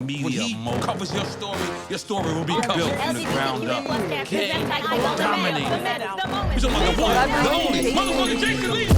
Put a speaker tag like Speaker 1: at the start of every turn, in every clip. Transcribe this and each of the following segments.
Speaker 1: media covers your story will be built from the ground up. King, dominate. He's the one, the only, motherfucker Jason Lee.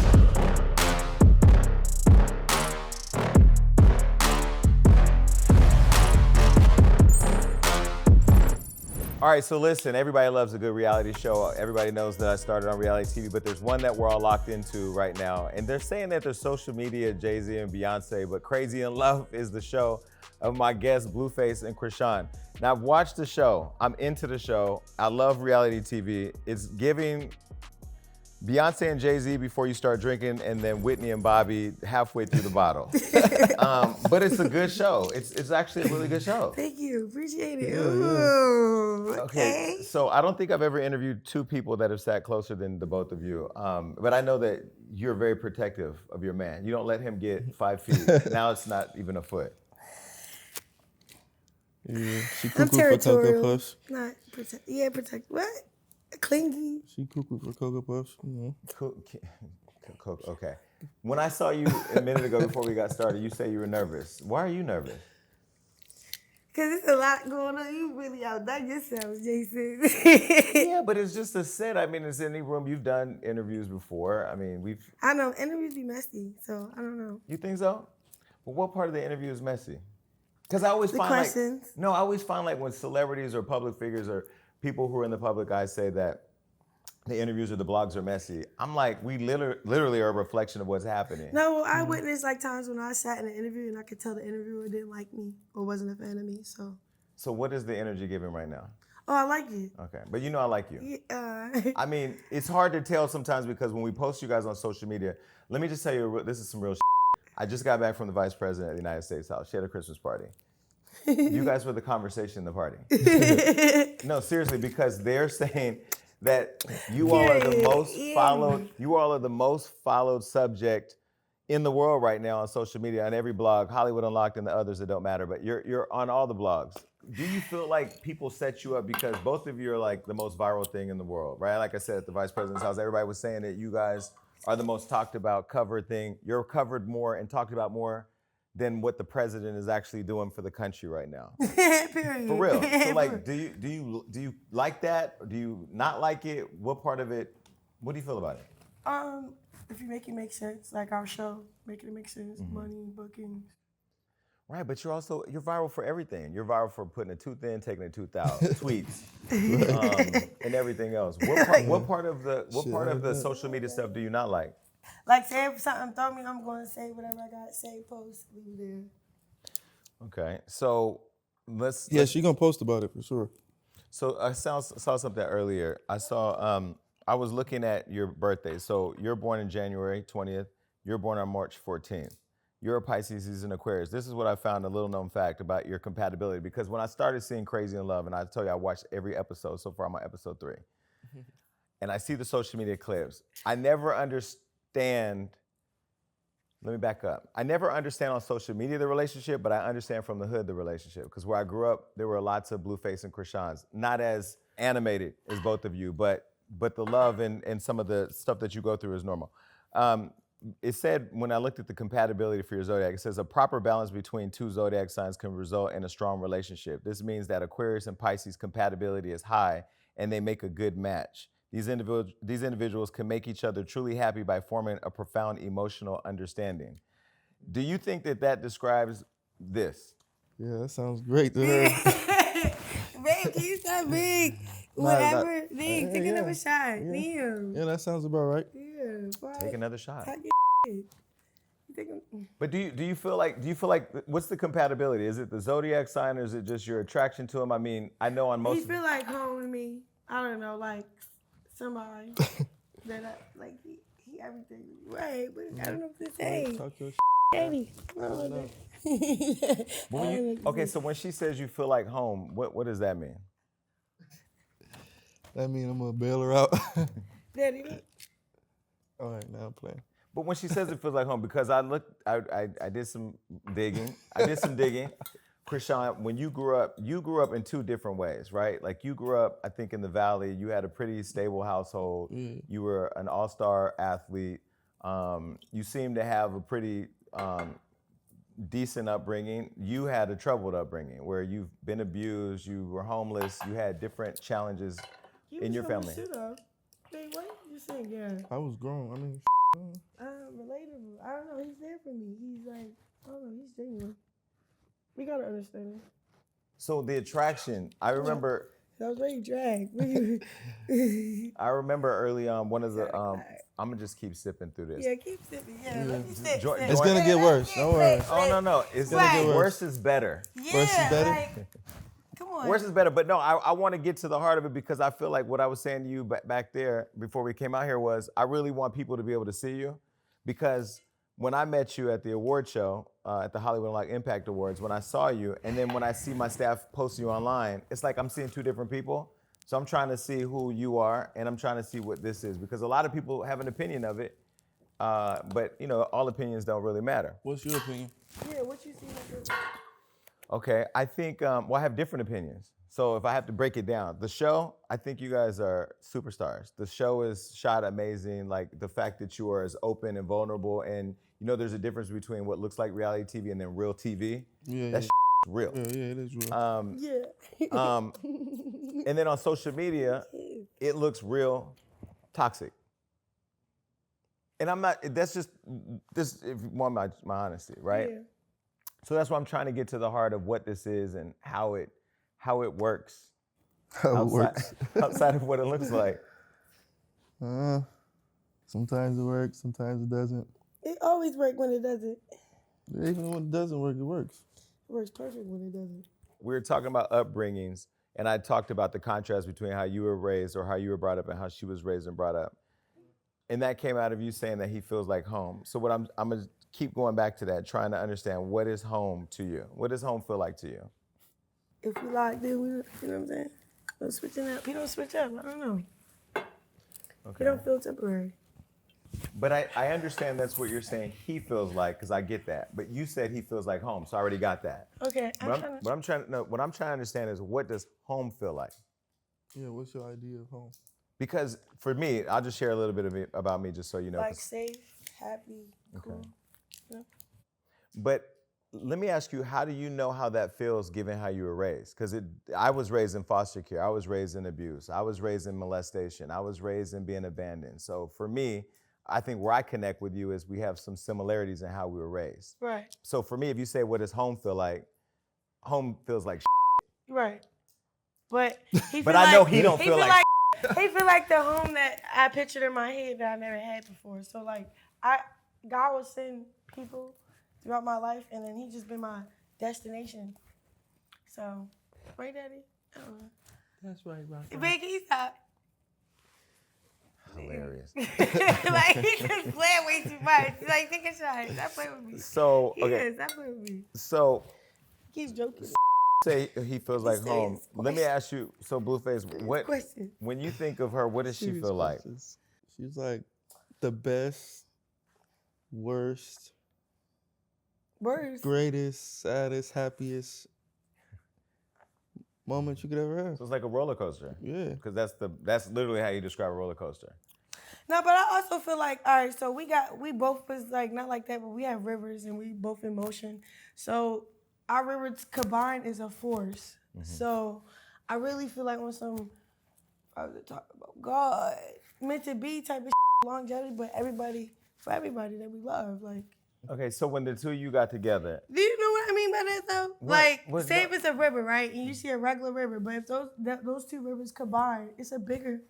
Speaker 2: All right, so listen, everybody loves a good reality show. Everybody knows that I started on reality TV, but there's one that we're all locked into right now. And they're saying that there's social media, Jay-Z and Beyonce, but Crazy in Love is the show of my guests, Blueface and Chrisean. Now, I've watched the show. I'm into the show. I love reality TV. It's giving Beyonce and Jay-Z before you start drinking, and then Whitney and Bobby halfway through the bottle. But it's a good show. It's actually a really good show.
Speaker 3: Thank you, appreciate it. Ooh, okay.
Speaker 2: So I don't think I've ever interviewed two people that have sat closer than the both of you. But I know that you're very protective of your man. You don't let him get 5 feet. Now it's not even a foot.
Speaker 4: Yeah, she
Speaker 3: I'm
Speaker 4: cuckoo for Cocoa
Speaker 3: territorial.
Speaker 4: Puffs.
Speaker 3: Not protect. Yeah, protect. What? Clingy.
Speaker 4: She cuckoo for Cocoa Puffs. You know.
Speaker 2: Okay. When I saw you a minute ago before we got started, you say you were nervous. Why are you nervous?
Speaker 3: Because there's a lot going on. You really outdone yourself, Jason.
Speaker 2: Yeah, but it's just a set. I mean, it's any room. You've done interviews before. I mean,
Speaker 3: I know, interviews be messy, so I don't know.
Speaker 2: You think so? But what part of the interview is messy? Because I always
Speaker 3: The
Speaker 2: find
Speaker 3: questions.
Speaker 2: I always find like when celebrities or public figures or people who are in the public eye say that the interviews or the blogs are messy, I'm like, we literally are a reflection of what's happening.
Speaker 3: No, I witnessed like times when I sat in an interview and I could tell the interviewer didn't like me or wasn't a fan of me, so.
Speaker 2: So what is the energy giving right now?
Speaker 3: Oh, I like you.
Speaker 2: Okay, but you know I like you.
Speaker 3: Yeah.
Speaker 2: I mean, it's hard to tell sometimes because when we post you guys on social media, let me just tell you, this is some real shit. I just got back from the Vice President of the United States house. She had a Christmas party. You guys were the conversation in the party. No, seriously, because they're saying that you all are the most followed. You all are the most followed subject in the world right now on social media, on every blog, Hollywood Unlocked and the others that don't matter. But you're on all the blogs. Do you feel like people set you up because both of you are like the most viral thing in the world, right? Like I said at the Vice President's house, everybody was saying that you guys are the most talked about covered thing. You're covered more and talked about more than what the president is actually doing for the country right now.
Speaker 3: Period.
Speaker 2: For real. So like, do you like that? Or do you not like it? What part of it? What do you feel about it?
Speaker 3: If you make it make sense, like our show, making it make sense, money, bookings.
Speaker 2: Right, but you're viral for everything. You're viral for putting a tooth in, taking a tooth out, tweets, and everything else. What part of the social media stuff do you not like?
Speaker 3: Like, say if something throw me, I'm going to say whatever I got to say, post, leave it there.
Speaker 2: Okay, so let's...
Speaker 4: Yeah, she gonna post about it for sure.
Speaker 2: So I saw something earlier. I was looking at your birthday. So you're born in January 20th. You're born on March 14th. You're a Pisces, he's an Aquarius. This is what I found, a little known fact about your compatibility, because when I started seeing Crazy in Love, and I tell you I watched every episode, so far I'm on episode 3, and I see the social media clips, I never understand, let me back up. I never understand on social media the relationship, but I understand from the hood the relationship, because where I grew up, there were lots of Blueface and Chriseans, not as animated as both of you, but the love and some of the stuff that you go through is normal. It said, when I looked at the compatibility for your zodiac, it says a proper balance between two zodiac signs can result in a strong relationship. This means that Aquarius and Pisces compatibility is high and they make a good match. These individuals can make each other truly happy by forming a profound emotional understanding. Do you think that describes this?
Speaker 4: Yeah, that sounds great to her.
Speaker 3: Babe, can you stop big? Whatever. Take another shot. Damn.
Speaker 4: Yeah, that sounds about right.
Speaker 3: Yeah. Boy.
Speaker 2: Take another shot.
Speaker 3: Talk your shit.
Speaker 2: But do you feel like what's the compatibility? Is it the zodiac sign or is it just your attraction to him? I mean, I know on most.
Speaker 3: He feel like home with me. I don't know, like somebody that like he everything right, but I don't know what to say.
Speaker 4: Talk your
Speaker 3: Daddy.
Speaker 2: Okay, so when she says you feel like home, what does that mean?
Speaker 4: That mean I'm gonna bail her out.
Speaker 3: Daddy.
Speaker 4: All right, now I'm playing.
Speaker 2: But when she says it feels like home, because I did some digging. Chrisean, when you grew up in two different ways, right? Like you grew up, I think, in the Valley. You had a pretty stable household.
Speaker 4: Mm.
Speaker 2: You were an all-star athlete. You seem to have a pretty decent upbringing. You had a troubled upbringing where you've been abused, you were homeless, you had different challenges in your family.
Speaker 3: Wait, what you saying? Yeah.
Speaker 4: I was grown. I mean,
Speaker 3: Relatable. I don't know. He's there for me. He's like, I don't know. He's genuine. We gotta understand it.
Speaker 2: So the attraction, I remember.
Speaker 3: I was ready to drag.
Speaker 2: I remember early on one of the. I'm gonna just keep sipping through this.
Speaker 3: Yeah, keep sipping. Yeah, let me sip.
Speaker 4: it's gonna get worse. Don't worry.
Speaker 2: Oh no, it's gonna get worse is better.
Speaker 3: Yeah,
Speaker 4: Worse is better?
Speaker 3: Like, come on.
Speaker 2: Worse is better, but no, I want to get to the heart of it because I feel like what I was saying to you back there before we came out here was I really want people to be able to see you because when I met you at the award show, at the Hollywood Unlocked Impact Awards, when I saw you, and then when I see my staff post you online, it's like I'm seeing two different people. So I'm trying to see who you are, and I'm trying to see what this is because a lot of people have an opinion of it, but you know, all opinions don't really matter.
Speaker 4: What's your opinion?
Speaker 3: Yeah, what you see?
Speaker 2: Okay, I think, well, I have different opinions. So if I have to break it down, the show, I think you guys are superstars. The show is shot amazing. Like the fact that you are as open and vulnerable and you know there's a difference between what looks like reality TV and then real TV.
Speaker 4: Yeah,
Speaker 2: That's real.
Speaker 4: Yeah, it is real.
Speaker 3: Yeah.
Speaker 2: And then on social media, it looks real toxic. And I'm not, that's just, this, if you want my honesty, right?
Speaker 3: Yeah.
Speaker 2: So that's why I'm trying to get to the heart of what this is and how it works.
Speaker 4: How it works.
Speaker 2: Outside of what it looks like.
Speaker 4: Sometimes it works, sometimes it doesn't.
Speaker 3: It always works when it doesn't.
Speaker 4: Even when it doesn't work, it works.
Speaker 3: It works perfect when it doesn't.
Speaker 2: We were talking about upbringings, and I talked about the contrast between how you were raised or how you were brought up and how she was raised and brought up. And that came out of you saying that he feels like home. So what I'm gonna keep going back to that, trying to understand what is home to you? What does home feel like to you?
Speaker 3: If we locked in, you know what I'm saying? No switching up. He don't switch up. I don't know.
Speaker 2: Okay.
Speaker 3: He don't feel temporary.
Speaker 2: But I understand that's what you're saying he feels like, because I get that. But you said he feels like home, so I already got that.
Speaker 3: Okay.
Speaker 2: What I'm trying to understand is what does home feel like?
Speaker 4: Yeah, what's your idea of home?
Speaker 2: Because for me, I'll just share a little bit about me just so you know.
Speaker 3: Like safe, happy, cool. Yeah.
Speaker 2: But let me ask you, how do you know how that feels given how you were raised? Because I was raised in foster care. I was raised in abuse. I was raised in molestation. I was raised in being abandoned. So for me, I think where I connect with you is we have some similarities in how we were raised.
Speaker 3: Right.
Speaker 2: So for me, if you say, what does home feel like? Home feels like
Speaker 3: Right. But he
Speaker 2: But I know he don't feel like
Speaker 3: he feel like the home that I pictured in my head that I never had before. So like God will send people throughout my life and then he just been my destination. So, right, Daddy? I don't know.
Speaker 4: That's right, Rock.
Speaker 3: Big, he stop.
Speaker 2: hilarious.
Speaker 3: Like he just playing way too much. He's like, take a shot. Stop playing with me.
Speaker 2: So,
Speaker 3: He
Speaker 2: okay.
Speaker 3: is. Stop playing with me.
Speaker 2: So,
Speaker 3: He keeps joking.
Speaker 2: say he feels like
Speaker 3: says
Speaker 2: home. Let me ask you, so Blueface,
Speaker 3: Question.
Speaker 2: when you think of her, what does she feel like?
Speaker 4: She's like the best, worst,
Speaker 3: Words.
Speaker 4: greatest, saddest, happiest moment you could ever have.
Speaker 2: So it's like a roller coaster.
Speaker 4: Yeah.
Speaker 2: Because that's literally how you describe a roller coaster.
Speaker 3: No, but I also feel like, all right, so we both was like, not like that, but we have rivers and we both in motion. So our rivers combined is a force.
Speaker 2: Mm-hmm.
Speaker 3: So I really feel like when I was talking about God, meant to be type of longevity, but for everybody that we love, like.
Speaker 2: Okay, so when the two of you got together.
Speaker 3: Do you know what I mean by that though? Say if it's a river, right? And you see a regular river, but if those two rivers combine, it's a bigger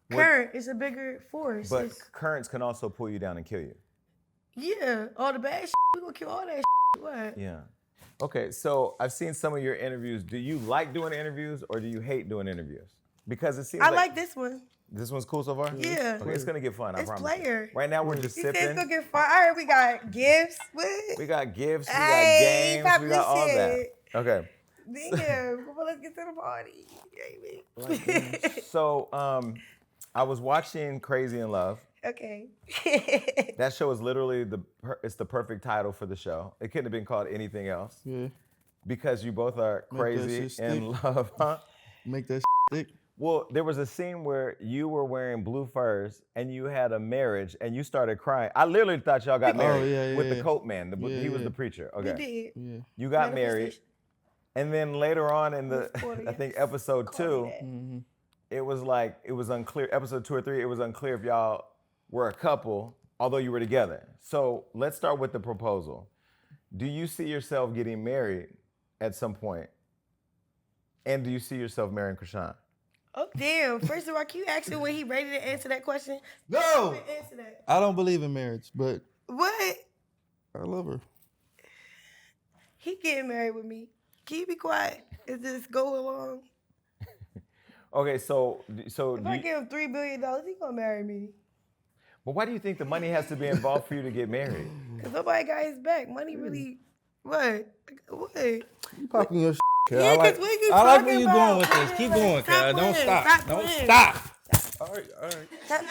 Speaker 3: current, it's a bigger force.
Speaker 2: But currents can also pull you down and kill you.
Speaker 3: Yeah, all the bad we gonna kill all that What?
Speaker 2: Yeah. Okay, so I've seen some of your interviews. Do you like doing interviews or do you hate doing interviews? Because it seems
Speaker 3: I like this one.
Speaker 2: This one's cool so far?
Speaker 3: Yeah.
Speaker 2: Okay, it's gonna get fun, I
Speaker 3: It's
Speaker 2: promise.
Speaker 3: player.
Speaker 2: Right now we're just
Speaker 3: He said it's
Speaker 2: sipping.
Speaker 3: gonna get fun. I heard we got gifts. What?
Speaker 2: We got gifts, we
Speaker 3: Hey,
Speaker 2: got games, we got all that.
Speaker 3: shit.
Speaker 2: Okay.
Speaker 3: Damn, come on, let's get to the party. Baby.
Speaker 2: So I was watching Crazy in Love.
Speaker 3: Okay.
Speaker 2: That show is literally it's the perfect title for the show. It couldn't have been called anything else.
Speaker 4: Yeah.
Speaker 2: Because you both are
Speaker 4: Make that
Speaker 2: crazy
Speaker 4: shit
Speaker 2: in love, huh?
Speaker 4: Make that stick.
Speaker 2: Well, there was a scene where you were wearing blue furs and you had a marriage and you started crying. I literally thought y'all got married with the coat man. He was the preacher. Okay.
Speaker 3: We did.
Speaker 4: Yeah.
Speaker 2: You got married. And then later on in the, I think episode 2, it was unclear. Episode 2 or 3, it was unclear if y'all were a couple, although you were together. So let's start with the proposal. Do you see yourself getting married at some point? And do you see yourself marrying Chrisean?
Speaker 3: Oh, damn. First of all, can you ask him when he ready to answer that question?
Speaker 4: No!
Speaker 3: Answer that.
Speaker 4: I don't believe in marriage, but
Speaker 3: What?
Speaker 4: I love her.
Speaker 3: He getting married with me. Can you be quiet and just go along?
Speaker 2: Okay, so
Speaker 3: If I give him $3 billion, he gonna marry me.
Speaker 2: but why do you think the money has to be involved for you to get married?
Speaker 3: Cause nobody got his back. Money really, what?
Speaker 4: You popping your
Speaker 3: Yeah,
Speaker 4: I like,
Speaker 3: cause what you
Speaker 4: I like
Speaker 3: talking
Speaker 4: where you
Speaker 3: about?
Speaker 4: going with this. Keep going, cuz. Don't stop. Don't
Speaker 3: playing.
Speaker 4: stop. All right.
Speaker 3: Stop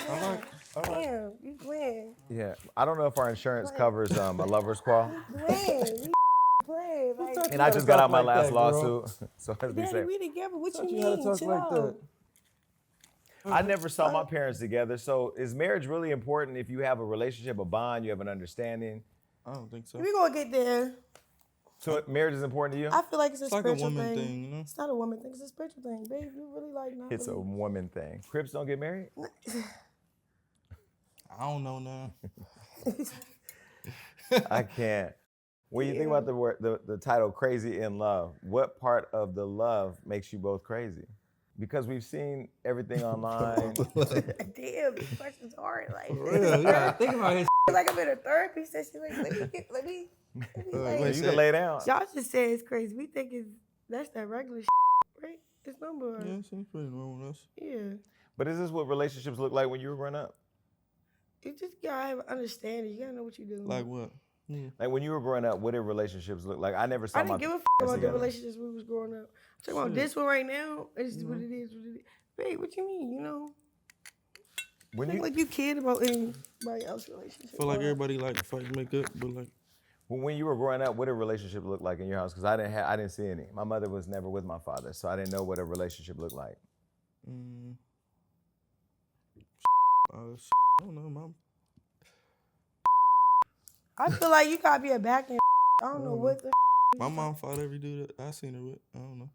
Speaker 3: playing. Damn, you playing.
Speaker 2: Yeah, I don't know if our insurance covers a lover's quarrel.
Speaker 3: Playing. Play. Like,
Speaker 2: And I just got out my
Speaker 4: like
Speaker 2: last
Speaker 4: that, girl.
Speaker 2: lawsuit, so let's be
Speaker 3: Daddy,
Speaker 2: safe.
Speaker 3: we together. What you
Speaker 4: You had to
Speaker 3: mean?
Speaker 4: talk
Speaker 3: Chill
Speaker 4: like
Speaker 3: out.
Speaker 4: that.
Speaker 2: I never saw my parents together, so is marriage really important if you have a relationship, a bond, you have an understanding?
Speaker 4: I don't think so.
Speaker 3: We gonna get there.
Speaker 2: So marriage is important to you?
Speaker 3: I feel like it's a
Speaker 4: It's like a
Speaker 3: spiritual
Speaker 4: woman
Speaker 3: thing.
Speaker 4: thing, you know?
Speaker 3: It's not a woman thing. It's a spiritual thing, babe. You really like not.
Speaker 2: It's a
Speaker 3: really-
Speaker 2: woman thing. Crips don't get married?
Speaker 4: I don't know now.
Speaker 2: I can't. When you think about the word, the title "Crazy in Love," what part of the love makes you both crazy? Because we've seen everything online.
Speaker 3: Damn, these questions hard. Like,
Speaker 4: Yeah, think about his.
Speaker 3: like I'm in a therapy session. Like, let me.
Speaker 4: Wait,
Speaker 2: You can lay down.
Speaker 3: Y'all just say it's crazy. We think that's that regular right? It's number.
Speaker 4: Yeah, seems pretty normal with us.
Speaker 3: Yeah.
Speaker 2: But is this what relationships look like when you were growing up?
Speaker 3: You just gotta have an understanding. You gotta know what you're doing.
Speaker 4: Like what?
Speaker 2: Like when you were growing up, what did relationships look like? I never saw
Speaker 3: I
Speaker 2: my
Speaker 3: didn't give a about
Speaker 2: together.
Speaker 3: the relationships we was growing up. I'm talking about this one right now. It's just what it is. What it is. Babe, what you mean? You know,
Speaker 2: When
Speaker 3: think
Speaker 2: you
Speaker 3: like you cared about anybody else's relationship.
Speaker 4: I feel like everybody like to fight and make up, but like
Speaker 2: when you were growing up, what did relationships look like in your house? Because I didn't see any. My mother was never with my father, so I didn't know what a relationship looked like.
Speaker 4: I don't know, mom.
Speaker 3: I feel like you gotta be a back end. I don't know what the.
Speaker 4: My mom fought every dude that I seen her with. I don't know.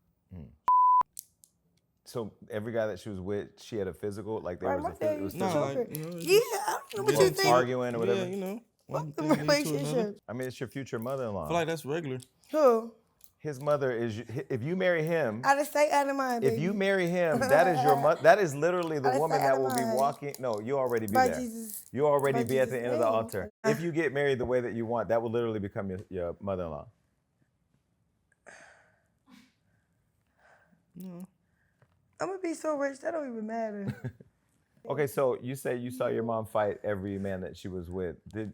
Speaker 2: So every guy that she was with, she had a physical, like there
Speaker 3: Right,
Speaker 2: was
Speaker 3: my
Speaker 2: a
Speaker 3: dad
Speaker 2: physical.
Speaker 3: used to
Speaker 4: Nah,
Speaker 3: choke her.
Speaker 4: like, you know,
Speaker 3: Yeah, I don't know what you think.
Speaker 2: Arguing or whatever.
Speaker 4: Yeah, you know. One
Speaker 3: Fuck the
Speaker 4: thing leads to another.
Speaker 3: relationship.
Speaker 2: I mean, it's your future mother-in-law.
Speaker 4: I feel like that's regular.
Speaker 3: Who?
Speaker 2: His mother is. If you marry him,
Speaker 3: Out of sight, out of mind, baby.
Speaker 2: if you marry him, that is your mother. That is literally the
Speaker 3: Out of
Speaker 2: woman
Speaker 3: sight,
Speaker 2: that
Speaker 3: out
Speaker 2: will
Speaker 3: of
Speaker 2: be
Speaker 3: mind.
Speaker 2: walking. No, you already be
Speaker 3: By
Speaker 2: there.
Speaker 3: Jesus.
Speaker 2: You already
Speaker 3: By
Speaker 2: be at the
Speaker 3: Jesus'
Speaker 2: end of the
Speaker 3: name.
Speaker 2: altar. If you get married the way that you want, that will literally become your mother-in-law.
Speaker 4: No.
Speaker 3: I'm gonna be so rich that don't even matter.
Speaker 2: Okay, so you say you saw your mom fight every man that she was with. Do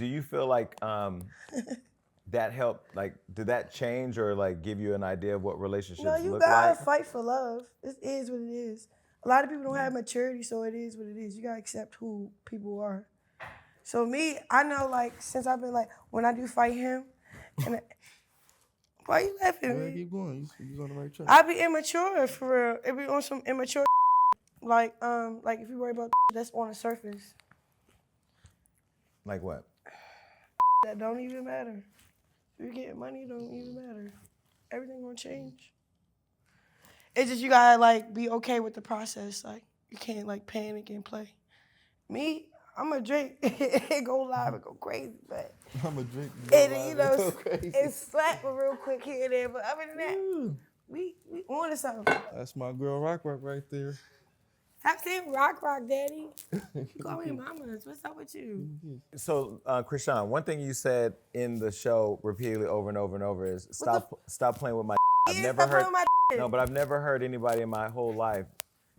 Speaker 2: you feel like that helped? Like, did that change or like give you an idea of what relationships
Speaker 3: No, you
Speaker 2: look
Speaker 3: gotta
Speaker 2: like?
Speaker 3: fight for love. This is what it is. A lot of people don't have maturity, so it is what it is. You gotta accept who people are. So me, I know like since I've been like when I do fight him, and why you laughing?
Speaker 4: Go ahead,
Speaker 3: Man?
Speaker 4: keep going. You on the right track.
Speaker 3: I be immature for real. It be on some immature like if you worry about that's on the surface
Speaker 2: Like what?
Speaker 3: that don't even matter. If you getting money, it don't even matter. Everything gonna change. It's just you gotta like be okay with the process. Like you can't like panic and play. Me, I'm a drink. It go live and go crazy, but
Speaker 4: I'm a drink.
Speaker 3: and you know
Speaker 4: Go crazy.
Speaker 3: it's slap real quick here and there. But other than that, we on to something.
Speaker 4: That's my girl Rock right there.
Speaker 3: Stop saying rock, daddy. You call me mamas. What's up with you?
Speaker 2: So, Chrisean, one thing you said in the show repeatedly over and over and over is stop playing with my. I've
Speaker 3: Yeah,
Speaker 2: never
Speaker 3: stop
Speaker 2: heard.
Speaker 3: playing with my
Speaker 2: No, but I've never heard anybody in my whole life.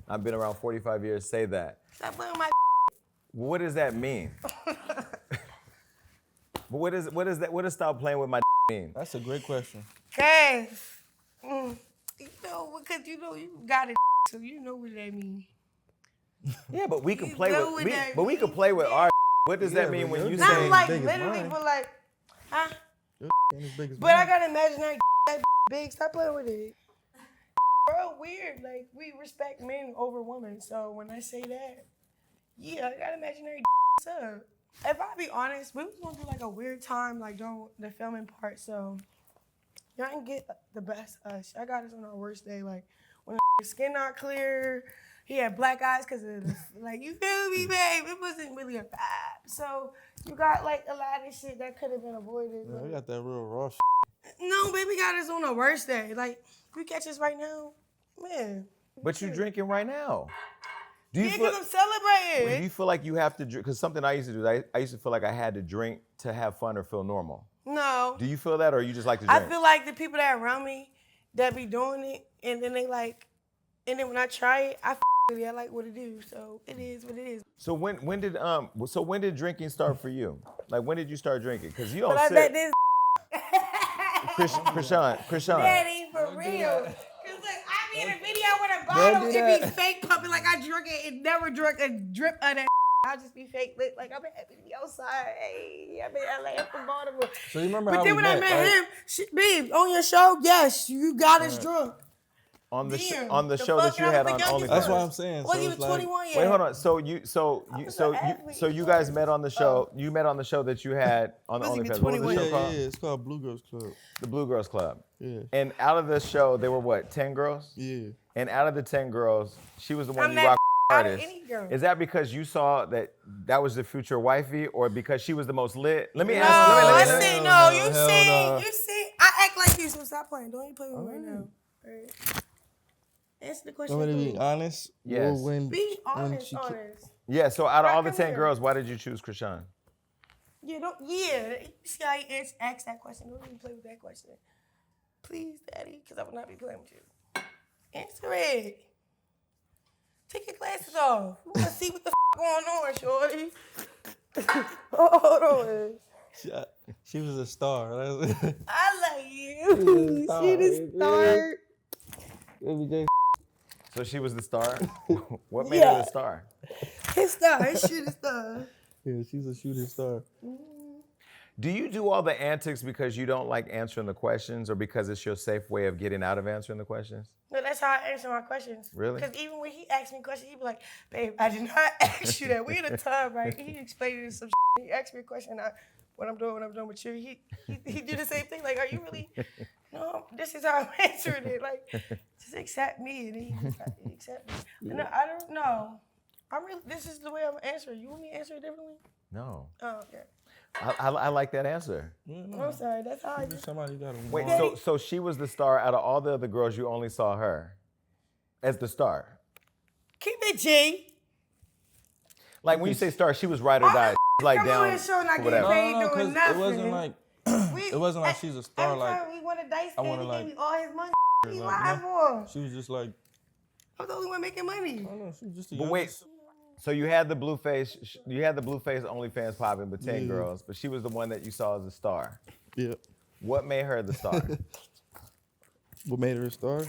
Speaker 2: I've been around 45 years say that.
Speaker 3: Stop playing with my
Speaker 2: What does that mean? But what does stop playing with my mean?
Speaker 4: That's a great question.
Speaker 3: Cause, you know, because you know you got it, so you know what that means.
Speaker 2: Yeah, but we can
Speaker 3: You
Speaker 2: play
Speaker 3: know
Speaker 2: with
Speaker 3: what that
Speaker 2: we can
Speaker 3: mean.
Speaker 2: play with our. What does that
Speaker 4: Yeah,
Speaker 2: mean
Speaker 4: but
Speaker 2: when
Speaker 4: your
Speaker 2: you
Speaker 4: dick
Speaker 3: Not
Speaker 2: say?
Speaker 4: ain't
Speaker 3: like
Speaker 4: big as
Speaker 3: literally,
Speaker 4: mine.
Speaker 3: but like, huh?
Speaker 4: Ain't as big as
Speaker 3: But I
Speaker 4: mine.
Speaker 3: gotta imagine that big. Stop playing with it. Bro, so weird. Like, we respect men over women. So when I say that, yeah, I got imaginary up. If I be honest, we was going through like a weird time, like during the filming part. So y'all didn't get the best us. I got us on our worst day. Like when the skin not clear, he had black eyes because of the, like, you feel me, babe? It wasn't really a vibe. So you got like a lot of shit that could have been avoided.
Speaker 4: Yeah, I got that real raw shit.
Speaker 3: No, baby, got us on a worse day. Like, if you catch us right now, man.
Speaker 2: But you drinking right now. Do you
Speaker 3: Yeah,
Speaker 2: feel,
Speaker 3: because I'm celebrating.
Speaker 2: do you feel like you have to drink? Because something I used to do, I used to feel like I had to drink to have fun or feel normal.
Speaker 3: No.
Speaker 2: Do you feel that, or you just like to drink?
Speaker 3: I feel like the people that are around me that be doing it, and then they like, and then when I try it, I with it. I like what it do. So it is what it is.
Speaker 2: So when did drinking start for you? Like, when did you start drinking? Because you don't
Speaker 3: But I
Speaker 2: sit.
Speaker 3: bet this
Speaker 2: Chrisean.
Speaker 3: Daddy, for real. Cause look, I be in a video with a bottle, it be fake pumping like I drink it. It never drink a drip of that. I'll just be fake lit. Like, I'm happy to be outside. Hey, I'm in LA from Baltimore.
Speaker 4: So you remember
Speaker 3: But
Speaker 4: how
Speaker 3: then
Speaker 4: we
Speaker 3: when I met him, babe, on your show, yes, you got us drunk.
Speaker 2: On the
Speaker 3: Damn,
Speaker 2: on the
Speaker 3: the
Speaker 2: show that
Speaker 3: fuck
Speaker 2: you
Speaker 3: I
Speaker 2: had
Speaker 3: was
Speaker 2: on
Speaker 3: the youngest
Speaker 2: OnlyFans.
Speaker 4: That's what I'm saying.
Speaker 3: Well,
Speaker 4: So
Speaker 3: you was
Speaker 4: it's like,
Speaker 3: 21 years.
Speaker 2: Wait, hold on. So you guys met on the show. You met on the show that you had on the
Speaker 3: Was he
Speaker 2: OnlyFans. What was the
Speaker 3: 21?
Speaker 2: show
Speaker 4: yeah,
Speaker 2: called?
Speaker 4: it's called Blue Girls Club.
Speaker 2: The Blue Girls Club.
Speaker 4: Yeah.
Speaker 2: And out of the show, there were what, 10 girls?
Speaker 4: Yeah.
Speaker 2: And out of the 10 girls, she was the one
Speaker 3: I'm
Speaker 2: you
Speaker 3: not
Speaker 2: rocked
Speaker 3: out of
Speaker 2: hardest.
Speaker 3: any girl.
Speaker 2: Is that because you saw that was the future wifey, or because she was the most lit? Let me
Speaker 3: No,
Speaker 2: ask.
Speaker 3: I
Speaker 2: Let me-
Speaker 3: see.
Speaker 4: Hell
Speaker 3: No,
Speaker 4: no,
Speaker 3: you
Speaker 4: hell
Speaker 3: see.
Speaker 4: no.
Speaker 3: You see. I act like you, so stop playing. Don't even play with me right now. All right. Answer the question.
Speaker 4: I'm gonna
Speaker 3: for
Speaker 4: be
Speaker 3: me.
Speaker 4: honest.
Speaker 2: Yes.
Speaker 3: Be honest,
Speaker 4: she
Speaker 3: honest.
Speaker 2: Yeah, so out of all the
Speaker 3: Rock
Speaker 2: 10
Speaker 3: and
Speaker 2: girls, why did you choose Chrisean?
Speaker 3: Yeah, don't. Yeah, you see how you ask that question. Don't even play with that question, please, Daddy, because I will not be playing with you. Answer it. Take your glasses off. We want to see what the going on, shorty. Hold on.
Speaker 4: She was a star. That's
Speaker 3: I like you. She the star.
Speaker 2: So she was the star? What made her the star?
Speaker 3: His star. His shit is star.
Speaker 4: Yeah, she's a shooting star.
Speaker 2: Do you do all the antics because you don't like answering the questions, or because it's your safe way of getting out of answering the questions?
Speaker 3: No, that's how I answer my questions.
Speaker 2: Really?
Speaker 3: Because even when he asks me questions, he be like, babe, I did not ask you that. We in a time, right? He explained some shit. He asked me a question, what I'm doing with you. He did the same thing. Like, are you really? No, this is how I'm answering it. Like, just accept me. And he accept me. No, I don't know. This is the way I'm answering. You want me to answer it differently?
Speaker 2: No.
Speaker 3: Oh, okay.
Speaker 2: I like that answer.
Speaker 3: I'm sorry. That's how I do.
Speaker 4: Somebody got to
Speaker 2: Wait, so she was the star out of all the other girls, you only saw her as the star?
Speaker 3: Keep it G.
Speaker 2: Like, when you say star, she was ride or die. Like,
Speaker 3: Come
Speaker 2: down,
Speaker 3: on this show and not get
Speaker 2: whatever.
Speaker 3: paid
Speaker 4: No,
Speaker 3: doing
Speaker 4: because
Speaker 3: nothing.
Speaker 4: it wasn't like it wasn't like she's a star.
Speaker 3: Every
Speaker 4: Like
Speaker 3: time we won a dice
Speaker 4: I
Speaker 3: game,
Speaker 4: wanna,
Speaker 3: he
Speaker 4: like,
Speaker 3: gave me all his money. He
Speaker 4: like,
Speaker 3: lied for.
Speaker 4: she was just like,
Speaker 3: I'm the only one making money.
Speaker 4: I don't know, she was just a
Speaker 2: But
Speaker 4: young-
Speaker 2: wait, so you had the Blueface OnlyFans popping with 10
Speaker 4: Yeah.
Speaker 2: girls, but she was the one that you saw as a star.
Speaker 4: Yeah.
Speaker 2: What made her the star?
Speaker 4: What made her a star?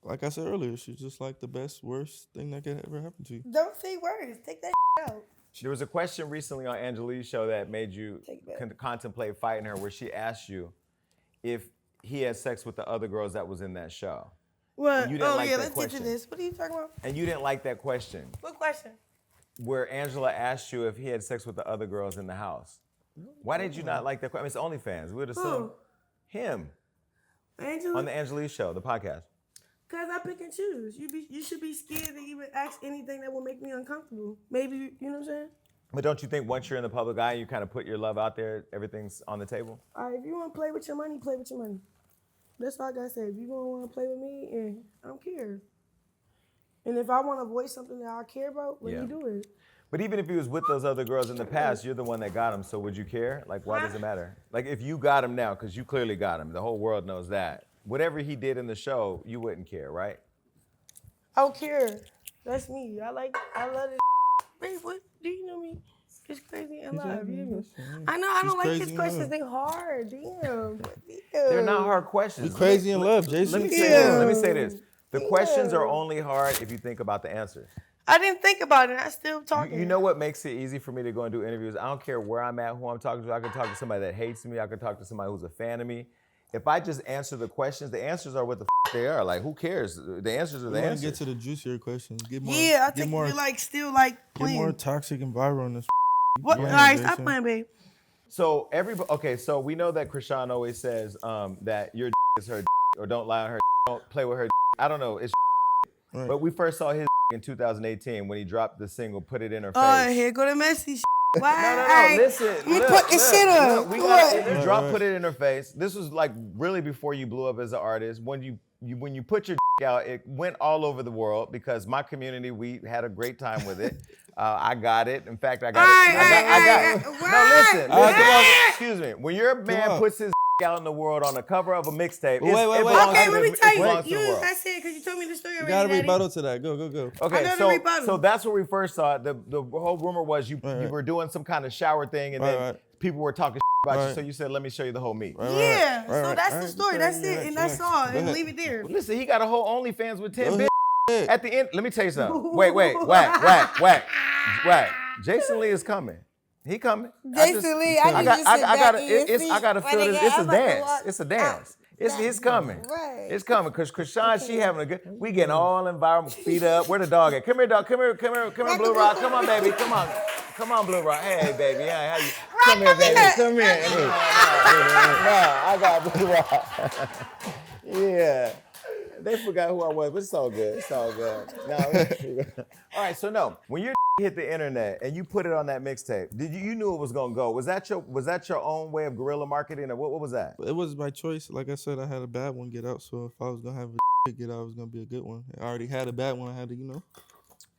Speaker 4: Like I said earlier, she's just like the best, worst thing that could ever happen to you.
Speaker 3: Don't say words. Take that out.
Speaker 2: There was a question recently on Angelique's show that made you
Speaker 3: Take it back.
Speaker 2: contemplate fighting her, where she asked you if he had sex with the other girls that was in that show.
Speaker 3: What?
Speaker 2: You didn't
Speaker 3: Oh,
Speaker 2: like
Speaker 3: yeah,
Speaker 2: that
Speaker 3: let's get
Speaker 2: question.
Speaker 3: to this. What are you talking about?
Speaker 2: And you didn't like that question,
Speaker 3: What question?
Speaker 2: where Angela asked you if he had sex with the other girls in the house. Why did you not like that question? I mean, it's OnlyFans. We would assume
Speaker 3: Who?
Speaker 2: him
Speaker 3: Angela?
Speaker 2: on the Angelique show, the podcast.
Speaker 3: Because I pick and choose. You should be scared to even ask anything that will make me uncomfortable. Maybe, you know what I'm saying?
Speaker 2: But don't you think once you're in the public eye, you kind of put your love out there, everything's on the table?
Speaker 3: All right, if you want to play with your money, play with your money. That's all I got to say. If you going to want to play with me, I don't care. And if I want to voice something that I care about, let me do it.
Speaker 2: But even if he was with those other girls in the past, you're the one that got him, so would you care? Like, why does it matter? Like, if you got him now, because you clearly got him, the whole world knows that. Whatever he did in the show, you wouldn't care, right?
Speaker 3: I don't care. That's me. I love it. Babe, what? Do you know me? It's crazy and live. I know I don't like his questions. They hard. Damn.
Speaker 2: They're not hard questions.
Speaker 4: Be crazy in love, Jason.
Speaker 2: Let me say this. The questions are only hard if you think about the answers.
Speaker 3: I didn't think about it. I still talking.
Speaker 2: You know what makes it easy for me to go and do interviews? I don't care where I'm at, who I'm talking to. I can talk to somebody that hates me. I can talk to somebody who's a fan of me. if I just answer the questions, the answers are what the they are. Like, who cares? The answers are the
Speaker 4: We want
Speaker 2: answers.
Speaker 4: to get to the juicier questions. Get more.
Speaker 3: Yeah, I
Speaker 4: get
Speaker 3: think
Speaker 4: more,
Speaker 3: you're like still like
Speaker 4: Get
Speaker 3: playing.
Speaker 4: more toxic and viral in this.
Speaker 3: What?
Speaker 4: playing,
Speaker 3: All right, stop
Speaker 4: Jason.
Speaker 3: playing, babe.
Speaker 2: So okay, so we know that Chrisean always says that your is her or don't lie on her, don't play with her. I don't know, it's
Speaker 4: Right.
Speaker 2: but we first saw his in 2018 when he dropped the single "Put It in Her Face."
Speaker 3: Oh, here go the messy shit. Why?
Speaker 2: No, listen.
Speaker 3: You
Speaker 2: look,
Speaker 3: put the
Speaker 2: look,
Speaker 3: shit up.
Speaker 2: look, we
Speaker 3: What?
Speaker 2: got if you drop
Speaker 4: Right.
Speaker 2: "Put It in Her Face." This was like really before you blew up as an artist. When you put your out, it went all over the world because my community, we had a great time with it. I got it. In fact, I got it. I got it. No, listen. Excuse me. When your man puts his out in the world on the cover of a mixtape,
Speaker 4: Wait.
Speaker 2: it belongs
Speaker 3: Okay,
Speaker 2: to
Speaker 3: let
Speaker 2: the-
Speaker 3: me tell
Speaker 2: it belongs to the
Speaker 3: you.
Speaker 2: world.
Speaker 3: That's it, because you told me the story
Speaker 4: You
Speaker 3: already.
Speaker 4: got to
Speaker 3: Daddy.
Speaker 4: rebuttal to that. Go.
Speaker 2: Okay,
Speaker 3: know the rebuttal.
Speaker 2: so that's where we first saw it. The whole rumor was you were doing some kind of shower thing, and then
Speaker 4: Right.
Speaker 2: people were talking about you.
Speaker 4: Right.
Speaker 2: So you said, "Let me show you the whole meat."
Speaker 3: Yeah,
Speaker 4: Right,
Speaker 3: so
Speaker 4: right,
Speaker 3: that's
Speaker 4: right.
Speaker 3: the story.
Speaker 4: Okay,
Speaker 3: That's it,
Speaker 4: relax,
Speaker 3: and that's
Speaker 4: relax.
Speaker 3: all.
Speaker 4: Go
Speaker 3: And
Speaker 4: ahead.
Speaker 3: leave it there.
Speaker 2: Listen, he got a whole OnlyFans with 10
Speaker 4: Go
Speaker 2: bitches. At the end, let me tell you something. Wait, whack. Jason Lee is coming. He coming.
Speaker 3: Jason Lee, I
Speaker 2: got
Speaker 3: just sit back in your
Speaker 2: I gotta
Speaker 3: seat.
Speaker 2: feel
Speaker 3: Right
Speaker 2: this.
Speaker 3: again,
Speaker 2: It's a
Speaker 3: I'm about to
Speaker 2: dance.
Speaker 3: walk
Speaker 2: It's a dance. It's coming.
Speaker 3: Right.
Speaker 2: It's coming. Cause Chrisean, she having a good. We getting all environment, feet up. Where the dog at? Come here, dog. Come here, Blue Rock. Come on, baby. Come on, Blue Rock. Hey, baby. How you? Come here, baby. Come here. No, I got Blue Rock. Yeah. They forgot who I was, but it's all good. It's all good. No. All right, so no. When your hit the internet and you put it on that mixtape, you knew it was gonna go? Was that your own way of guerrilla marketing, or what was that?
Speaker 4: It was my choice. Like I said, I had a bad one get out, so if I was gonna have a get out, it was gonna be a good one. I already had a bad one. I had to,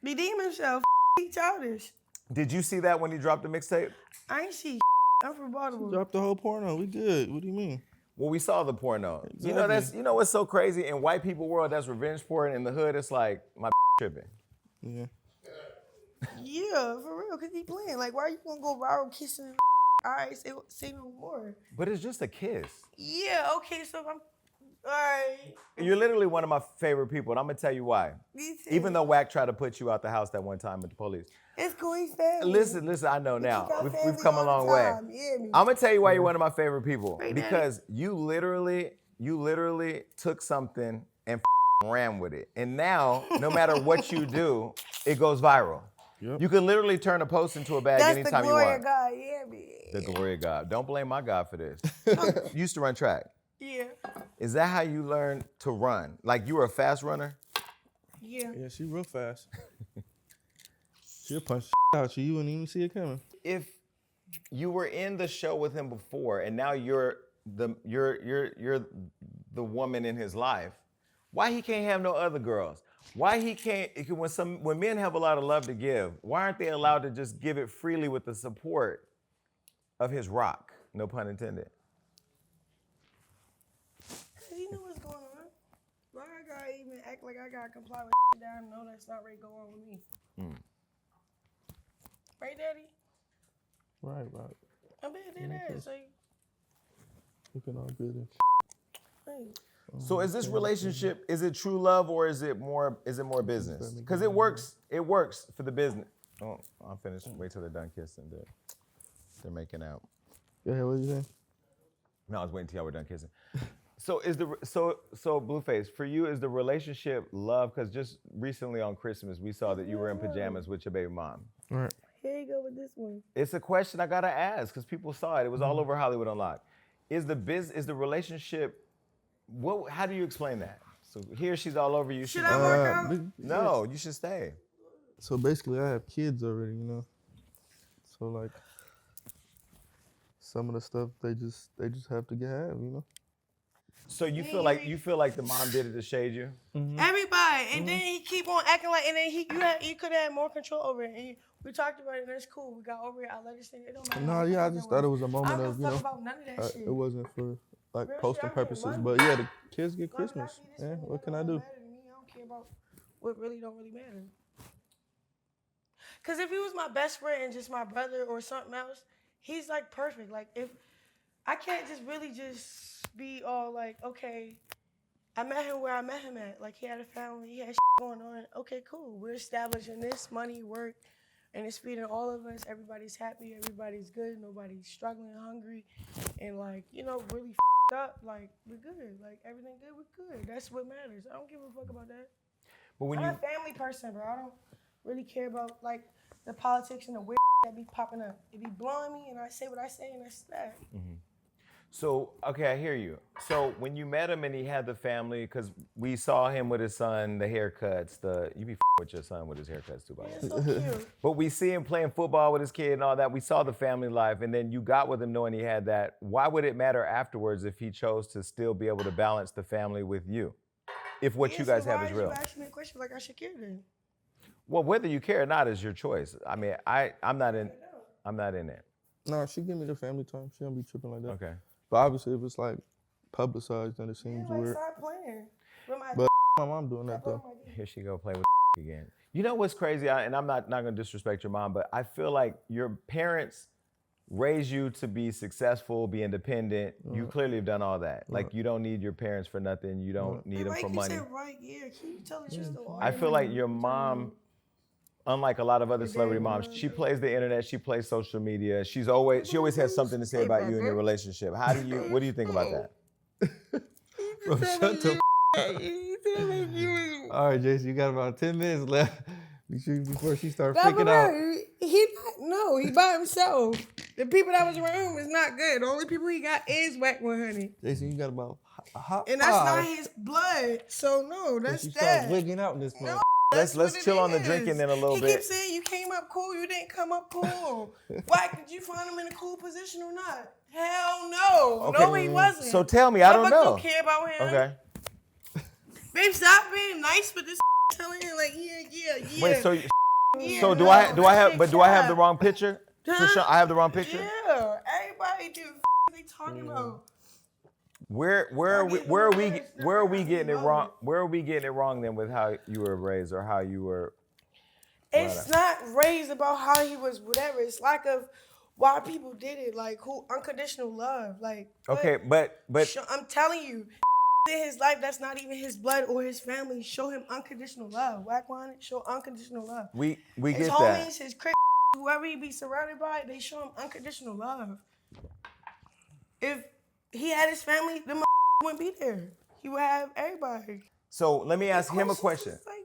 Speaker 3: Redeem himself. He childish.
Speaker 2: Did you see that when he dropped the mixtape?
Speaker 3: I ain't see. I'm from Baltimore.
Speaker 4: drop the whole porno. We good. What do you mean?
Speaker 2: Well, we saw the porno.
Speaker 4: Exactly.
Speaker 2: You know what's so crazy? In white people world, that's revenge porn. In the hood, it's like my tripping.
Speaker 4: Yeah.
Speaker 3: Yeah, for real, because he playing. Like, why are you going to go viral kissing? All right, say no more.
Speaker 2: But it's just a kiss.
Speaker 3: Yeah, okay, so I'm, all right.
Speaker 2: You're literally one of my favorite people, and I'm gonna tell you why.
Speaker 3: Me too.
Speaker 2: Even though Wack tried to put you out the house that one time with the police.
Speaker 3: It's cool, he's family.
Speaker 2: Listen, I know now.
Speaker 3: got
Speaker 2: We've
Speaker 3: family
Speaker 2: come a
Speaker 3: all the
Speaker 2: long way.
Speaker 3: time, you hear me?
Speaker 2: I'm gonna tell you why you're one of my favorite people.
Speaker 3: Right,
Speaker 2: Because you literally took something and ran with it. And now, no matter what you do, it goes viral.
Speaker 4: Yep.
Speaker 2: You can literally turn a post into a bag
Speaker 3: That's the
Speaker 2: anytime you
Speaker 3: glory
Speaker 2: want.
Speaker 3: of God, you hear me?
Speaker 2: The glory of God. Don't blame my God for this. You used to run track.
Speaker 3: Yeah.
Speaker 2: Is that how you learned to run? Like you were a fast runner?
Speaker 3: Yeah.
Speaker 4: Yeah, she real fast. She'll punch out you. You wouldn't even see it coming.
Speaker 2: If you were in the show with him before and now you're the woman in his life, why he can't have no other girls? Why he can't, when men have a lot of love to give, why aren't they allowed to just give it freely with the support of his rock? No pun intended.
Speaker 3: He knew what's going on. Why I gotta even act like I gotta comply with that I know that's not ready to go on with me? Right, Daddy?
Speaker 4: Right.
Speaker 3: I'm being dead ass. Like,
Speaker 4: Looking all good.
Speaker 3: hey.
Speaker 2: So is this relationship, is it true love or is it more business? Because it works for the business. Oh, I'll finish. Wait till they're done kissing. They're making out.
Speaker 4: Yeah, what you saying?
Speaker 2: No, I was waiting till y'all were done kissing. So so Blueface, for you, is the relationship love? Because just recently on Christmas, we saw that you were in pajamas with your baby mom.
Speaker 4: Right.
Speaker 3: Here you go with this one.
Speaker 2: It's a question I gotta ask because people saw it. It was all over Hollywood Unlocked. Is the relationship? How do you explain that? So here she's all over you.
Speaker 3: Should I work out?
Speaker 2: No, you should stay.
Speaker 4: So basically, I have kids already, So like, some of the stuff they just have to have.
Speaker 2: So you feel like the mom did it to shade you?
Speaker 3: Everybody, and then he keep on acting like, and then he could have had more control over it. And we talked about it, and that's cool. We got over it. I let it stay. It don't matter.
Speaker 4: No, yeah, I just thought it was a moment
Speaker 3: I
Speaker 4: of,
Speaker 3: don't talk about none of that shit.
Speaker 4: it wasn't for like
Speaker 3: Real
Speaker 4: posting
Speaker 3: shit, I get
Speaker 4: purposes,
Speaker 3: money.
Speaker 4: but yeah, the kids get
Speaker 3: Long as I
Speaker 4: Christmas.
Speaker 3: see this
Speaker 4: Yeah,
Speaker 3: money,
Speaker 4: what can
Speaker 3: that
Speaker 4: I
Speaker 3: don't
Speaker 4: do?
Speaker 3: matter to me. I don't care about what really don't really matter. Cause if he was my best friend and just my brother or something else, he's like perfect. Like if I can't just really just be all like, okay, I met him where I met him at. Like he had a family, he had shit going on. Okay, cool. We're establishing this money, work, and it's feeding all of us. Everybody's happy, everybody's good, nobody's struggling, hungry, and like, really up, like, we're good. Like, everything good, we're good. That's what matters. I don't give a fuck about that.
Speaker 2: But when
Speaker 3: I'm a family person, bro. I don't really care about, like, the politics and the weird that be popping up. It be blowing me, and I say what I say, and that's that.
Speaker 2: So, okay, I hear you. So when you met him and he had the family, because we saw him with his son, the haircuts, you be with your son with his haircuts too, by the way.
Speaker 3: It's so cute.
Speaker 2: But we see him playing football with his kid and all that. We saw the family life, and then you got with him knowing he had that. Why would it matter afterwards if he chose to still be able to balance the family with you? If what you guys have is real.
Speaker 3: Why did you ask me a question like I should care then?
Speaker 2: Well, whether you care or not is your choice. I mean, I'm not in it.
Speaker 4: No, she give me the family time. She don't be tripping like that.
Speaker 2: Okay.
Speaker 4: But obviously, if it's like publicized, then it seems
Speaker 3: Yeah, like,
Speaker 4: weird.
Speaker 3: stop playing.
Speaker 4: But my mom doing that though.
Speaker 2: Here she go play with again. You know what's crazy? And I'm not gonna disrespect your mom, but I feel like your parents raised you to be successful, be independent. You clearly have done all that. Like you don't need your parents for nothing. You don't need them for money.
Speaker 3: Right, yeah. Can you tell the truth though?
Speaker 2: I feel like your mom, unlike a lot of other celebrity moms, she plays the internet, she plays social media. She always has something to say about you and your relationship. What do you think about that?
Speaker 4: Bro, shut the All right, Jason, you got about 10 minutes left before she starts freaking out.
Speaker 3: He by himself. The people that was around him is not good. The only people he got is Whack 100.
Speaker 4: Jason, you got about a hot
Speaker 3: and that's not his blood. So no, that's
Speaker 4: she
Speaker 3: that.
Speaker 4: starts wigging out in this month.
Speaker 2: Let's chill on the drinking then a little bit.
Speaker 3: He keeps saying you came up cool, you didn't come up cool. Whack, did you find him in a cool position or not? Hell no.
Speaker 2: Okay.
Speaker 3: No, he wasn't.
Speaker 2: So tell me, I don't know.
Speaker 3: Don't care about him.
Speaker 2: Okay.
Speaker 3: Babe, stop being nice with this telling him like, yeah.
Speaker 2: Wait, so do I have the wrong picture?
Speaker 3: Huh?
Speaker 2: I have the wrong picture?
Speaker 3: Yeah. Everybody do they talking about.
Speaker 2: Where are we getting it wrong? Where are we getting it wrong then with how you were raised or how you were?
Speaker 3: It's not raised about how he was whatever. It's like of why people did it, like who unconditional love, like.
Speaker 2: Okay, but
Speaker 3: I'm telling you, in his life that's not even his blood or his family. Show him unconditional love. Whack one, show unconditional love.
Speaker 2: We get
Speaker 3: his
Speaker 2: that.
Speaker 3: His homies, his Chris, whoever he be surrounded by, they show him unconditional love. If he had his family, the wouldn't be there. He would have everybody.
Speaker 2: So let me ask him a question.
Speaker 3: Like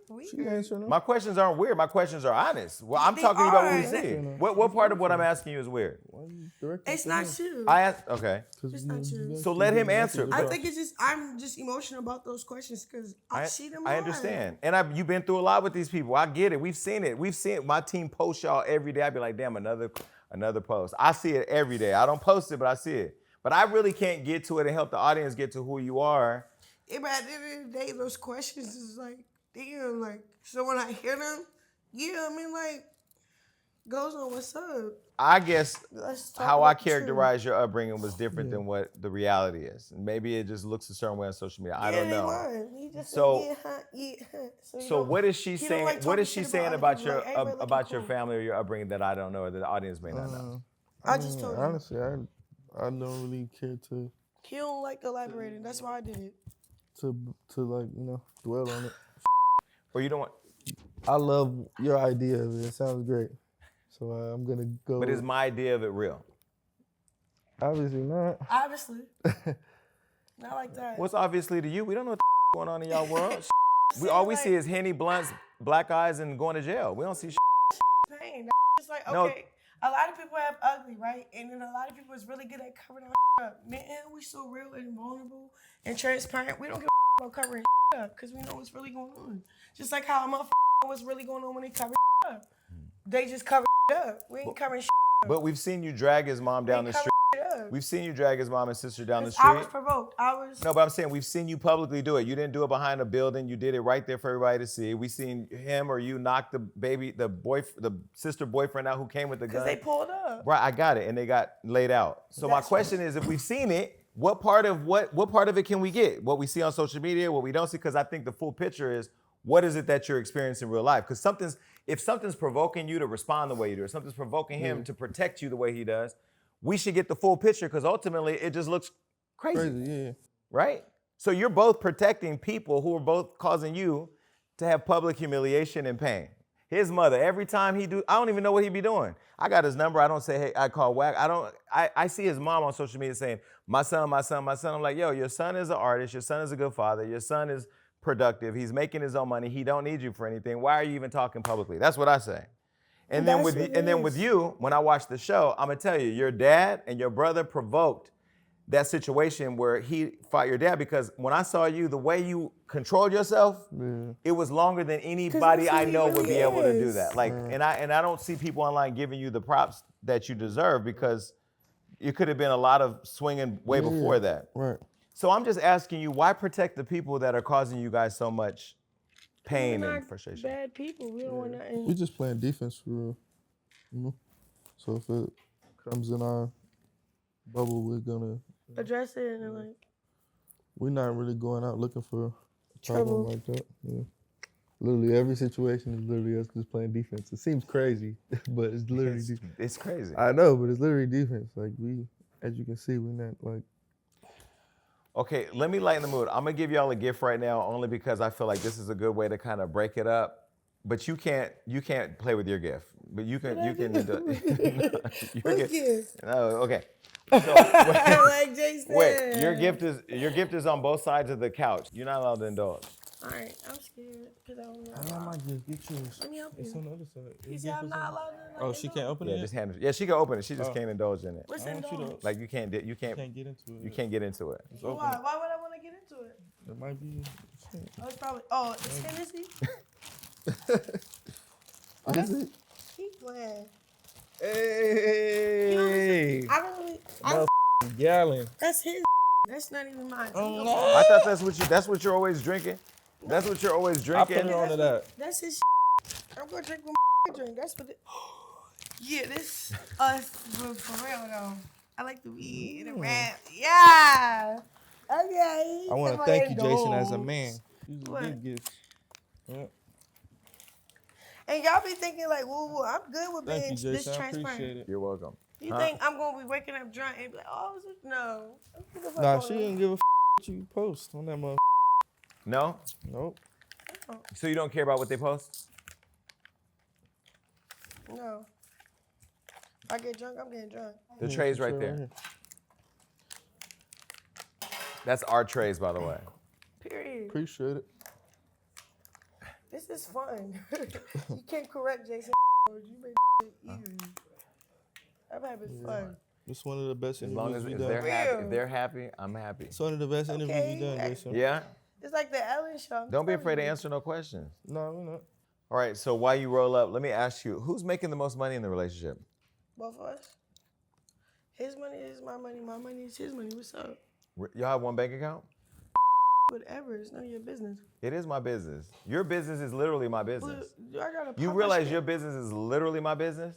Speaker 2: my questions aren't weird. My questions are honest. Well, I'm talking about what we see. What part of what I'm asking you is weird?
Speaker 3: It's not you.
Speaker 2: I asked. Okay.
Speaker 3: It's not you.
Speaker 2: So let him answer.
Speaker 3: I think it's just I'm just emotional about those questions because I see them.
Speaker 2: I understand, and you've been through a lot with these people. I get it. We've seen it. My team post y'all every day. I'd be like, damn, another post. I see it every day. I don't post it, but I see it. But I really can't get to it and help the audience get to who you are.
Speaker 3: Yeah, but at the end of the day, those questions is like, damn, like, so when I hear them, yeah, I mean, like, goes on, what's up?
Speaker 2: I guess how I characterize your upbringing was different than what the reality is. Maybe it just looks a certain way on social media. I don't know. So what is she saying? What is she saying about your family or your upbringing that I don't know or that the audience may not know?
Speaker 3: I just told you.
Speaker 4: Honestly, I don't really care to.
Speaker 3: He don't like elaborating. That's why I did it.
Speaker 4: To like, dwell on it.
Speaker 2: Or you don't want.
Speaker 4: I love your idea of it. It sounds great. So I'm gonna go.
Speaker 2: But is my idea of it real?
Speaker 4: Obviously not.
Speaker 3: Obviously. Not like that.
Speaker 2: What's obviously to you? We don't know what's going on in y'all world. All we see is Henny, blunts, black eyes, and going to jail. We don't see
Speaker 3: pain. It's like, okay, a lot of people have ugly, right? And then a lot of people is really good at covering our up. Man, we so real and vulnerable and transparent. We don't give a about covering up because we know what's really going on. Just like how a motherfucker know what's really going on when they cover up. They just cover up. We ain't covering up.
Speaker 2: But we've seen you drag his mom down the street. We've seen you drag his mom and sister down the street.
Speaker 3: I was provoked. No,
Speaker 2: but I'm saying we've seen you publicly do it. You didn't do it behind a building. You did it right there for everybody to see. We seen him or you knock the sister boyfriend out who came with the gun.
Speaker 3: Because they pulled up.
Speaker 2: Right, I got it, and they got laid out. So my question is, if we've seen it, what part of it can we get? What we see on social media, what we don't see? Because I think the full picture is, what is it that you're experiencing in real life? Because if something's provoking you to respond the way you do, or something's provoking him to protect you the way he does, we should get the full picture because ultimately it just looks crazy.
Speaker 4: Yeah.
Speaker 2: Right? So you're both protecting people who are both causing you to have public humiliation and pain. His mother, every time he do, I don't even know what he be doing. I got his number. I don't say, hey, I call whack. I see his mom on social media saying, my son, my son, my son. I'm like, yo, your son is an artist. Your son is a good father. Your son is productive. He's making his own money. He don't need you for anything. Why are you even talking publicly? That's what I say. And then with you, when I watch the show, I'm gonna tell you, your dad and your brother provoked that situation where he fought your dad, because when I saw you, the way you controlled yourself, it was longer than anybody I know would be able to do that. Like, and I don't see people online giving you the props that you deserve, because it could have been a lot of swinging way before that.
Speaker 4: Right.
Speaker 2: So I'm just asking you, why protect the people that are causing you guys so much pain and frustration?
Speaker 3: Bad people. We don't want nothing.
Speaker 4: We just playing defense for real. You know? So if it comes in our bubble, we're gonna
Speaker 3: address it and like.
Speaker 4: We're not really going out looking for a problem
Speaker 3: Trouble.
Speaker 4: like that. Yeah. Literally every situation is literally us just playing defense. It seems crazy, but it's literally defense.
Speaker 2: It's crazy.
Speaker 4: I know, but it's literally defense. Like as you can see, we're not like.
Speaker 2: Okay, let me lighten the mood. I'm gonna give y'all a gift right now, only because I feel like this is a good way to kind of break it up. But you can't play with your gift. But you can. No, okay. So,
Speaker 3: like Jason.
Speaker 2: wait, your gift is on both sides of the couch. You're not allowed to indulge.
Speaker 3: All right, I'm scared because I don't know.
Speaker 4: I might just get yours.
Speaker 3: Let me help you.
Speaker 4: It's on the other side.
Speaker 3: You see, I'm not allowed to.
Speaker 4: Oh, she can't open
Speaker 2: Yeah,
Speaker 4: it?
Speaker 2: just hand it. Yeah, she can open it. She just can't indulge in it.
Speaker 3: What's
Speaker 4: I want you to-
Speaker 3: indulge?
Speaker 2: Like you can't
Speaker 4: Can't get into it.
Speaker 2: You can't get into it.
Speaker 4: Just open
Speaker 3: Why?
Speaker 4: it.
Speaker 3: Why would I want to get into it?
Speaker 4: It might be.
Speaker 3: Oh, it's probably. Oh, it's Hennessy.
Speaker 4: Is it?
Speaker 3: Keep playing.
Speaker 4: Hey!
Speaker 3: I don't really.
Speaker 4: Gallon.
Speaker 3: That's his. That's not even mine.
Speaker 4: Oh, no.
Speaker 2: I thought that's what you're always drinking. That's what you're always
Speaker 4: I put
Speaker 2: drinking.
Speaker 4: it on to that.
Speaker 3: That's his. I'm gonna drink what my drink. That's what. Yeah, this us for real though. I like the weed and the rap. Yeah. Okay.
Speaker 4: I want to thank you, Jason, as a man. These are
Speaker 3: What?
Speaker 4: big gifts. Yeah.
Speaker 3: And y'all be thinking like, whoa, I'm good with
Speaker 4: Thank
Speaker 3: being
Speaker 4: you,
Speaker 3: this
Speaker 4: Jason. I
Speaker 3: transparent.
Speaker 4: appreciate it.
Speaker 2: You're welcome.
Speaker 3: You think I'm gonna be waking up drunk and be like, oh, is it? No. What the fuck
Speaker 4: Nah,
Speaker 3: going
Speaker 4: she
Speaker 3: on?
Speaker 4: didn't give a what you post on that mother.
Speaker 2: No?
Speaker 4: Nope.
Speaker 2: So you don't care about what they post?
Speaker 3: No. If I get drunk, I'm getting drunk.
Speaker 2: The tray's right there. That's our trays, by the way.
Speaker 3: Period.
Speaker 4: Appreciate it.
Speaker 3: This is fun. You can't correct Jason. You made it easy. I'm having fun.
Speaker 4: It's one of the best
Speaker 2: As long
Speaker 4: interviews
Speaker 2: as
Speaker 4: we
Speaker 2: if
Speaker 4: done.
Speaker 2: they're happy, I'm happy.
Speaker 4: It's one of the best interviews we done,
Speaker 3: Okay.
Speaker 4: Jason.
Speaker 2: Yeah?
Speaker 3: It's like the Ellen show.
Speaker 2: Don't be afraid to answer no questions.
Speaker 4: No, we're not.
Speaker 2: All right, so while you roll up, let me ask you, who's making the most money in the relationship?
Speaker 3: Both of us. His money is my money. My money is his money. What's up?
Speaker 2: Y'all have one bank account?
Speaker 3: Whatever. It's none of your business.
Speaker 2: It is my business. Your business is literally my business.
Speaker 3: But I gotta
Speaker 2: You
Speaker 3: pop my
Speaker 2: realize
Speaker 3: shit.
Speaker 2: your business is literally my business?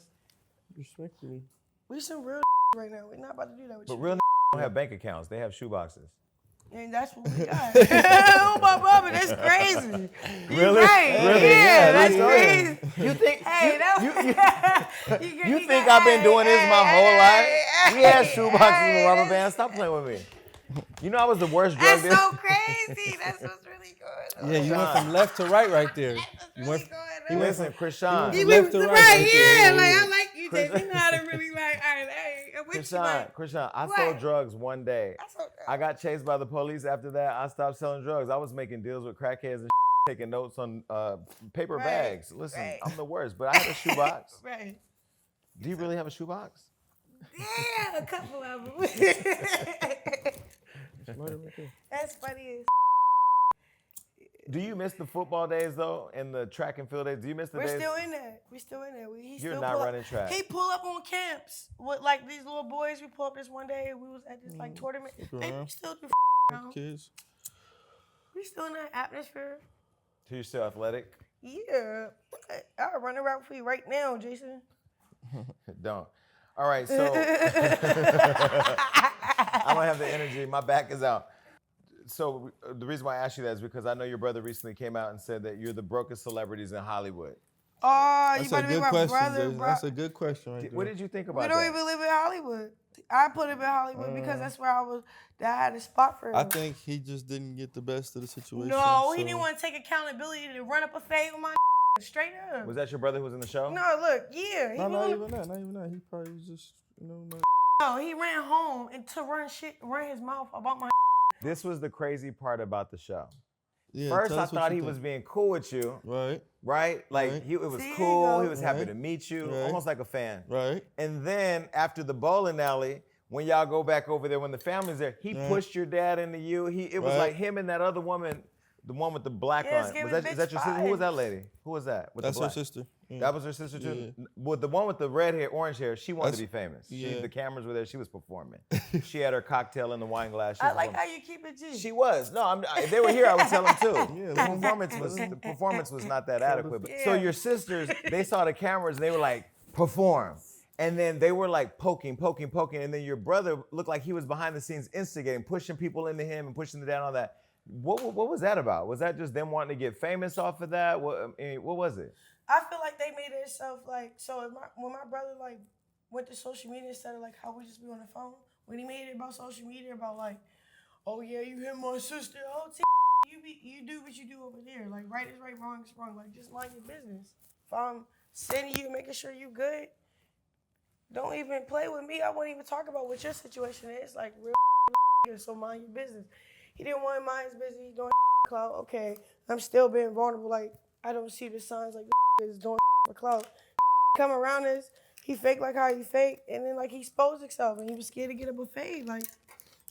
Speaker 4: Respectfully.
Speaker 3: We some real right now. We're not about to do that with
Speaker 2: But
Speaker 3: you.
Speaker 2: real don't have bank accounts. They have shoe boxes.
Speaker 3: And that's what we got. Oh, my brother, that's crazy. You
Speaker 2: Really?
Speaker 3: right.
Speaker 2: Really?
Speaker 3: Yeah, that's
Speaker 2: Yeah.
Speaker 3: crazy.
Speaker 2: You think
Speaker 3: Hey,
Speaker 2: you think I've been doing this my whole life? We had shoe boxes and rubber bands. Stop playing with me. You know I was the worst drug
Speaker 3: That's
Speaker 2: dealer.
Speaker 3: so crazy. That's what's really good.
Speaker 4: Yeah, you went from left to right there. You went.
Speaker 2: Listen, Chrisean.
Speaker 3: You
Speaker 4: left
Speaker 3: went
Speaker 4: to
Speaker 3: right,
Speaker 4: right
Speaker 3: yeah.
Speaker 4: there.
Speaker 3: Like I like you, Jason. You know how to really like. All right, hey, what you like?
Speaker 2: Chrisean, I
Speaker 3: What?
Speaker 2: sold drugs one day.
Speaker 3: I sold-
Speaker 2: I got chased by the police. After that, I stopped selling drugs. I was making deals with crackheads and taking notes on paper
Speaker 3: Right,
Speaker 2: bags. Listen,
Speaker 3: right.
Speaker 2: I'm the worst, but I had a shoebox.
Speaker 3: Right.
Speaker 2: Do you really have a shoebox?
Speaker 3: Yeah, a couple of them. That's funny as
Speaker 2: Do you miss the football days though, and the track and field days? Do you miss the
Speaker 3: We're
Speaker 2: days?
Speaker 3: still in there. We still in there. He
Speaker 2: You're
Speaker 3: still
Speaker 2: not
Speaker 3: pull up-
Speaker 2: running track.
Speaker 3: He pull up on camps with like these little boys. We pull up this one day. We was at this like tournament. They
Speaker 4: around.
Speaker 3: still do around.
Speaker 4: Kids.
Speaker 3: We still in that atmosphere.
Speaker 2: So you're still athletic?
Speaker 3: Yeah. I'll run around for you right now, Jason.
Speaker 2: Don't. All right, so I don't have the energy. My back is out. So the reason why I asked you that is because I know your brother recently came out and said that you're the brokest celebrities in Hollywood.
Speaker 3: Oh, you
Speaker 4: That's a
Speaker 3: better be
Speaker 4: good
Speaker 3: my
Speaker 4: question,
Speaker 3: brother,
Speaker 4: Jason.
Speaker 3: bro.
Speaker 4: That's a good question right there.
Speaker 2: What did you think
Speaker 3: We
Speaker 2: about
Speaker 3: don't
Speaker 2: that?
Speaker 3: even live in Hollywood. I put him in Hollywood because that's where I had a spot for him.
Speaker 4: I think he just didn't get the best of the situation.
Speaker 3: No, he
Speaker 4: so-
Speaker 3: didn't want to take accountability to run up a fade with my straight up.
Speaker 2: Was that your brother who was in the show?
Speaker 3: No, look, yeah.
Speaker 4: No, not even that. He probably was just,
Speaker 3: No, he ran home and to run his mouth about my.
Speaker 2: This was the crazy part about the show.
Speaker 4: Yeah,
Speaker 2: First, I thought he was being cool with you. Right? Like,
Speaker 4: Right.
Speaker 2: it was
Speaker 3: See,
Speaker 2: cool.
Speaker 3: you
Speaker 2: He was happy to meet you,
Speaker 4: Right.
Speaker 2: almost like a fan.
Speaker 4: Right.
Speaker 2: And then, after the bowling alley, when y'all go back over there, when the family's there, he pushed your dad into you. It was like him and that other woman, the one with the black
Speaker 3: Yeah,
Speaker 2: on.
Speaker 3: it's giving
Speaker 2: Is that your sister? Who was
Speaker 3: vibes.
Speaker 2: that lady? Who was that? With
Speaker 4: That's
Speaker 2: the
Speaker 4: her
Speaker 2: black?
Speaker 4: sister. Yeah.
Speaker 2: That was her sister too?
Speaker 4: Yeah.
Speaker 2: Well, the one with the red hair, orange hair, she wanted to be
Speaker 4: That's-
Speaker 2: famous.
Speaker 4: yeah.
Speaker 2: The cameras were there. She was performing. She had her cocktail in the wine glass. She
Speaker 3: I
Speaker 2: was
Speaker 3: like
Speaker 2: performing.
Speaker 3: how you keep it G.
Speaker 2: She was. No, if they were here, I would tell them too.
Speaker 4: Yeah,
Speaker 2: The performance was not that adequate. But, so your sisters, they saw the cameras and they were like, perform. And then they were like poking. And then your brother looked like he was behind the scenes instigating, pushing people into him and pushing them down on that. What was that about? Was that just them wanting to get famous off of that? What was it?
Speaker 3: I feel like they made it itself like, so when my brother like went to social media instead of like how we just be on the phone, when he made it about social media, about like, oh yeah, you hit my sister, oh you do what you do over there. Like right is right, wrong is wrong. Like just mind your business. If I'm sending you, making sure you good, don't even play with me. I won't even talk about what your situation is. Like real so mind your business. He didn't want to mind his business. He's doing clout. Okay, I'm still being vulnerable. Like I don't see the signs like is doing for clout. Come around us, he fake like how he fake, and then like he exposed himself, and he was scared to get a buffet. Like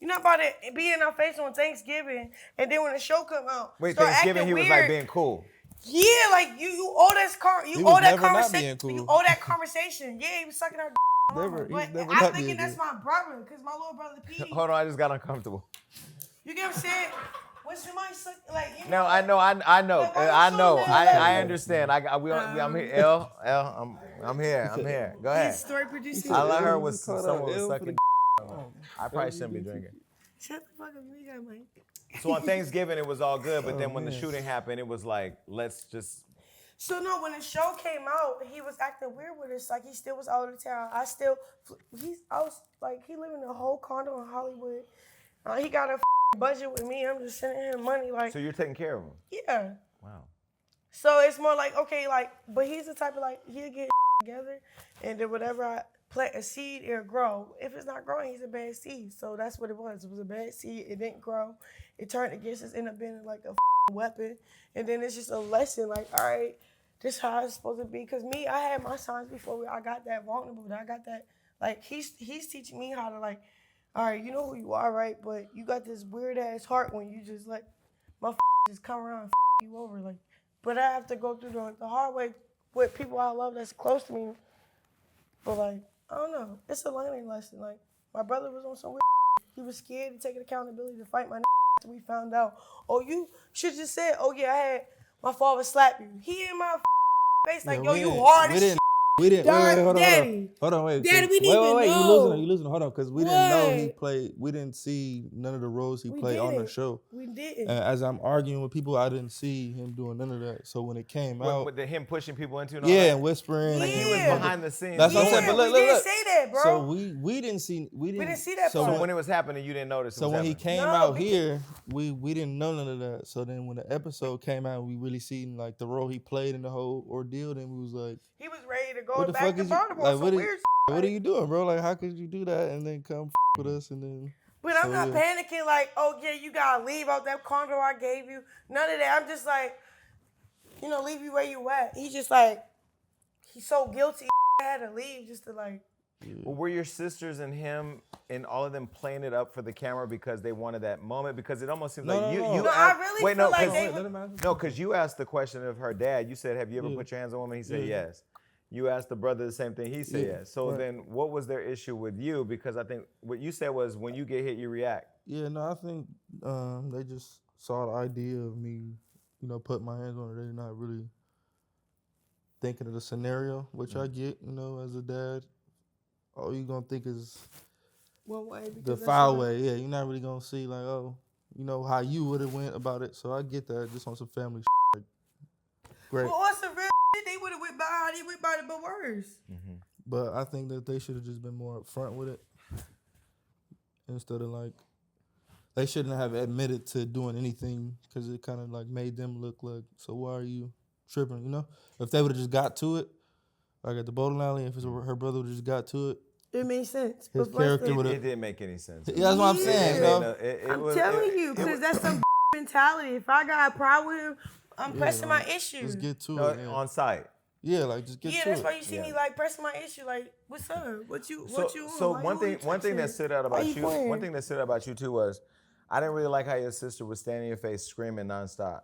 Speaker 3: you're not about to be in our face on Thanksgiving, and then when the show come out,
Speaker 2: Wait,
Speaker 3: start
Speaker 2: Thanksgiving
Speaker 3: acting
Speaker 2: he was
Speaker 3: weird.
Speaker 2: like being cool.
Speaker 3: Yeah, like you owe this
Speaker 4: He was never not being
Speaker 3: conversation.
Speaker 4: cool.
Speaker 3: You owe that conversation. Yeah, he was sucking our
Speaker 4: Never-
Speaker 3: but
Speaker 4: he's never
Speaker 3: I'm
Speaker 4: not
Speaker 3: thinking
Speaker 4: being
Speaker 3: that's
Speaker 4: cool.
Speaker 3: my brother, because my little brother P.
Speaker 2: Hold on, I just got uncomfortable.
Speaker 3: You get what I'm saying? When somebody suck, like you
Speaker 2: No,
Speaker 3: know,
Speaker 2: I know.
Speaker 3: Like, why you so mad?
Speaker 2: I understand. I'm here. I'm here. Go ahead.
Speaker 3: His story producing.
Speaker 2: I let her
Speaker 4: You
Speaker 2: was
Speaker 4: called
Speaker 2: someone
Speaker 4: out
Speaker 2: was
Speaker 4: L for
Speaker 2: sucking. I probably shouldn't be drinking.
Speaker 3: Shut the fuck up, you got Mike.
Speaker 2: So on Thanksgiving it was all good, but then when the shooting happened, it was like, let's just.
Speaker 3: So no, when the show came out, he was acting weird with us. Like he still was out of town. He lived in a whole condo in Hollywood. He got a budget with me. I'm just sending him money. Like
Speaker 2: So you're taking care of him.
Speaker 3: yeah.
Speaker 2: Wow.
Speaker 3: So it's more like okay, like but he's the type of like he'll get together, and then whatever I plant a seed, it'll grow. If it's not growing, he's a bad seed. So that's what it was. It was a bad seed. It didn't grow. It turned against us. Ended up being like a weapon. And then it's just a lesson. Like all right. This how it's supposed to be. Cause me, I had my signs before I got that vulnerable. I got that, like he's teaching me how to like, all right, you know who you are, right? But you got this weird ass heart when you just let my just come around and you over. Like, but I have to go through the hard way with people I love that's close to me. But like, I don't know. It's a learning lesson. Like my brother was on some weird. He was scared to take accountability to fight my after we found out. Oh, you should just said, oh yeah, I had my father slap you. He in my face like, yo, you hard as shit.
Speaker 4: We didn't. Wait, hold on.
Speaker 3: Daddy.
Speaker 4: Hold on, wait.
Speaker 3: Daddy, we didn't even
Speaker 4: wait.
Speaker 3: know.
Speaker 4: You losing. Hold on, because we didn't know he
Speaker 3: What?
Speaker 4: played. We didn't see none of the roles he
Speaker 3: We
Speaker 4: played on the
Speaker 3: didn't.
Speaker 4: show.
Speaker 3: We didn't.
Speaker 4: As I'm arguing with people, I didn't see him doing none of that. So when it came out,
Speaker 2: With him pushing people into and all
Speaker 4: yeah,
Speaker 2: that?
Speaker 4: and whispering.
Speaker 2: Like he was
Speaker 3: Yeah.
Speaker 2: behind the scenes.
Speaker 4: That's what I'm saying.
Speaker 3: Yeah,
Speaker 4: But look,
Speaker 3: we didn't
Speaker 4: look.
Speaker 3: say that, bro.
Speaker 4: So we didn't see. We
Speaker 3: didn't see that
Speaker 4: so
Speaker 3: part.
Speaker 2: So when it was happening, you didn't notice.
Speaker 4: So
Speaker 2: it was
Speaker 4: when he
Speaker 2: happening.
Speaker 4: came
Speaker 3: No,
Speaker 4: out
Speaker 3: because-
Speaker 4: here, we didn't know none of that. So then when the episode came out, we really seen like the role he played in the whole ordeal. Then we was like,
Speaker 3: He was ready to
Speaker 4: what
Speaker 3: go
Speaker 4: the
Speaker 3: back
Speaker 4: fuck
Speaker 3: to
Speaker 4: is you?
Speaker 3: Baltimore.
Speaker 4: Like,
Speaker 3: Some
Speaker 4: what,
Speaker 3: weird
Speaker 4: what are you doing, bro? Like, how could you do that and then come with us and then?
Speaker 3: But I'm
Speaker 4: So,
Speaker 3: not
Speaker 4: yeah.
Speaker 3: panicking like, oh yeah, you gotta leave out that condo I gave you. None of that. I'm just like, leave you where you at. He's just like, he's so guilty. I had to leave just to like.
Speaker 2: Well, were your sisters and him and all of them playing it up for the camera because they wanted that moment? Because it almost seems like you.
Speaker 3: No,
Speaker 2: asked,
Speaker 3: I really
Speaker 2: wait,
Speaker 3: feel
Speaker 2: no,
Speaker 3: like
Speaker 2: 'cause-
Speaker 3: they
Speaker 4: Let him answer.
Speaker 2: No, because you asked the question of her dad. You said, have you ever
Speaker 4: Yeah.
Speaker 2: put your hands on a woman? He said
Speaker 4: Yeah.
Speaker 2: yes. You asked the brother the same thing. He said
Speaker 4: Yeah.
Speaker 2: yes. So
Speaker 4: Right.
Speaker 2: then what was their issue with you? Because I think what you said was when you get hit, you react.
Speaker 4: Yeah, no, I think they just saw the idea of me, putting my hands on her. They're not really thinking of the scenario, which I get, as a dad. All you gonna think is
Speaker 3: One way. because
Speaker 4: the
Speaker 3: that's
Speaker 4: foul
Speaker 3: what-
Speaker 4: way. Yeah, you're not really gonna see like, oh, how you would have went about it. So I get that just on some family like, great.
Speaker 3: Well, on some real shit, they would have went by how they went by it, but worse.
Speaker 4: But I think that they should have just been more upfront with it. Instead of like, they shouldn't have admitted to doing anything because it kind of like made them look like, so why are you tripping, you know? If they would have just got to it, like at the bowling alley, if her brother would have just got to it,
Speaker 3: it made sense.
Speaker 4: his character would have.
Speaker 2: It didn't make any sense.
Speaker 4: Yeah, that's what I'm saying. You know?
Speaker 3: I'm telling you, because that's some mentality. If I got a problem with him, I'm pressing my issues.
Speaker 4: Just get to it.
Speaker 2: On site.
Speaker 4: Yeah, like just get to it.
Speaker 3: Yeah, that's why you see me like pressing my issue. Like, what's up? What you want?
Speaker 2: So one thing that stood out about you, one thing that stood out about you too was, I didn't really like how your sister was standing in your face screaming nonstop.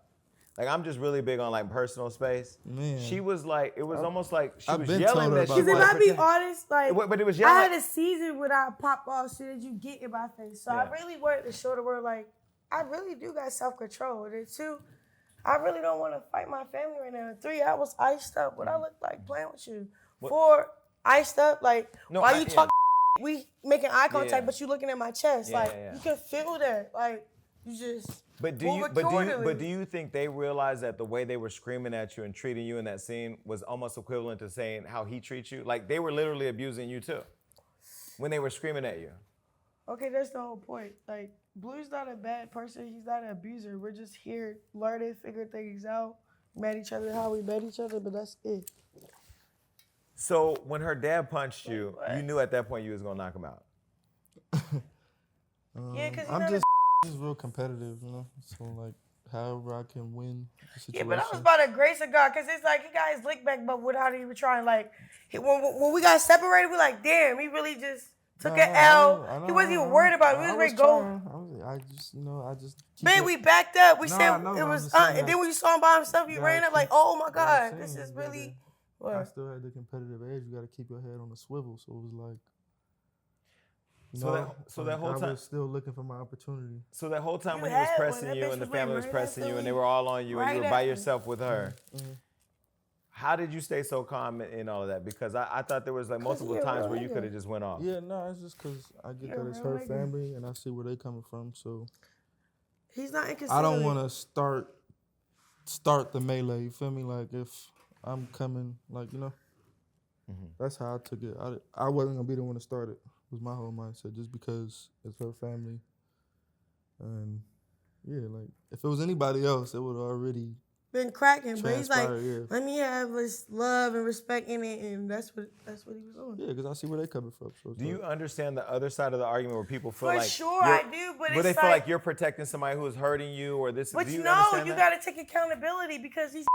Speaker 2: Like, I'm just really big on like personal space. Man. She was like, it was almost like she was yelling that she was.
Speaker 3: Because if I be honest, like,
Speaker 2: but it was yelling.
Speaker 3: I had a season where I pop off shit that you get in my face. So I really wanted to show the world, like, I really do got self-control. And then two, I really don't want to fight my family right now. 3, I was iced up. What I look like playing with you. 4, iced up. Like, why you talking? We making eye contact, but you looking at my chest. You can feel that. Like, you just. But do you think they realized that the way they were screaming at you and treating you in that scene was almost equivalent to saying how he treats you? Like, they were literally abusing you too when they were screaming at you. Okay, that's the whole point. Like, Blue's not a bad person. He's not an abuser. We're just here learning, figuring things out, met each other how we met each other, but that's it.
Speaker 2: So when her dad punched you, you knew at that point you was gonna knock him out.
Speaker 3: Yeah, because
Speaker 4: I'm just real competitive, you know. So like, however I can win the situation.
Speaker 3: Yeah, but that was by the grace of God, because it's like he got his lick back, but without even trying. Like, when we got separated, we like, damn, he really just took an L. He wasn't even worried about it. We was ready to go.
Speaker 4: I just.
Speaker 3: Man, we backed up. We said it was, and then when you saw him by himself, you ran up like, oh my God, this is really.
Speaker 4: I still had the competitive edge. You got to keep your head on the swivel. So it was like. That whole time I was still looking for my opportunity.
Speaker 2: So that whole time when he was pressing you and the family was pressing you and they were all on you and you were by yourself with her, how did you stay so calm in all of that? Because I thought there was like multiple times where you could have just went off.
Speaker 4: Yeah, no, it's just because I get that it's her family and I see where they coming from. So
Speaker 3: he's not inconsiderate.
Speaker 4: I don't want to start the melee. You feel me? Like if I'm coming, like you know, that's how I took it. I wasn't gonna be the one to start it. Was my whole mindset, just because it's her family. And yeah, like if it was anybody else, it would have already
Speaker 3: been cracking. But he's like,
Speaker 4: yeah.
Speaker 3: let me have this love and respect in it, and that's what he was doing.
Speaker 4: Yeah, because I see where they coming from. So
Speaker 2: do you understand the other side of the argument where people feel like
Speaker 3: for sure I do, but it's
Speaker 2: they feel like you're protecting somebody who is hurting you or this?
Speaker 3: But
Speaker 2: do you
Speaker 3: got to take accountability because he's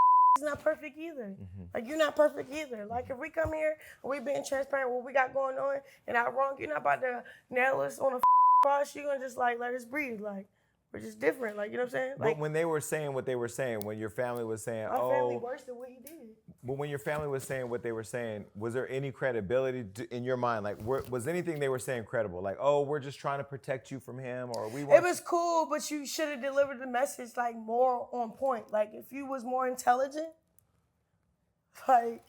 Speaker 3: not perfect either. Like, you're not perfect either. Like, if we come here and we being transparent with what we got going on and I'm wrong, you're not about to nail us on a cross. You're going to just, like, let us breathe. Like, we're just different. Like, you know what I'm saying? Like,
Speaker 2: but when they were saying what they were saying, when your family was saying,
Speaker 3: my family worse than what he did.
Speaker 2: But when your family was saying what they were saying, was there any credibility in your mind? Like, was anything they were saying credible? Like, oh, we're just trying to protect you from him, or we want.
Speaker 3: It was cool, but you should have delivered the message like more on point. Like, if you was more intelligent, like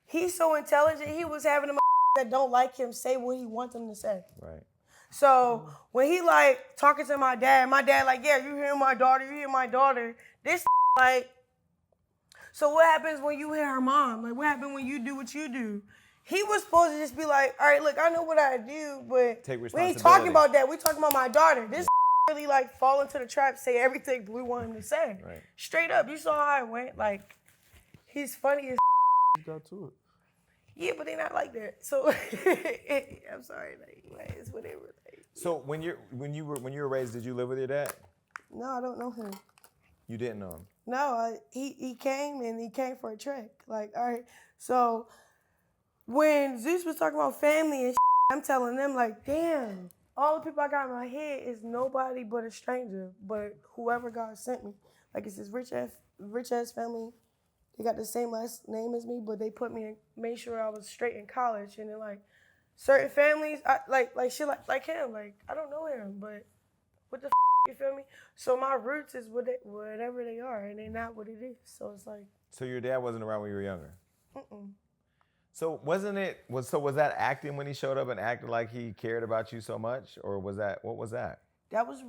Speaker 3: he's so intelligent, he was having them that don't like him say what he wants them to say.
Speaker 2: Right.
Speaker 3: So when he like talking to my dad like, yeah, you hear my daughter. This like. So what happens when you hear her mom? Like, what happened when you do what you do? He was supposed to just be like, all right, look, I know what I do, but we ain't talking about that. We talking about my daughter. This really like fall into the trap, say everything we want him to say. Right. Straight up. You saw how it went. Like, he's funny as
Speaker 4: You got to it.
Speaker 3: Yeah, but they not like that. So I'm sorry, like, it's whatever. Like,
Speaker 2: so when you were raised, did you live with your dad?
Speaker 3: No, I don't know him.
Speaker 2: You didn't know him?
Speaker 3: No, he came for a trek. Like, all right. So when Zeus was talking about family and I'm telling them like, damn, all the people I got in my head is nobody but a stranger, but whoever God sent me. Like, it's this rich ass family. They got the same last name as me, but they put me in, made sure I was straight in college. And then like certain families, like shit like him. Like, I don't know him, but what the you feel me? So my roots is whatever they are, and they're not what it is. So it's like.
Speaker 2: So your dad wasn't around when you were younger?
Speaker 3: Mm-mm.
Speaker 2: So was that acting when he showed up and acted like he cared about you so much, or what was that?
Speaker 3: That was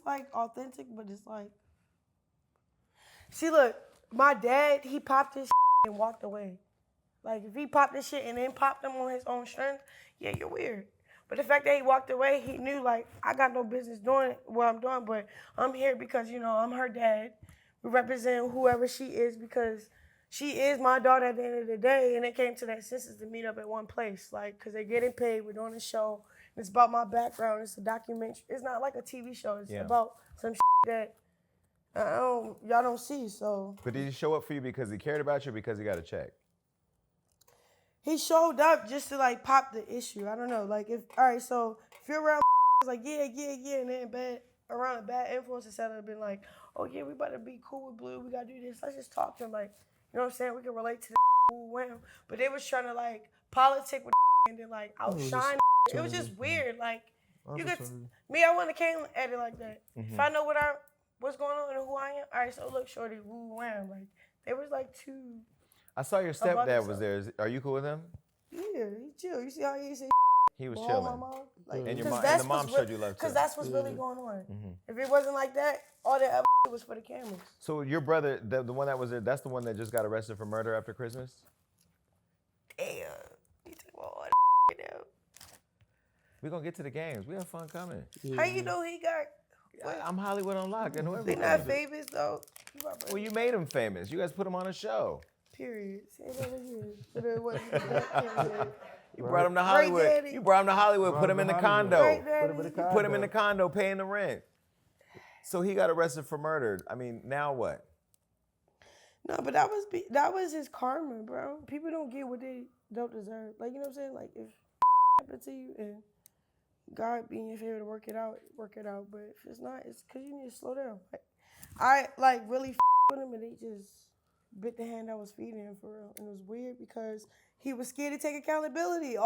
Speaker 3: like authentic, but it's like. See, look, my dad, he popped his and walked away. Like, if he popped this shit and then popped them on his own strength, yeah, you're weird. But the fact that he walked away, he knew, like, I got no business doing what I'm doing, but I'm here because, you know, I'm her dad. We represent whoever she is because she is my daughter at the end of the day. And it came to that senses to meet up at one place. Like, because they're getting paid. We're doing a show. It's about my background. It's a documentary. It's not like a TV show. It's about some that y'all don't see. So.
Speaker 2: But did he show up for you because he cared about you or because he got a check?
Speaker 3: He showed up just to like pop the issue. I don't know. Like so if you're around like yeah, and then around a bad influence instead of being like, oh yeah, we about to be cool with Blue, we gotta do this. Let's just talk to him like, you know what I'm saying? We can relate to the but they was trying to like politic with and then like outshine. It was just weird. Like you could I wouldn't have came at it like that. If I know what's going on and who I am, all right, so look, shorty, wham. Like there was like two.
Speaker 2: I saw your stepdad was there. Are you cool with him?
Speaker 3: Yeah, he chill. You see how he say
Speaker 2: he was
Speaker 3: my
Speaker 2: chilling.
Speaker 3: mom? Like,
Speaker 2: and the mom showed you love too.
Speaker 3: Because that's what's really going on. If it wasn't like that, all that other was for the cameras.
Speaker 2: So your brother, the one that was there, that's the one that just got arrested for murder after Christmas?
Speaker 3: Damn. You talking about all that now.
Speaker 2: We're going to get to the games. We have fun coming.
Speaker 3: How you know he got...
Speaker 2: I'm Hollywood Unlocked. I know everything.
Speaker 3: They not famous, though.
Speaker 2: Well, you made him famous. You guys put him on a show.
Speaker 3: Period. Say that again.
Speaker 2: You brought him to Hollywood. You brought him to Hollywood. Put him in the condo. Put him in the condo, paying the rent. So he got arrested for murder. I mean, now what?
Speaker 3: No, but that was his karma, bro. People don't get what they don't deserve. Like, you know what I'm saying? Like, if happened to you and God be in your favor to work it out. But if it's not, it's because you need to slow down. Like, I like really with him, and they just bit the hand that was feeding him for real. And it was weird because he was scared to take accountability.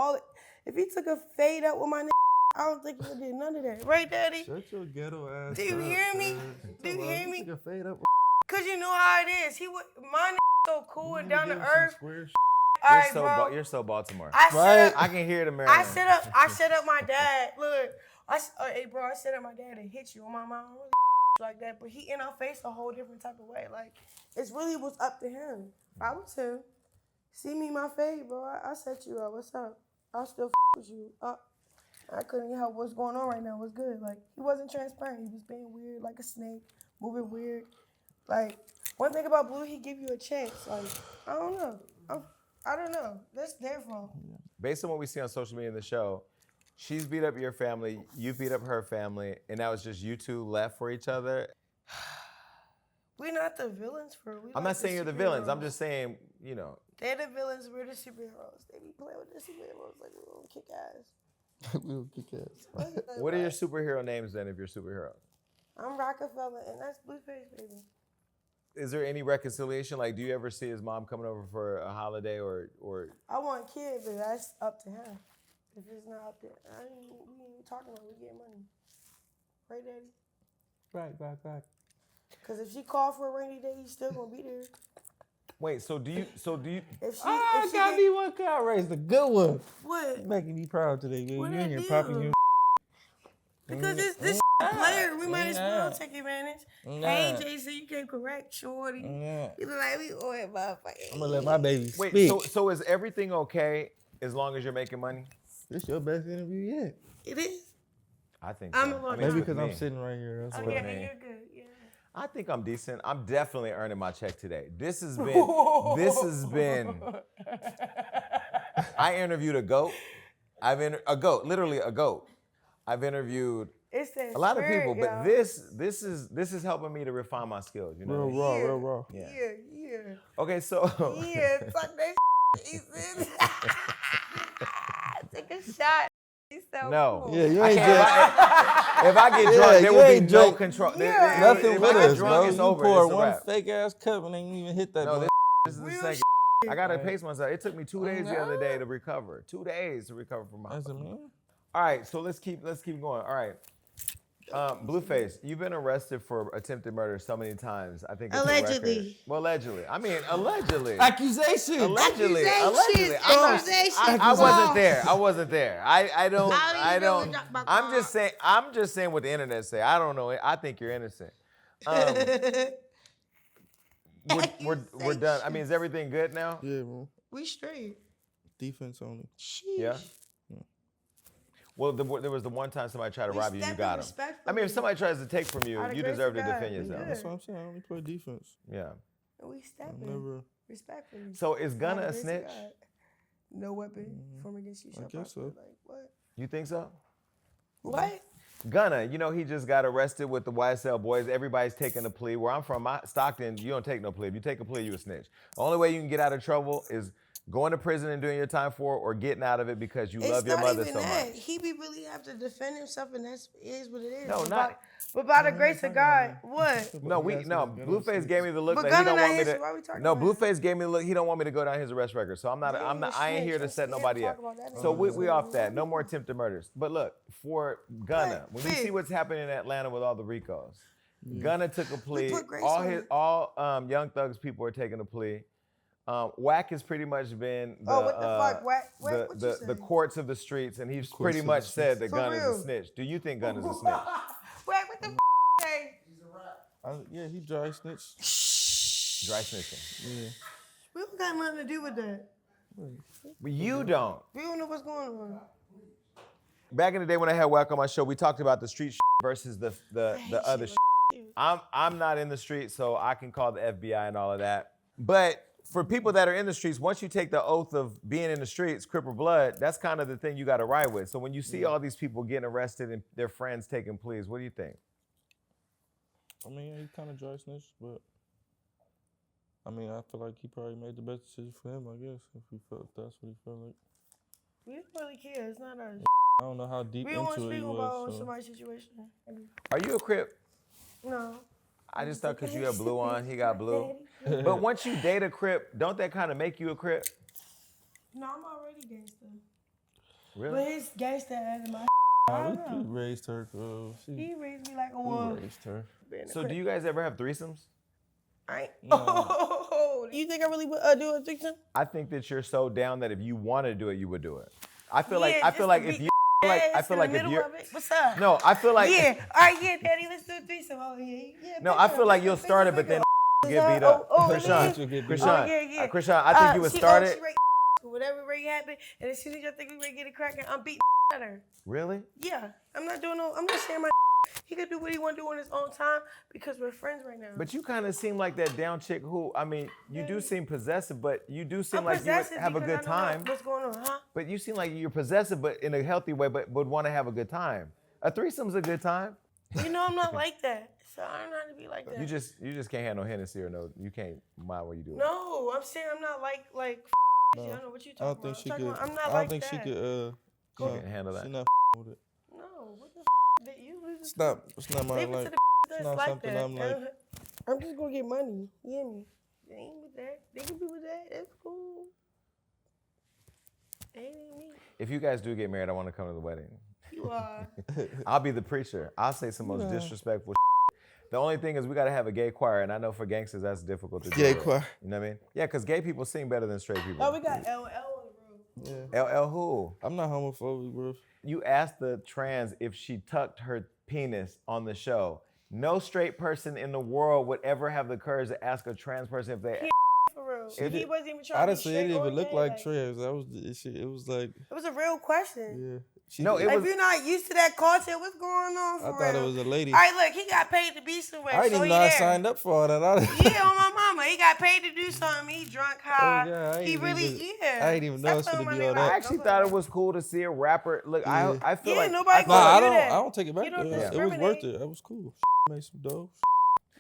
Speaker 3: If he took a fade up with my I don't think he would did none of that. Right, Daddy?
Speaker 4: Shut your ghetto ass.
Speaker 3: Do you hear me? Do you hear me?
Speaker 4: Take a fade up.
Speaker 3: Cause you know how it is. My so cool and down to earth.
Speaker 2: All right, bro. You're so Baltimore. I can hear the Maryland.
Speaker 3: I set up my dad. Look, hey bro, I set up my dad to hit you on my mom like that. But he in our face a whole different type of way. Like it's really was up to him. If I was him, see me in my face, bro. I set you up. What's up? I'll still with you. I couldn't help what's going on right now. What's good? Like he wasn't transparent. He was being weird, like a snake, moving weird. Like one thing about Blue, he give you a chance. Like I don't know. I don't know. That's their fault.
Speaker 2: Based on what we see on social media in the show, she's beat up your family, you beat up her family, and now it's just you two left for each other.
Speaker 3: We're not the villains
Speaker 2: I'm not saying you're the villains. I'm just saying, you know.
Speaker 3: They're the villains. We're the superheroes. They be playing with the superheroes like we're gonna kick ass.
Speaker 4: We'll kick ass.
Speaker 2: What are your superhero names then if you're superheroes?
Speaker 3: I'm Rockefeller, and that's Blueface, baby.
Speaker 2: Is there any reconciliation? Like, do you ever see his mom coming over for a holiday or?
Speaker 3: I want kids, but that's up to him. If it's not up there, we ain't talking about we get money. Right, Daddy?
Speaker 5: Right.
Speaker 3: Because if she called for a rainy day, he's still going to be there.
Speaker 2: Wait, so do you?
Speaker 3: If she
Speaker 5: got me one car race, the good one.
Speaker 3: What?
Speaker 5: Making me proud today, man.
Speaker 3: What
Speaker 5: You and your
Speaker 3: I
Speaker 5: popping
Speaker 3: do?
Speaker 5: you.
Speaker 3: Because this player, we might as well take advantage. Hey, JC, you came correct, shorty. You look like we owe it, motherfucker.
Speaker 5: I'm gonna let my baby speak.
Speaker 2: Wait, so is everything okay as long as you're making money?
Speaker 5: This your best interview yet.
Speaker 3: It is.
Speaker 2: I think
Speaker 3: I'm
Speaker 2: so.
Speaker 3: a little
Speaker 5: Maybe because I'm sitting right here. That's what I mean.
Speaker 3: You're good. Yeah.
Speaker 2: I think I'm decent. I'm definitely earning my check today. This has been. I interviewed a goat. Literally a goat. I've interviewed a lot of people, but this is helping me to refine my skills. You know,
Speaker 5: real raw.
Speaker 3: Yeah.
Speaker 2: Okay, so.
Speaker 3: Yeah, fuck that. Ethan. Take a shot. He's so
Speaker 2: no.
Speaker 3: cool.
Speaker 5: Yeah, you ain't drunk.
Speaker 2: If I get drunk, there will be no control.
Speaker 5: Nothing
Speaker 2: if
Speaker 5: with
Speaker 2: I get
Speaker 5: us,
Speaker 2: drunk,
Speaker 5: bro.
Speaker 2: it's
Speaker 5: You
Speaker 2: over.
Speaker 5: pour
Speaker 2: It's a
Speaker 5: one
Speaker 2: wrap.
Speaker 5: fake ass cup and ain't even hit that.
Speaker 2: No,
Speaker 5: joint.
Speaker 2: this is the second. I gotta pace myself. It took me 2 days the other day to recover. 2 days to recover from my.
Speaker 5: That's a man.
Speaker 2: All right, so let's keep going. All right, Blueface, you've been arrested for attempted murder so many times. I think it's
Speaker 3: Allegedly.
Speaker 2: a record. Well, allegedly. I mean, allegedly.
Speaker 5: Accusation.
Speaker 2: Allegedly.
Speaker 3: Accusations.
Speaker 2: I wasn't there. I don't. I'm just saying what the internet say. I don't know. I think you're innocent. We're done. I mean, is everything good now?
Speaker 4: Yeah, bro.
Speaker 3: We straight.
Speaker 4: Defense only.
Speaker 3: Sheesh.
Speaker 2: Yeah. Well, there was the one time somebody tried to rob you, you got him.
Speaker 3: Respectfully.
Speaker 2: I mean, if somebody tries to take from you,
Speaker 3: Out of
Speaker 2: you
Speaker 3: grace
Speaker 2: deserve
Speaker 3: of
Speaker 2: to
Speaker 3: God,
Speaker 2: defend
Speaker 3: we
Speaker 2: yourself.
Speaker 3: good.
Speaker 4: That's what I'm saying. I only play defense.
Speaker 2: Yeah.
Speaker 3: We stepping.
Speaker 4: Never.
Speaker 3: Respectfully.
Speaker 2: So is Gunna
Speaker 3: Out
Speaker 2: a
Speaker 3: of grace of
Speaker 2: snitch?
Speaker 3: God. No weapon formed against you shall
Speaker 4: guess
Speaker 3: prosper.
Speaker 4: so.
Speaker 3: Like, what?
Speaker 2: You think so?
Speaker 3: What?
Speaker 2: Gunna, you know, he just got arrested with the YSL boys. Everybody's taking a plea. Where I'm from, Stockton, you don't take no plea. If you take a plea, you a snitch. The only way you can get out of trouble is going to prison and doing your time for it, or getting out of it because you love your mother so much.
Speaker 3: He be really have to defend himself, and that's is what it is.
Speaker 2: No,
Speaker 3: But by the grace of God, what?
Speaker 2: No, Blueface gave me the look
Speaker 3: But
Speaker 2: that he don't
Speaker 3: Gunna
Speaker 2: want me
Speaker 3: not his,
Speaker 2: to.
Speaker 3: why we talking
Speaker 2: No,
Speaker 3: about
Speaker 2: Blueface gave me the look. He don't want me to go down his arrest record. So I ain't here to set nobody up. So we off that. No more attempted murders. But look, for Gunna, when you see what's happening in Atlanta with all the Ricos, Gunna took a plea. All Young Thug's people are taking a plea. Wack has pretty much been the courts of the streets, and he's pretty much said that Gunna's a snitch. Do you think Gunna's a snitch?
Speaker 3: Wait, what the say?
Speaker 4: Yeah, he dry snitch.
Speaker 2: Dry snitching.
Speaker 4: Yeah.
Speaker 3: We don't got nothing to do with that.
Speaker 2: But you don't.
Speaker 3: We don't know what's going on.
Speaker 2: Back in the day when I had Wack on my show, we talked about the street versus the other shit. I'm not in the street, so I can call the FBI and all of that. But for people that are in the streets, once you take the oath of being in the streets, Crip or Blood, that's kind of the thing you got to ride with. So when you see all these people getting arrested and their friends taking pleas, what do you think?
Speaker 4: I mean, he kind of dry snitch, but I mean, I feel like he probably made the best decision for him, I guess, if that's what he felt like.
Speaker 3: We don't really care. It's not our.
Speaker 4: I don't know how deep
Speaker 3: We don't want to
Speaker 4: into it
Speaker 3: speak
Speaker 4: he
Speaker 3: about
Speaker 4: was. So.
Speaker 3: somebody's situation.
Speaker 2: Are you a Crip?
Speaker 3: No.
Speaker 2: I just thought because you have blue on, he got blue. But once you date a Crip, don't that kind of make you a Crip?
Speaker 3: No, I'm already gangster.
Speaker 2: Really?
Speaker 3: But his gangster added my.
Speaker 4: He raised her.
Speaker 3: He raised me like a woman.
Speaker 4: He raised her.
Speaker 2: So do you guys ever have threesomes?
Speaker 3: You think I really would do a threesome?
Speaker 2: I think that you're so down that if you want to do it, you would do it. I feel like if you
Speaker 3: What's up?
Speaker 2: No, I feel like
Speaker 3: Yeah. All right, yeah, Daddy, let's do a threesome. Oh, yeah.
Speaker 2: No, I feel like you'll start it, but then get beat up. Krishan, I think you would start it.
Speaker 3: Whatever rate happen, and as soon as y'all think we ready to get it cracking, I'm beating at her.
Speaker 2: Really?
Speaker 3: Yeah, I'm not sharing my. He could do what he want to do on his own time because we're friends right now.
Speaker 2: But you kind of seem like that down chick who, I mean, you do seem possessive, but you do seem like you would have a good time.
Speaker 3: What's going on, huh?
Speaker 2: But you seem like you're possessive, but in a healthy way, but would want to have a good time. A threesome's a good time.
Speaker 3: You know I'm not like that, so I don't know how to be like that.
Speaker 2: You just can't handle Hennessy or no, you can't mind what you do.
Speaker 3: No, I'm saying I'm not like. No. I don't know what you talking about.
Speaker 4: I don't think she could.
Speaker 3: I'm not
Speaker 4: I
Speaker 3: like
Speaker 4: don't think
Speaker 3: that.
Speaker 4: she could.
Speaker 2: She can handle that.
Speaker 4: She not with it.
Speaker 3: No, what the that you lose.
Speaker 4: It's not my
Speaker 3: Leave it
Speaker 4: like.
Speaker 3: to the
Speaker 4: It's not
Speaker 3: like
Speaker 4: something
Speaker 3: that.
Speaker 4: I'm like.
Speaker 3: I'm just gonna get money. You hear me? They ain't with that. They can be with that. That's cool. They ain't me.
Speaker 2: If you guys do get married, I want to come to the wedding.
Speaker 3: You are.
Speaker 2: I'll be the preacher. I'll say some most disrespectful The only thing is we got to have a gay choir, and I know for gangsters that's difficult to do.
Speaker 4: Gay choir.
Speaker 2: You know what I mean? Yeah, because gay people sing better than straight people.
Speaker 3: Oh, we got LL on the road.
Speaker 4: Yeah.
Speaker 2: LL who?
Speaker 4: I'm not homophobic, bro.
Speaker 2: You asked the trans if she tucked her penis on the show. No straight person in the world would ever have the courage to ask a trans person if they.
Speaker 3: For real. He wasn't even trying to be
Speaker 4: Honestly, it
Speaker 3: straight
Speaker 4: didn't
Speaker 3: or
Speaker 4: even look
Speaker 3: gay,
Speaker 4: like trans. That was the shit. It was like.
Speaker 3: It was a real question.
Speaker 4: Yeah.
Speaker 3: If you're not used to that culture, what's going on for real?
Speaker 4: I thought it was a lady.
Speaker 3: All right, look, he got paid to be somewhere.
Speaker 4: I didn't even know I signed up for all that.
Speaker 3: Yeah, on my mama. He got paid to do something. He drunk high.
Speaker 4: Yeah,
Speaker 3: I
Speaker 4: didn't even know it should be all that.
Speaker 2: I actually thought it was cool to see a rapper. Look, I feel like
Speaker 3: nobody
Speaker 4: I don't take it back.
Speaker 3: You don't
Speaker 4: It was worth it. It was cool. Made some dough.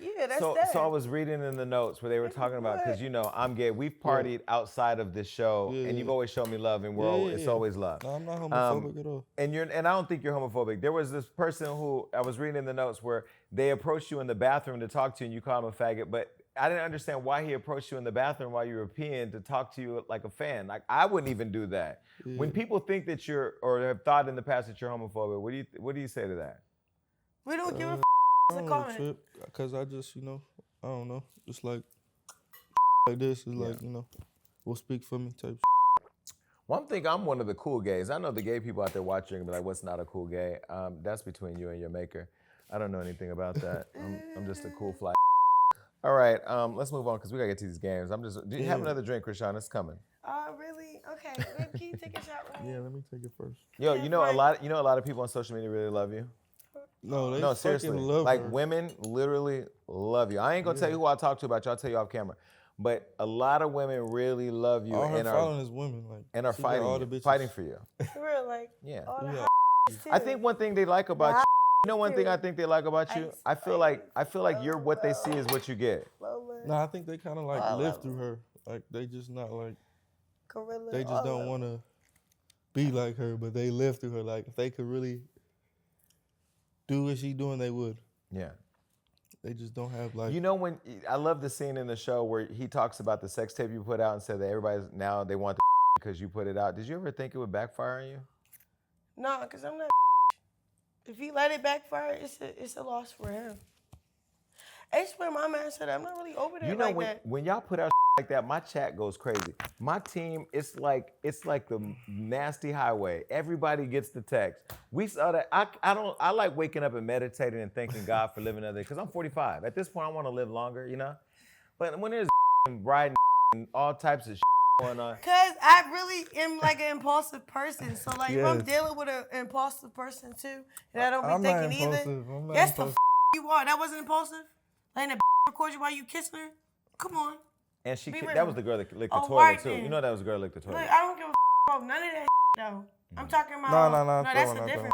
Speaker 3: Yeah, that's that.
Speaker 2: So I was reading in the notes where they were talking about, because you know I'm gay. We've partied outside of this show, and you've always shown me love, and it's always love.
Speaker 4: No, I'm not homophobic at all.
Speaker 2: And I don't think you're homophobic. There was this person who I was reading in the notes where they approached you in the bathroom to talk to you, and you called him a faggot, but I didn't understand why he approached you in the bathroom while you were peeing to talk to you like a fan. Like, I wouldn't even do that. Yeah. When people think that you're, or have thought in the past that you're homophobic, what do you say to that?
Speaker 3: We don't give a
Speaker 4: I don't trip, because I just, I don't know. Just like this is like, will speak for me type.
Speaker 2: One thing, I'm one of the cool gays. I know the gay people out there watching and be like, what's not a cool gay? That's between you and your maker. I don't know anything about that. I'm just a cool fly. All right, let's move on because we got to get to these games. Do you have another drink, Krishan? It's coming.
Speaker 3: Really? Okay. Maybe can you take a shot with me?
Speaker 4: Yeah, let me take it first.
Speaker 2: Yo,
Speaker 3: Yeah,
Speaker 2: you know a
Speaker 3: right.
Speaker 2: lot. You know a lot of people on social media really love you.
Speaker 4: No, they
Speaker 2: No,
Speaker 4: fucking
Speaker 2: seriously.
Speaker 4: love
Speaker 2: Like
Speaker 4: her.
Speaker 2: women literally love you. I ain't gonna tell you who I talk to about you. I'll tell you off camera. But a lot of women really love you
Speaker 4: All her
Speaker 2: and
Speaker 4: following is women, like,
Speaker 2: are
Speaker 4: she got all the bitches.
Speaker 2: fighting for you.
Speaker 3: For real, like
Speaker 2: Yeah.
Speaker 3: all the
Speaker 4: Yeah.
Speaker 3: too.
Speaker 2: I think one thing they like about you. You know one thing I think they like about you? I feel like you're what they see is what you get.
Speaker 4: No, I think they kind of like live through her. Like they just not like
Speaker 3: Gorilla,
Speaker 4: they just don't want to be like her, but they live through her. Like if they could really do what she doing, they would.
Speaker 2: Yeah.
Speaker 4: They just don't have like.
Speaker 2: You know when I love the scene in the show where he talks about the sex tape you put out and said that everybody's now they want the because you put it out. Did you ever think it would backfire on you?
Speaker 3: No, because I'm not. If he let it backfire, it's a loss for him. I swear my man said I'm not really over there
Speaker 2: You know
Speaker 3: like that.
Speaker 2: when y'all put out like that, my chat goes crazy. My team, it's like the nasty highway. Everybody gets the text. We saw that. I like waking up and meditating and thanking God for living another day because I'm 45. At this point, I want to live longer, you know. But when there's riding and all types of going on.
Speaker 3: Cause I really am like an impulsive person. So like if I'm
Speaker 4: Yes.
Speaker 3: dealing with an impulsive person too, and I don't be
Speaker 4: I'm not
Speaker 3: thinking either.
Speaker 4: impulsive. I'm not
Speaker 3: Yes,
Speaker 4: impulsive.
Speaker 3: the you are. That wasn't impulsive. Letting that record you while you kissing her. Come on.
Speaker 2: And she
Speaker 3: Be
Speaker 2: that
Speaker 3: real.
Speaker 2: was the girl that licked the
Speaker 3: Oh,
Speaker 2: toilet
Speaker 3: right
Speaker 2: too.
Speaker 3: then.
Speaker 2: You know that was the girl that licked the toilet.
Speaker 3: Look, I don't give a about none of that though. I'm talking about.
Speaker 4: No,
Speaker 3: that's a different.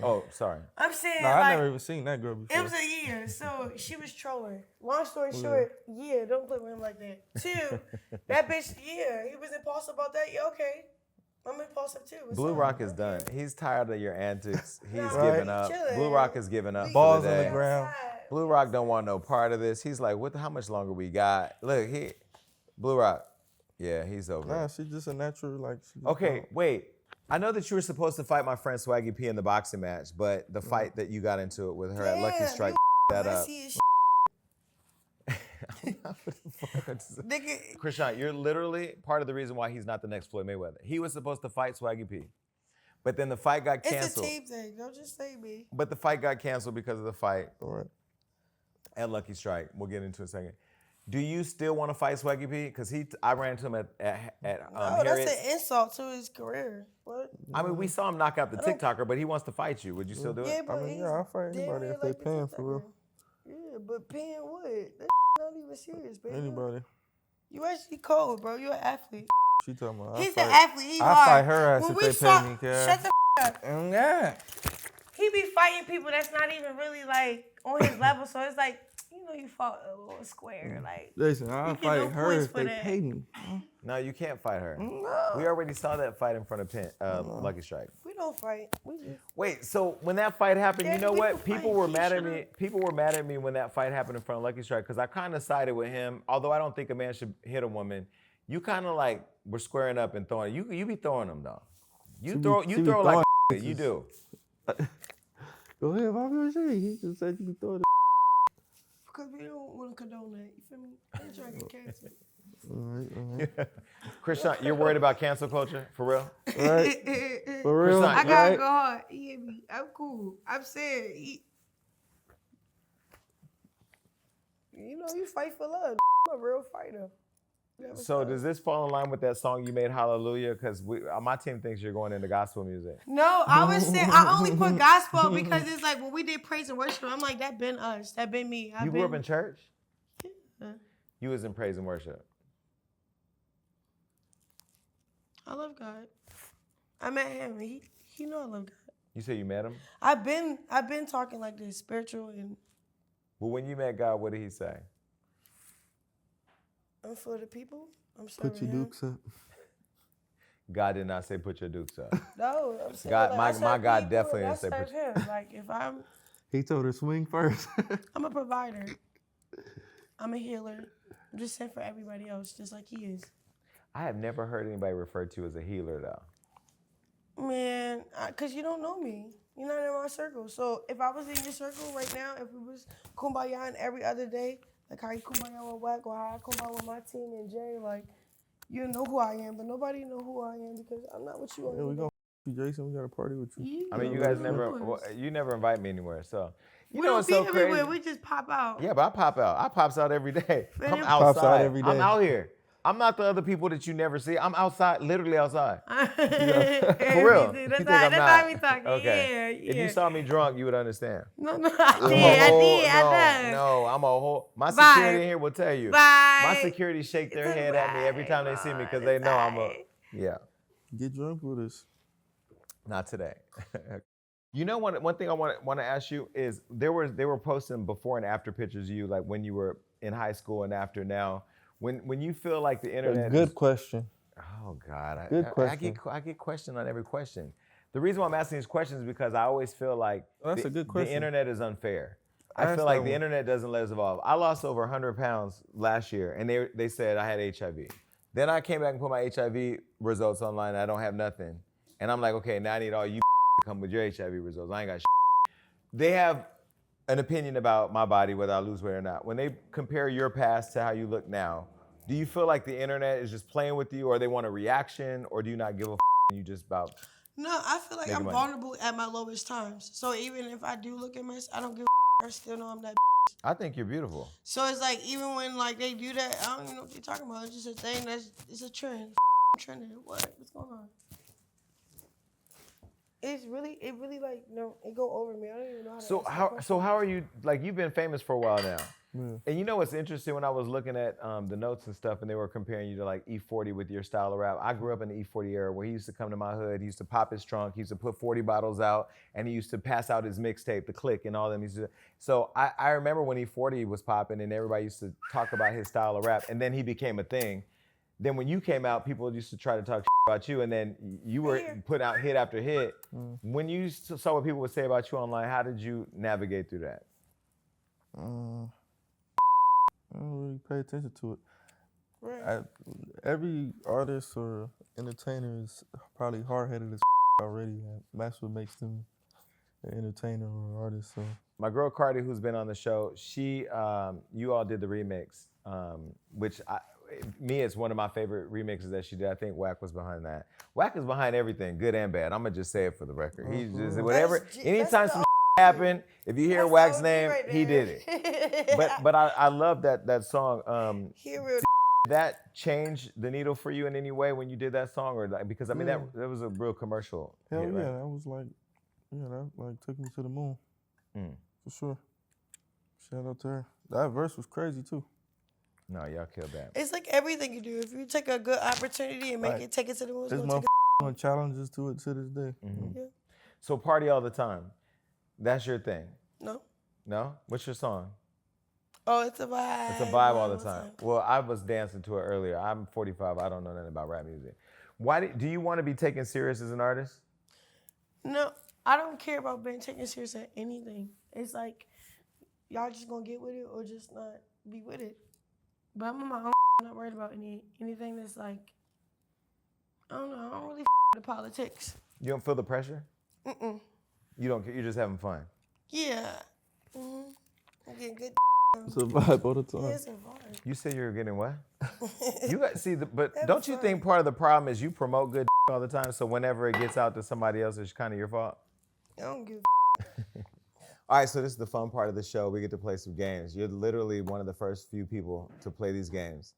Speaker 2: Oh, sorry.
Speaker 3: I'm saying
Speaker 4: No, I
Speaker 3: like
Speaker 4: never even seen that girl before.
Speaker 3: it was a year, so she was trolling. Long story short, don't play with him like that. 2, that bitch, he was impulsive about that. Yeah, okay. I'm impulsive too. What's
Speaker 2: Blue
Speaker 3: up?
Speaker 2: Rock is done. He's tired of your antics. He's
Speaker 3: Right.
Speaker 2: given up.
Speaker 3: Chilling.
Speaker 2: Blue Rock is giving up.
Speaker 4: Balls
Speaker 2: for
Speaker 4: on
Speaker 2: the
Speaker 4: the
Speaker 2: day.
Speaker 4: ground.
Speaker 2: Blue Rock don't want no part of this. He's like, how much longer we got? Look, Blue Rock. Yeah, he's over.
Speaker 4: Nah,
Speaker 2: it.
Speaker 4: she's just a natural like. She just
Speaker 2: Okay,
Speaker 4: don't-
Speaker 2: wait. I know that you were supposed to fight my friend Swaggy P in the boxing match, but the fight that you got into it with her at Lucky
Speaker 3: Damn,
Speaker 2: Strike
Speaker 3: you
Speaker 2: that up.
Speaker 3: messy as Nigga,
Speaker 2: Chrisean, you're literally part of the reason why he's not the next Floyd Mayweather. He was supposed to fight Swaggy P, but then the fight got
Speaker 3: it's
Speaker 2: canceled.
Speaker 3: a team thing. Don't just say me.
Speaker 2: But the fight got canceled because of the fight
Speaker 4: All right.
Speaker 2: at Lucky Strike. We'll get into it in a second. Do you still want to fight Swaggy P? Because I ran into him at
Speaker 3: No, that's
Speaker 2: Harriet's.
Speaker 3: an insult to his career. What?
Speaker 2: I mean, we saw him knock out the TikToker, but he wants to fight you. Would you still do
Speaker 3: Yeah,
Speaker 2: it?
Speaker 3: but
Speaker 4: mean,
Speaker 3: he's
Speaker 4: yeah, I'll fight
Speaker 3: damn
Speaker 4: anybody
Speaker 3: near
Speaker 4: if they
Speaker 3: like the
Speaker 4: paying for real.
Speaker 3: TikToker. Yeah, but paying what? That's not even serious, baby.
Speaker 4: Anybody.
Speaker 3: You actually cold, bro. You're an athlete.
Speaker 4: She talking about.
Speaker 3: He's
Speaker 4: I
Speaker 3: an
Speaker 4: fight.
Speaker 3: athlete. He's
Speaker 4: I
Speaker 3: hard.
Speaker 4: fight her ass
Speaker 3: When
Speaker 4: if
Speaker 3: we
Speaker 4: they
Speaker 3: saw-
Speaker 4: pay me, cuz.
Speaker 3: Shut the up.
Speaker 4: Yeah.
Speaker 3: He be fighting people that's not even really like on his level. So it's like, you fought a little square. Like,
Speaker 4: Listen, I'll
Speaker 3: You get
Speaker 4: fight
Speaker 3: no
Speaker 4: her
Speaker 3: points
Speaker 4: if
Speaker 3: for
Speaker 4: they
Speaker 3: that.
Speaker 4: pay me.
Speaker 2: No, you can't fight her.
Speaker 3: no,
Speaker 2: We already saw that fight in front of Lucky Strike.
Speaker 3: we don't fight. We just
Speaker 2: Wait, so when that fight happened,
Speaker 3: Yeah,
Speaker 2: you know
Speaker 3: we
Speaker 2: what?
Speaker 3: can
Speaker 2: People
Speaker 3: fight.
Speaker 2: were
Speaker 3: He
Speaker 2: mad at
Speaker 3: should've-
Speaker 2: me. People were mad at me when that fight happened in front of Lucky Strike because I kind of sided with him. Although I don't think a man should hit a woman, you kind of like were squaring up and throwing. You be throwing them though. You
Speaker 4: She
Speaker 2: throw
Speaker 4: be
Speaker 2: like
Speaker 4: throwing
Speaker 2: you do.
Speaker 4: Go ahead, if I'm gonna say he just said you be throwing
Speaker 3: because we don't want to condone that. You feel me? I ain't trying to get canceled.
Speaker 4: All right.
Speaker 2: Chrisean, you're worried about cancel culture for real?
Speaker 4: Right. For real.
Speaker 2: Chrisean,
Speaker 3: I gotta
Speaker 4: right?
Speaker 3: go hard. He hit me. I'm cool. I'm saying, you fight for love. I'm a real fighter. You ever
Speaker 2: So
Speaker 3: saw
Speaker 2: does
Speaker 3: it?
Speaker 2: this fall in line with that song you made, Hallelujah? Because my team thinks you're going into gospel music.
Speaker 3: No, I was saying I only put gospel because it's like when we did praise and worship, I'm like, that been us. That been me.
Speaker 2: You grew up in church?
Speaker 3: Yeah.
Speaker 2: You was in praise and worship.
Speaker 3: I love God. I met him. He know I love God.
Speaker 2: You say you met him?
Speaker 3: I've been talking like this, spiritual, and
Speaker 2: Well, when you met God, what did he say?
Speaker 3: I'm for the people. I'm serving
Speaker 4: Put your
Speaker 3: him.
Speaker 4: dukes up.
Speaker 2: God did not say put your dukes up.
Speaker 3: No, I'm saying
Speaker 2: God-
Speaker 3: like, I
Speaker 2: my
Speaker 3: serve
Speaker 2: God
Speaker 3: people
Speaker 2: definitely
Speaker 3: and I
Speaker 2: didn't say put
Speaker 3: serve him. Like if
Speaker 4: He told her swing first.
Speaker 3: I'm a provider. I'm a healer. I'm just sent for everybody else, just like he is.
Speaker 2: I have never heard anybody referred to as a healer, though.
Speaker 3: Man, because you don't know me. You're not in my circle. So if I was in your circle right now, if we was kumbaya every other day, like how you kumbaya with Wack or how I kumbaya with my team and Jay, like, you know who I am, but nobody know who I am because I'm not what you
Speaker 4: Yeah, we
Speaker 3: are.
Speaker 4: gonna you, Jason. We got a party with you.
Speaker 2: I mean, you
Speaker 3: Yeah,
Speaker 2: guys
Speaker 3: of
Speaker 2: never,
Speaker 3: course.
Speaker 2: you never invite me anywhere, so. You
Speaker 3: We
Speaker 2: know
Speaker 3: don't
Speaker 2: what's
Speaker 3: be
Speaker 2: so
Speaker 3: everywhere.
Speaker 2: crazy?
Speaker 3: We just pop out.
Speaker 2: Yeah, but I pop out. I pops out every day. I'm
Speaker 3: him-
Speaker 2: outside.
Speaker 4: Pops out every
Speaker 2: I'm
Speaker 4: day.
Speaker 2: out here. I'm not the other people that you never see. I'm outside, literally outside.
Speaker 3: For
Speaker 2: real.
Speaker 3: That's
Speaker 2: You think
Speaker 3: how
Speaker 2: I'm
Speaker 3: that's
Speaker 2: not?
Speaker 3: how we talking.
Speaker 2: Okay.
Speaker 3: Yeah.
Speaker 2: If you saw me drunk, you would understand.
Speaker 3: No, I
Speaker 2: I'm a
Speaker 3: did.
Speaker 2: whole-
Speaker 3: I know.
Speaker 2: No, I'm a whole. My
Speaker 3: Bye.
Speaker 2: security in here will tell you.
Speaker 3: Bye.
Speaker 2: My security shake their head at me every time they see me because they know I'm a. Yeah.
Speaker 4: Get drunk with us.
Speaker 2: Not today. You know, one thing I want to ask you is they were posting before and after pictures of you, like when you were in high school and after now. When you feel like the internet.
Speaker 4: Good question.
Speaker 2: Oh God,
Speaker 4: Good question.
Speaker 2: I get questioned on every question. The reason why I'm asking these questions is because I always feel like
Speaker 4: That's a good question.
Speaker 2: the internet is unfair. I
Speaker 4: Ask
Speaker 2: feel like
Speaker 4: that
Speaker 2: the
Speaker 4: one.
Speaker 2: internet doesn't let us evolve. I lost over 100 pounds last year, and they said I had HIV. Then I came back and put my HIV results online, and I don't have nothing. And I'm like, okay, now I need all you to come with your HIV results. I ain't got shit. They have an opinion about my body, whether I lose weight or not. When they compare your past to how you look now, do you feel like the internet is just playing with you, or they want a reaction, or do you not give a and you just about?
Speaker 3: No, I feel like
Speaker 2: Make
Speaker 3: I'm
Speaker 2: money.
Speaker 3: vulnerable at my lowest times. So even if I do look a mess, I don't give a I still know I'm that.
Speaker 2: I think you're beautiful.
Speaker 3: So it's like even when like they do that, I don't even know what they're talking about. It's just a thing it's a trend. Trending. What's going on? It really like it go over me. I don't even know how to
Speaker 2: So how are you, like, you've been famous for a while now.
Speaker 4: Yeah.
Speaker 2: And you know what's interesting, when I was looking at the notes and stuff, and they were comparing you to like E40 with your style of rap. I grew up in the E40 era where he used to come to my hood, he used to pop his trunk, he used to put 40 bottles out, and he used to pass out his mixtape, The Click, and all them. So I remember when E40 was popping and everybody used to talk about his style of rap, and then he became a thing. Then when you came out, people used to try to talk about you, and then you were put out hit after hit. When you saw what people would say about you online, how did you navigate through that?
Speaker 4: I don't really pay attention to it.
Speaker 3: Right.
Speaker 4: Every artist or entertainer is probably hard-headed as already. That's what makes them an entertainer or artist. So
Speaker 2: My girl Cardi, who's been on the show, she, you all did the remix, which it's one of my favorite remixes that she did. I think Wack was behind that. Wack is behind everything, good and bad. I'm gonna just say it for the record. He's just whatever. Anytime some happen, if you hear Wack's name, he did it. But I love that song. That changed the needle for you in any way when you did that song, or like, because I mean that was a real commercial.
Speaker 4: Hell
Speaker 2: hit,
Speaker 4: yeah,
Speaker 2: right?
Speaker 4: that was like, that like took me to the moon, for sure. Shout out to her. That verse was crazy too.
Speaker 2: No, y'all killed that.
Speaker 3: It's like everything you do. If you take a good opportunity and take it to the moon,
Speaker 4: There's
Speaker 3: it's gonna
Speaker 4: motherfucking challenges to it to this day.
Speaker 3: Yeah.
Speaker 2: So party all the time. That's your thing.
Speaker 3: No.
Speaker 2: No? What's your song?
Speaker 3: Oh, it's a vibe.
Speaker 2: It's a vibe all the time. Well, I was dancing to it earlier. I'm 45. I don't know nothing about rap music. Why do you want to be taken serious as an artist?
Speaker 3: No, I don't care about being taken serious at anything. It's like y'all just gonna get with it or just not be with it. But I'm on my own. I'm not worried about anything that's like, I don't know. I don't really with the politics.
Speaker 2: You don't feel the pressure?
Speaker 3: Mm-mm.
Speaker 2: You don't care. You're just having fun.
Speaker 3: Yeah. I'm getting good.
Speaker 4: It's a vibe all the time.
Speaker 3: Yeah, it's a vibe.
Speaker 2: You say you're getting what? You got but
Speaker 3: That's
Speaker 2: don't you
Speaker 3: fun.
Speaker 2: think part of the problem is you promote good all the time, so whenever it gets out to somebody else, it's kind of your fault?
Speaker 3: I don't give
Speaker 2: All right, so this is the fun part of the show. We get to play some games. You're literally one of the first few people to play these games.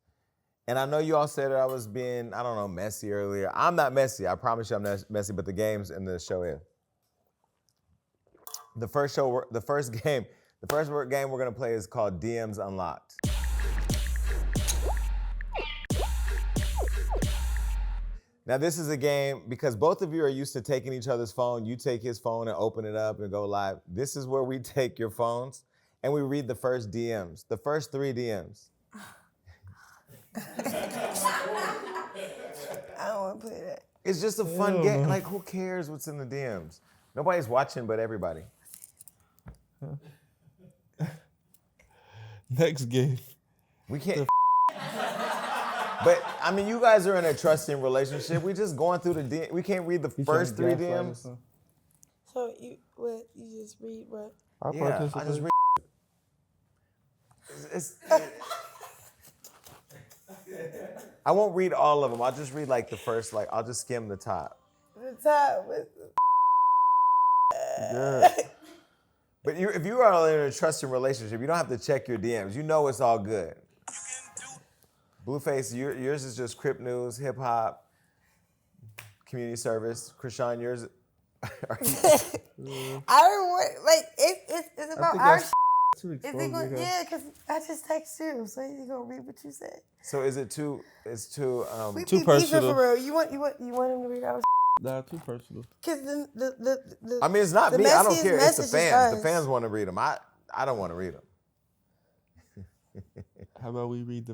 Speaker 2: And I know you all said that I was being, I don't know, messy earlier. I'm not messy. I promise you I'm not messy, but the games in the show is. The first game we're gonna play is called DMs Unlocked. Now this is a game, because both of you are used to taking each other's phone. You take his phone and open it up and go live. This is where we take your phones and we read the first DMs, the first 3 DMs.
Speaker 3: I don't want to play that.
Speaker 2: It's just a fun game. Like, who cares what's in the DMs? Nobody's watching but everybody.
Speaker 4: Next game.
Speaker 2: We can't. But I mean, you guys are in a trusting relationship. We just going through the DM. We can't read the first 3 DMs.
Speaker 3: So you just read what?
Speaker 2: Yeah, I just read. I won't read all of them. I'll just read like the first, I'll just skim the top.
Speaker 3: The top with
Speaker 4: Yeah.
Speaker 2: But if you are in a trusting relationship, you don't have to check your DMs. You know it's all good. Blueface, yours is just Crip News, hip hop, community service. Chrisean, yours.
Speaker 3: I don't want it's about our shit.
Speaker 4: Too
Speaker 3: Is he
Speaker 4: exposed,
Speaker 3: going?
Speaker 4: nigga.
Speaker 3: Yeah, because I just text you, so he's gonna read what you said.
Speaker 2: So is it too? It's too.
Speaker 3: We
Speaker 5: Too
Speaker 3: be beefing
Speaker 5: personal.
Speaker 3: for real. You want him to read our
Speaker 5: Nah, too personal.
Speaker 3: because the
Speaker 2: I mean, it's not
Speaker 3: the
Speaker 2: me. I don't
Speaker 3: messiest
Speaker 2: care. It's the
Speaker 3: message is
Speaker 2: fans. The
Speaker 3: us.
Speaker 2: fans want to read them. I don't want to read them.
Speaker 5: How about we read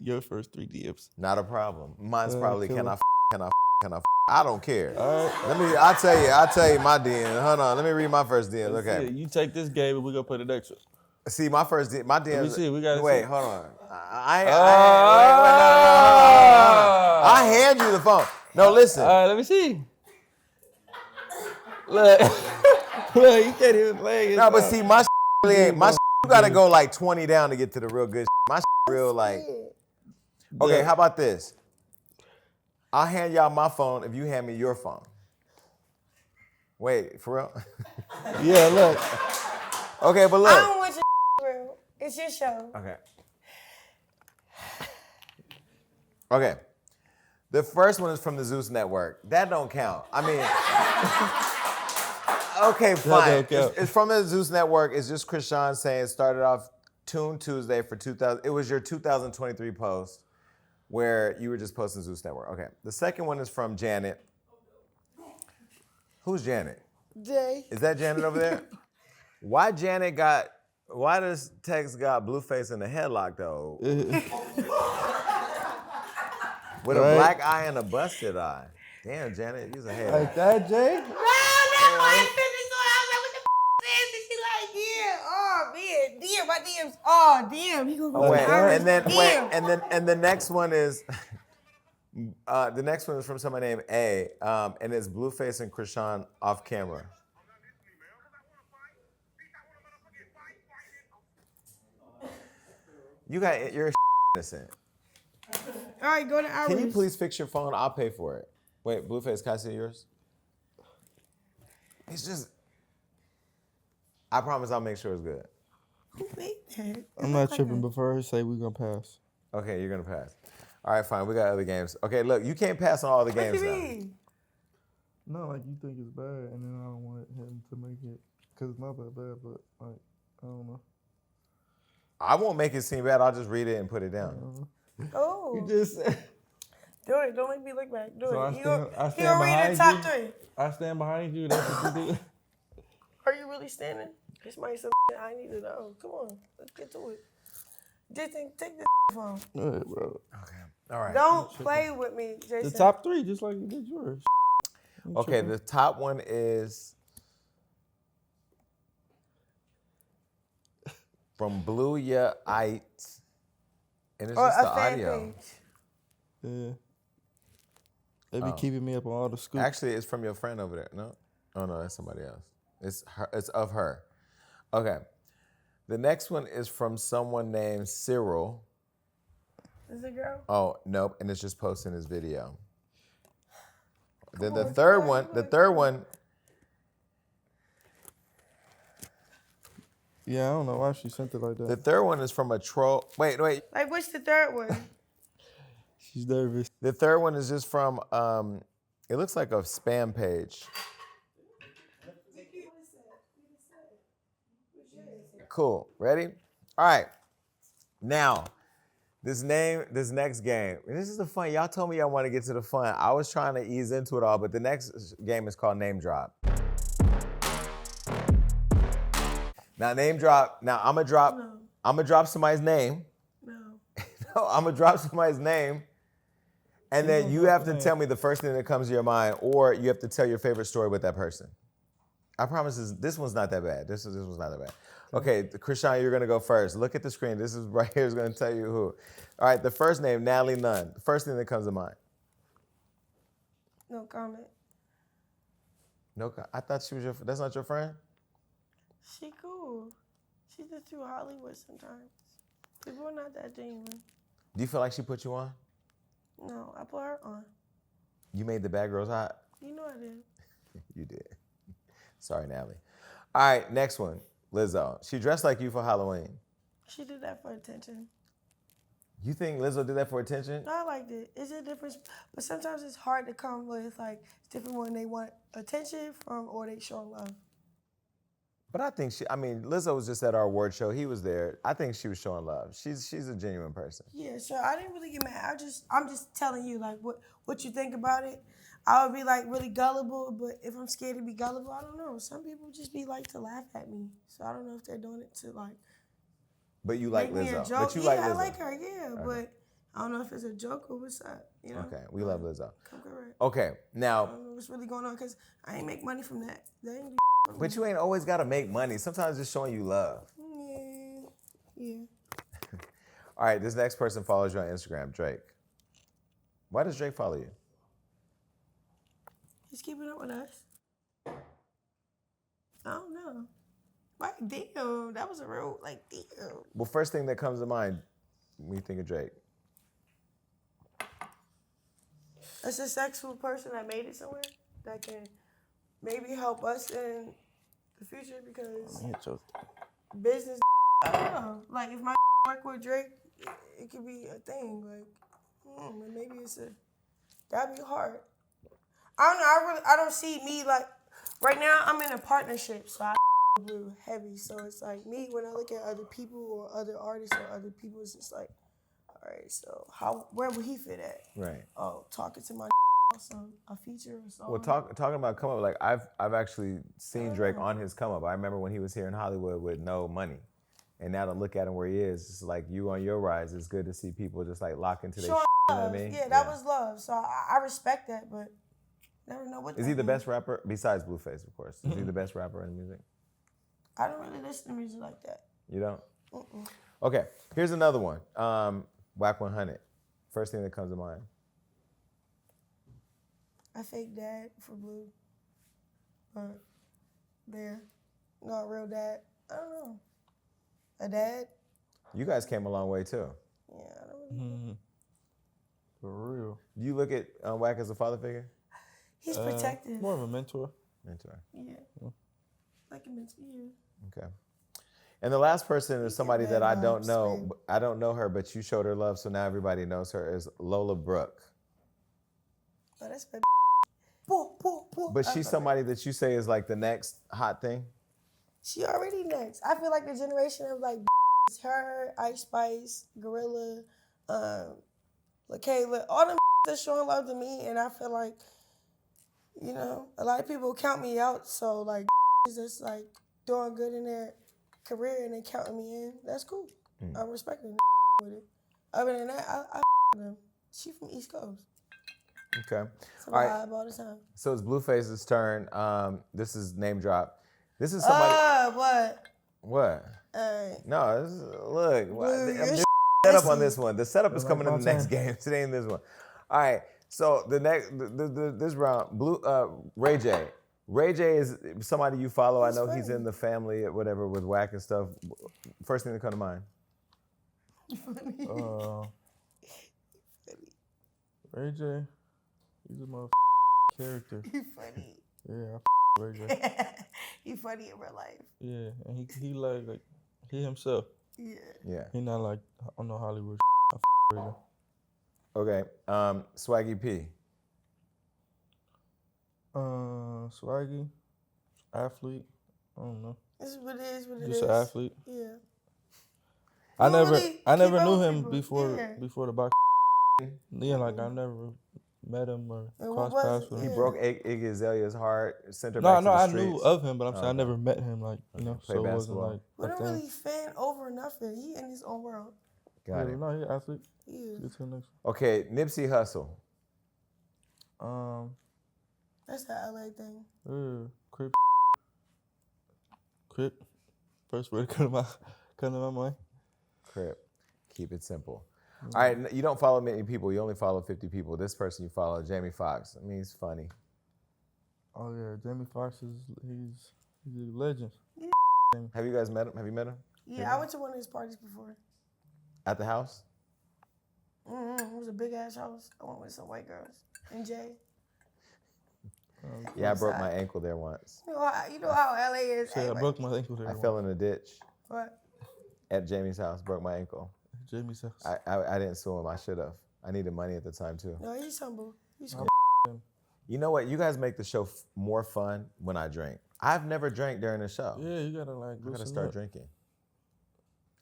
Speaker 5: your first 3 DMs?
Speaker 2: Not a problem. Mine's probably
Speaker 4: kill
Speaker 2: can I
Speaker 4: him.
Speaker 2: can I can I. I don't care. I'll tell you my DM. Hold on. Let me read my first DM. Okay.
Speaker 5: Yeah, you take this game and we're gonna put it extra.
Speaker 2: See, my first DM, my DMs.
Speaker 5: me see, we gotta
Speaker 2: wait,
Speaker 5: see.
Speaker 2: hold on. I hand you the phone. No, listen.
Speaker 5: All right, let me see. Look, look, you can't even play it.
Speaker 2: No, but see, my really ain't. My you gotta go like 20 down to get to the real good. My real like. Okay, how about this? I'll hand y'all my phone if you hand me your phone. Wait, for real?
Speaker 5: Yeah, look.
Speaker 2: Okay, but
Speaker 3: I
Speaker 2: look.
Speaker 3: don't want your real. It's your show.
Speaker 2: Okay. Okay. The first one is from the Zeus Network. That don't count. I mean, okay, fine.
Speaker 5: don't count.
Speaker 2: It's from the Zeus Network. It's just Chrisean saying it started off Tune Tuesday for 2000. It was your 2023 post where you were just posting Zeus Network. Okay. The second one is from Janet. Who's Janet?
Speaker 3: Jay.
Speaker 2: Is that Janet over there? Why does Tex got Blueface in the headlock though? With a black eye and a busted eye. Damn, Janet, you's a head.
Speaker 4: Like that, Jay?
Speaker 3: No, that's why I finished on. I was like, what the is? And she like, yeah, oh man, damn, my DMs, oh damn, he gonna go
Speaker 2: Wait,
Speaker 3: Irish.
Speaker 2: and the next one is the next one is from somebody named A, and it's Blueface and Chrisean off camera. You're innocent.
Speaker 3: All right, go to Irish.
Speaker 2: Can you please fix your phone? I'll pay for it. Wait, Blueface, can I see yours? It's just, I promise I'll make sure it's good.
Speaker 3: Who made that?
Speaker 4: I'm not tripping before her say we gonna pass.
Speaker 2: Okay, you're gonna pass. All right, fine, we got other games. Okay, look, you can't pass on all the
Speaker 3: What
Speaker 2: games
Speaker 3: you
Speaker 2: now.
Speaker 3: mean?
Speaker 4: No, like you think it's bad, and then I don't want him to make it because it's not that bad. But like, I don't know.
Speaker 2: I won't make it seem bad, I'll just read it and put it down.
Speaker 3: Oh.
Speaker 5: You just said.
Speaker 3: Do it. Don't make me look back. Do
Speaker 5: So
Speaker 3: it.
Speaker 5: I
Speaker 3: He
Speaker 5: stand
Speaker 3: gonna read the
Speaker 5: behind
Speaker 3: top
Speaker 5: you?
Speaker 3: 3.
Speaker 5: I stand behind you. That's what you do.
Speaker 3: Are you really standing? This might be some I need to know. Come on, let's get to it. Just take the phone.
Speaker 4: All right, bro.
Speaker 2: Okay, all right.
Speaker 3: Don't play with me, Jason.
Speaker 5: The top 3, just like you did yours.
Speaker 2: Okay, the top one is from Blue Yachty, and it's
Speaker 3: Or
Speaker 2: just
Speaker 3: a
Speaker 2: the
Speaker 3: fan
Speaker 2: audio.
Speaker 3: page.
Speaker 4: Yeah. They be keeping me up on all the scoops.
Speaker 2: Actually, it's from your friend over there. No? Oh, no, that's somebody else. It's her. It's of her. Okay. The next one is from someone named Cyril.
Speaker 3: Is it girl?
Speaker 2: Oh, nope. And it's just posting his video. Then the
Speaker 3: on,
Speaker 2: third
Speaker 3: come
Speaker 2: one,
Speaker 3: on,
Speaker 2: the
Speaker 3: come on.
Speaker 2: third one,
Speaker 4: Yeah, I don't know why she sent it like
Speaker 2: the
Speaker 4: that.
Speaker 2: third one is from a troll. Wait.
Speaker 3: Like, what's the third one?
Speaker 4: She's nervous.
Speaker 2: The third one is just from, it looks like a spam page. Cool. Ready? All right. Now, this next game. This is the fun. Y'all told me y'all want to get to the fun. I was trying to ease into it all, but the next game is called Name Drop. Now, name drop. Now, I'm gonna drop somebody's name.
Speaker 3: No.
Speaker 2: No, I'm gonna drop somebody's name, and then you have to tell me the first thing that comes to your mind, or you have to tell your favorite story with that person. I promise this one's not that bad. This one's not that bad. Okay, Chrisean, you're gonna go first. Look at the screen. This is right here is gonna tell you who. All right, the first name, Natalie Nunn. The first thing that comes to mind.
Speaker 3: No comment.
Speaker 2: No, I thought she was your. That's not your friend.
Speaker 3: She cool. She's just too Hollywood sometimes. People are not that genuine.
Speaker 2: Do you feel like she put you on?
Speaker 3: No, I put her on.
Speaker 2: You made the bad girls hot.
Speaker 3: You know I did.
Speaker 2: You did. Sorry, Natalie. All right, next one. Lizzo. She dressed like you for Halloween.
Speaker 3: She did that for attention.
Speaker 2: You think Lizzo did that for attention?
Speaker 3: I liked it. It's a difference, but sometimes it's hard to come with like it's different when they want attention from or they showing love.
Speaker 2: But I think Lizzo was just at our award show. He was there. I think she was showing love. She's a genuine person.
Speaker 3: Yeah, so I didn't really get mad. I'm just telling you like what you think about it. I would be like really gullible, but if I'm scared to be gullible, I don't know. Some people just be like to laugh at me, so I don't know if they're doing it to like.
Speaker 2: But you like
Speaker 3: make me a
Speaker 2: Lizzo.
Speaker 3: joke.
Speaker 2: But you
Speaker 3: yeah,
Speaker 2: like Lizzo.
Speaker 3: I like her. Yeah, but I don't know if it's a joke or what's up. You know.
Speaker 2: Okay, we love Lizzo.
Speaker 3: Correct.
Speaker 2: Okay,
Speaker 3: I
Speaker 2: now.
Speaker 3: don't know what's really going on because I ain't make money from that. That ain't
Speaker 2: But you ain't always gotta make money. Sometimes just showing you love.
Speaker 3: Yeah.
Speaker 2: All right, this next person follows you on Instagram, Drake. Why does Drake follow you?
Speaker 3: He's keeping up with us. I don't know. Like, damn, that was a real, like, damn.
Speaker 2: Well, first thing that comes to mind when you think of Drake.
Speaker 3: A successful person that made it somewhere that can maybe help us in the future because business, I don't know. Like, if my work with Drake, it could be a thing. Like, maybe that'd be hard. I don't know. I don't see me, like, right now I'm in a partnership, so I Blue heavy. So it's like me, when I look at other people or other artists or other people, it's just like, all right, so where would he fit at?
Speaker 2: Right.
Speaker 3: Oh, talking to my a feature or something.
Speaker 2: Well, talking about come up, like I've actually seen Drake on his come up. I remember when he was here in Hollywood with no money. And now to look at him where he is, it's like you on your rise. It's good to see people just like lock into their
Speaker 3: Showing
Speaker 2: you know what I mean?
Speaker 3: Yeah, that was love. So I respect that, but never know what.
Speaker 2: Is he the best rapper, besides Blueface, of course? Is he the best rapper in music?
Speaker 3: I don't really listen to music like that.
Speaker 2: You don't? Okay, here's another one. Whack 100. First thing that comes to mind.
Speaker 3: I fake dad for Blue. But not real dad. I don't know. A dad?
Speaker 2: You guys came a long way too.
Speaker 3: Yeah, I don't really know.
Speaker 4: For real.
Speaker 2: Do you look at Whack as a father figure?
Speaker 3: He's protective.
Speaker 4: More of a mentor.
Speaker 2: Mentor.
Speaker 3: Yeah. Like a mentor, yeah.
Speaker 2: Okay. And the last person is somebody that I don't know.
Speaker 3: babe.
Speaker 2: I don't know her, but you showed her love, so now everybody knows her, is Lola Brooke.
Speaker 3: Oh, that's my
Speaker 2: But she's somebody that you say is like the next hot thing?
Speaker 3: She already next. I feel like the generation of like her, Ice Spice, Gorilla, LaKayla, all them that's showing love to me, and I feel like, you know, a lot of people count me out, so like is just like doing good in their career and they counting me in. That's cool. I'm respecting with it. Other than that, I them. She from East Coast.
Speaker 2: Okay.
Speaker 3: So
Speaker 2: All right.
Speaker 3: I vibe all the time.
Speaker 2: So it's Blueface's turn. This is name drop. This is somebody.
Speaker 3: What?
Speaker 2: What? No, this is, look.
Speaker 3: Blue,
Speaker 2: I'm
Speaker 3: you're
Speaker 2: just set up on
Speaker 3: messy.
Speaker 2: this one. The setup is coming in the next
Speaker 4: turn.
Speaker 2: game. Today in this one. All right. So the next, this round, Ray J. Ray J is somebody you follow. I know he's in the family or whatever with Whack and stuff. First thing that come to mind.
Speaker 4: Ray J, he's a motherfucking character.
Speaker 3: You funny.
Speaker 4: Yeah, I Ray J.
Speaker 3: You funny in real life.
Speaker 4: Yeah, and he like he himself.
Speaker 3: Yeah.
Speaker 2: Yeah.
Speaker 4: He not like on no Hollywood. I Ray J.
Speaker 2: Okay. Swaggy P.
Speaker 4: Swaggy, athlete. I don't know.
Speaker 3: This is what it is. What it
Speaker 4: Just
Speaker 3: is.
Speaker 4: an athlete.
Speaker 3: Yeah.
Speaker 4: I
Speaker 3: You don't
Speaker 4: never
Speaker 3: really keep
Speaker 4: knew
Speaker 3: up with
Speaker 4: him
Speaker 3: people.
Speaker 4: before
Speaker 3: Yeah.
Speaker 4: before the box. Yeah, like I never met him or
Speaker 3: And
Speaker 4: crossed
Speaker 3: what was
Speaker 4: paths
Speaker 3: it?
Speaker 4: with
Speaker 2: He
Speaker 4: him.
Speaker 2: broke Iggy Azalea's heart, sent her
Speaker 4: No,
Speaker 2: back to the
Speaker 4: I
Speaker 2: streets.
Speaker 4: knew of him, but I'm saying I
Speaker 2: Okay.
Speaker 4: never met him. Like you know,
Speaker 2: Play
Speaker 4: so it wasn't
Speaker 2: basketball.
Speaker 4: like
Speaker 3: We
Speaker 4: a
Speaker 3: don't
Speaker 4: thing.
Speaker 3: really fan over nothing. He in his own world.
Speaker 2: Got
Speaker 4: Yeah,
Speaker 2: it.
Speaker 4: no, he's an athlete.
Speaker 3: He is.
Speaker 4: Get to the next.
Speaker 2: Okay, Nipsey Hussle.
Speaker 3: That's the LA thing.
Speaker 4: Crip. First word come to my mind.
Speaker 2: Crip. Keep it simple. All right, you don't follow many people. You only follow 50 people. This person you follow, Jamie Foxx. I mean, he's funny.
Speaker 4: Oh yeah, Jamie Foxx he's a legend.
Speaker 2: Have you guys met him? Have you met him?
Speaker 3: Yeah, I went to one of his parties before.
Speaker 2: At the house?
Speaker 3: It was a big ass house. I went with some white girls and Jay.
Speaker 2: Yeah, I broke my ankle there once.
Speaker 3: You know how LA is.
Speaker 4: So I broke my ankle there.
Speaker 2: I fell in a ditch
Speaker 3: What?
Speaker 2: at Jamie's house, broke my ankle.
Speaker 4: Jamie's house.
Speaker 2: I didn't sue him. I should have. I needed money at the time too.
Speaker 3: No, he's humble. He's cool.
Speaker 2: You know what? You guys make the show more fun when I drink. I've never drank during the show.
Speaker 4: Yeah, you gotta like.
Speaker 2: I gotta start drinking.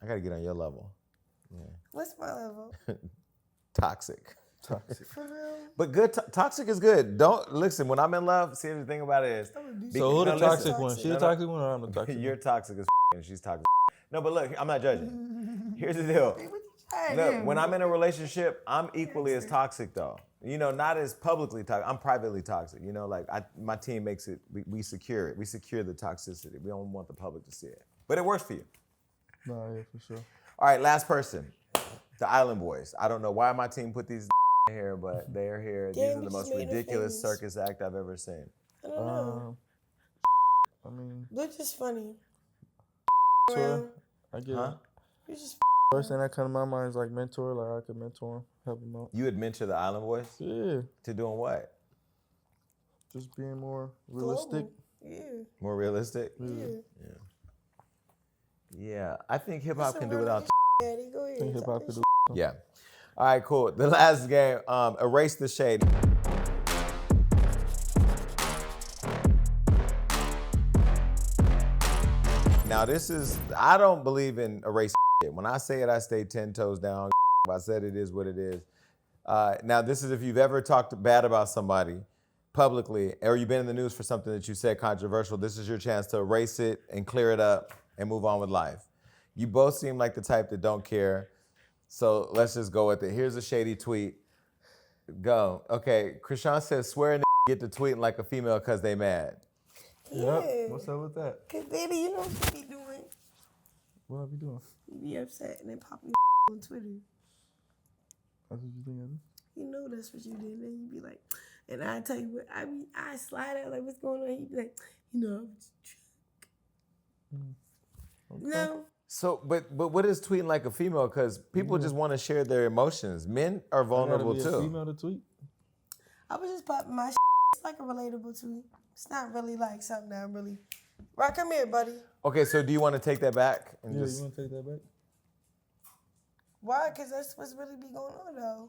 Speaker 2: I gotta get on your level. Yeah.
Speaker 3: What's my level?
Speaker 2: Toxic.
Speaker 3: For real?
Speaker 2: But good. Toxic is good. Don't listen. When I'm in love, see the thing about it is.
Speaker 4: So who the
Speaker 2: listen.
Speaker 4: toxic one? She the toxic one or I'm the toxic one?
Speaker 2: You're toxic as and she's toxic. No, but look, I'm not judging. Here's the deal. Look, when I'm in a relationship, I'm equally as toxic though. You know, not as publicly toxic. I'm privately toxic. You know, like my team makes it. We secure it. We secure the toxicity. We don't want the public to see it. But it works for you.
Speaker 4: No, yeah, for sure.
Speaker 2: All right, last person. The Island Boys. I don't know why my team put these here, but they are here. These are the most ridiculous circus act I've ever seen.
Speaker 3: I don't know.
Speaker 4: I mean,
Speaker 3: They're just funny.
Speaker 4: mentor. I get it.
Speaker 3: You're just
Speaker 4: First thing that comes to my mind is like mentor. Like I could mentor him, help him out.
Speaker 2: You would mentor the Island Boys?
Speaker 4: Yeah.
Speaker 2: To doing what?
Speaker 4: Just being more realistic.
Speaker 3: Yeah.
Speaker 2: More realistic?
Speaker 3: Yeah.
Speaker 2: Yeah. I think hip hop can do without.
Speaker 3: Daddy, go
Speaker 4: I
Speaker 3: ahead.
Speaker 4: think hip hop could do.
Speaker 2: Yeah. All right, cool. The last game, erase the shade. Now this is, I don't believe in erase shit. When I say it, I stay 10 toes down. I said it is what it is. Now this is if you've ever talked bad about somebody publicly, or you've been in the news for something that you said controversial, this is your chance to erase it and clear it up and move on with life. You both seem like the type that don't care. So let's just go with it. Here's a shady tweet. Go. Okay, Chrisean says, swear a get to tweeting like a female because they mad.
Speaker 3: Yeah.
Speaker 4: Yep. What's up with that?
Speaker 3: Cause baby, you know what you be doing.
Speaker 4: What I be doing?
Speaker 3: You be upset and then pop your on Twitter.
Speaker 4: That's what you think I do?
Speaker 3: You know that's what you did. And then you be like, and I tell you what, I slide out like, what's going on? You be like, you know, I'm just
Speaker 4: Okay.
Speaker 3: no.
Speaker 2: So, but what is tweeting like a female? Because people just want to share their emotions. Men are vulnerable
Speaker 4: I gotta be
Speaker 2: too.
Speaker 4: A female to tweet?
Speaker 3: I was just popping my It's like a relatable tweet. It's not really like something that I'm really. Right, come here, buddy.
Speaker 2: Okay, so do you want to take that back? And
Speaker 4: Yeah,
Speaker 2: just,
Speaker 4: you want to take that back?
Speaker 3: Why? Because that's what's really be going on, though.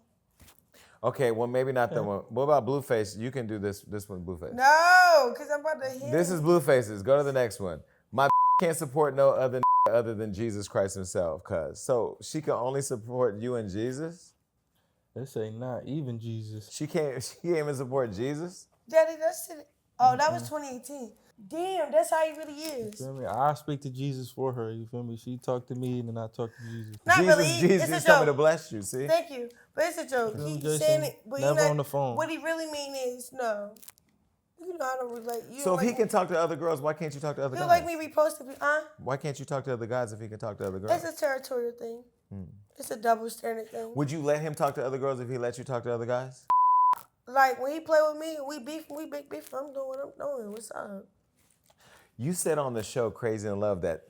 Speaker 2: okay, well, maybe not that one. What about Blueface? You can do this one, Blueface.
Speaker 3: No, because I'm about to hit
Speaker 2: This
Speaker 3: him.
Speaker 2: is Blueface's. Go to the next one. My can't support no other than Jesus Christ himself, cuz. So she can only support you and Jesus?
Speaker 4: They say not even Jesus.
Speaker 2: She can't even support Jesus?
Speaker 3: Daddy, that's it. Oh, that was 2018. Damn, that's how he really
Speaker 4: You
Speaker 3: is.
Speaker 4: feel me? I speak to Jesus for her. You feel me? She talk to me and then I talk to Jesus.
Speaker 3: Not really.
Speaker 2: Jesus
Speaker 3: It's a
Speaker 2: told me to
Speaker 3: joke.
Speaker 2: bless you, see?
Speaker 3: Thank you. But it's a joke.
Speaker 4: Feel me,
Speaker 3: He's
Speaker 4: Jason?
Speaker 3: saying it, but
Speaker 4: Never on the phone.
Speaker 3: What he really mean is, no. You know I don't relate. You
Speaker 2: So
Speaker 3: don't
Speaker 2: if he
Speaker 3: like
Speaker 2: can talk to other girls, why can't you talk to other
Speaker 3: You
Speaker 2: guys?
Speaker 3: don't like me reposting, huh?
Speaker 2: Why can't you talk to other guys if he can talk to other girls?
Speaker 3: That's a territorial thing. It's a double standard thing.
Speaker 2: Would you let him talk to other girls if he let you talk to other guys?
Speaker 3: Like when he play with me, we big beef. I'm doing what I'm doing. What's up?
Speaker 2: You said on the show Crazy in Love that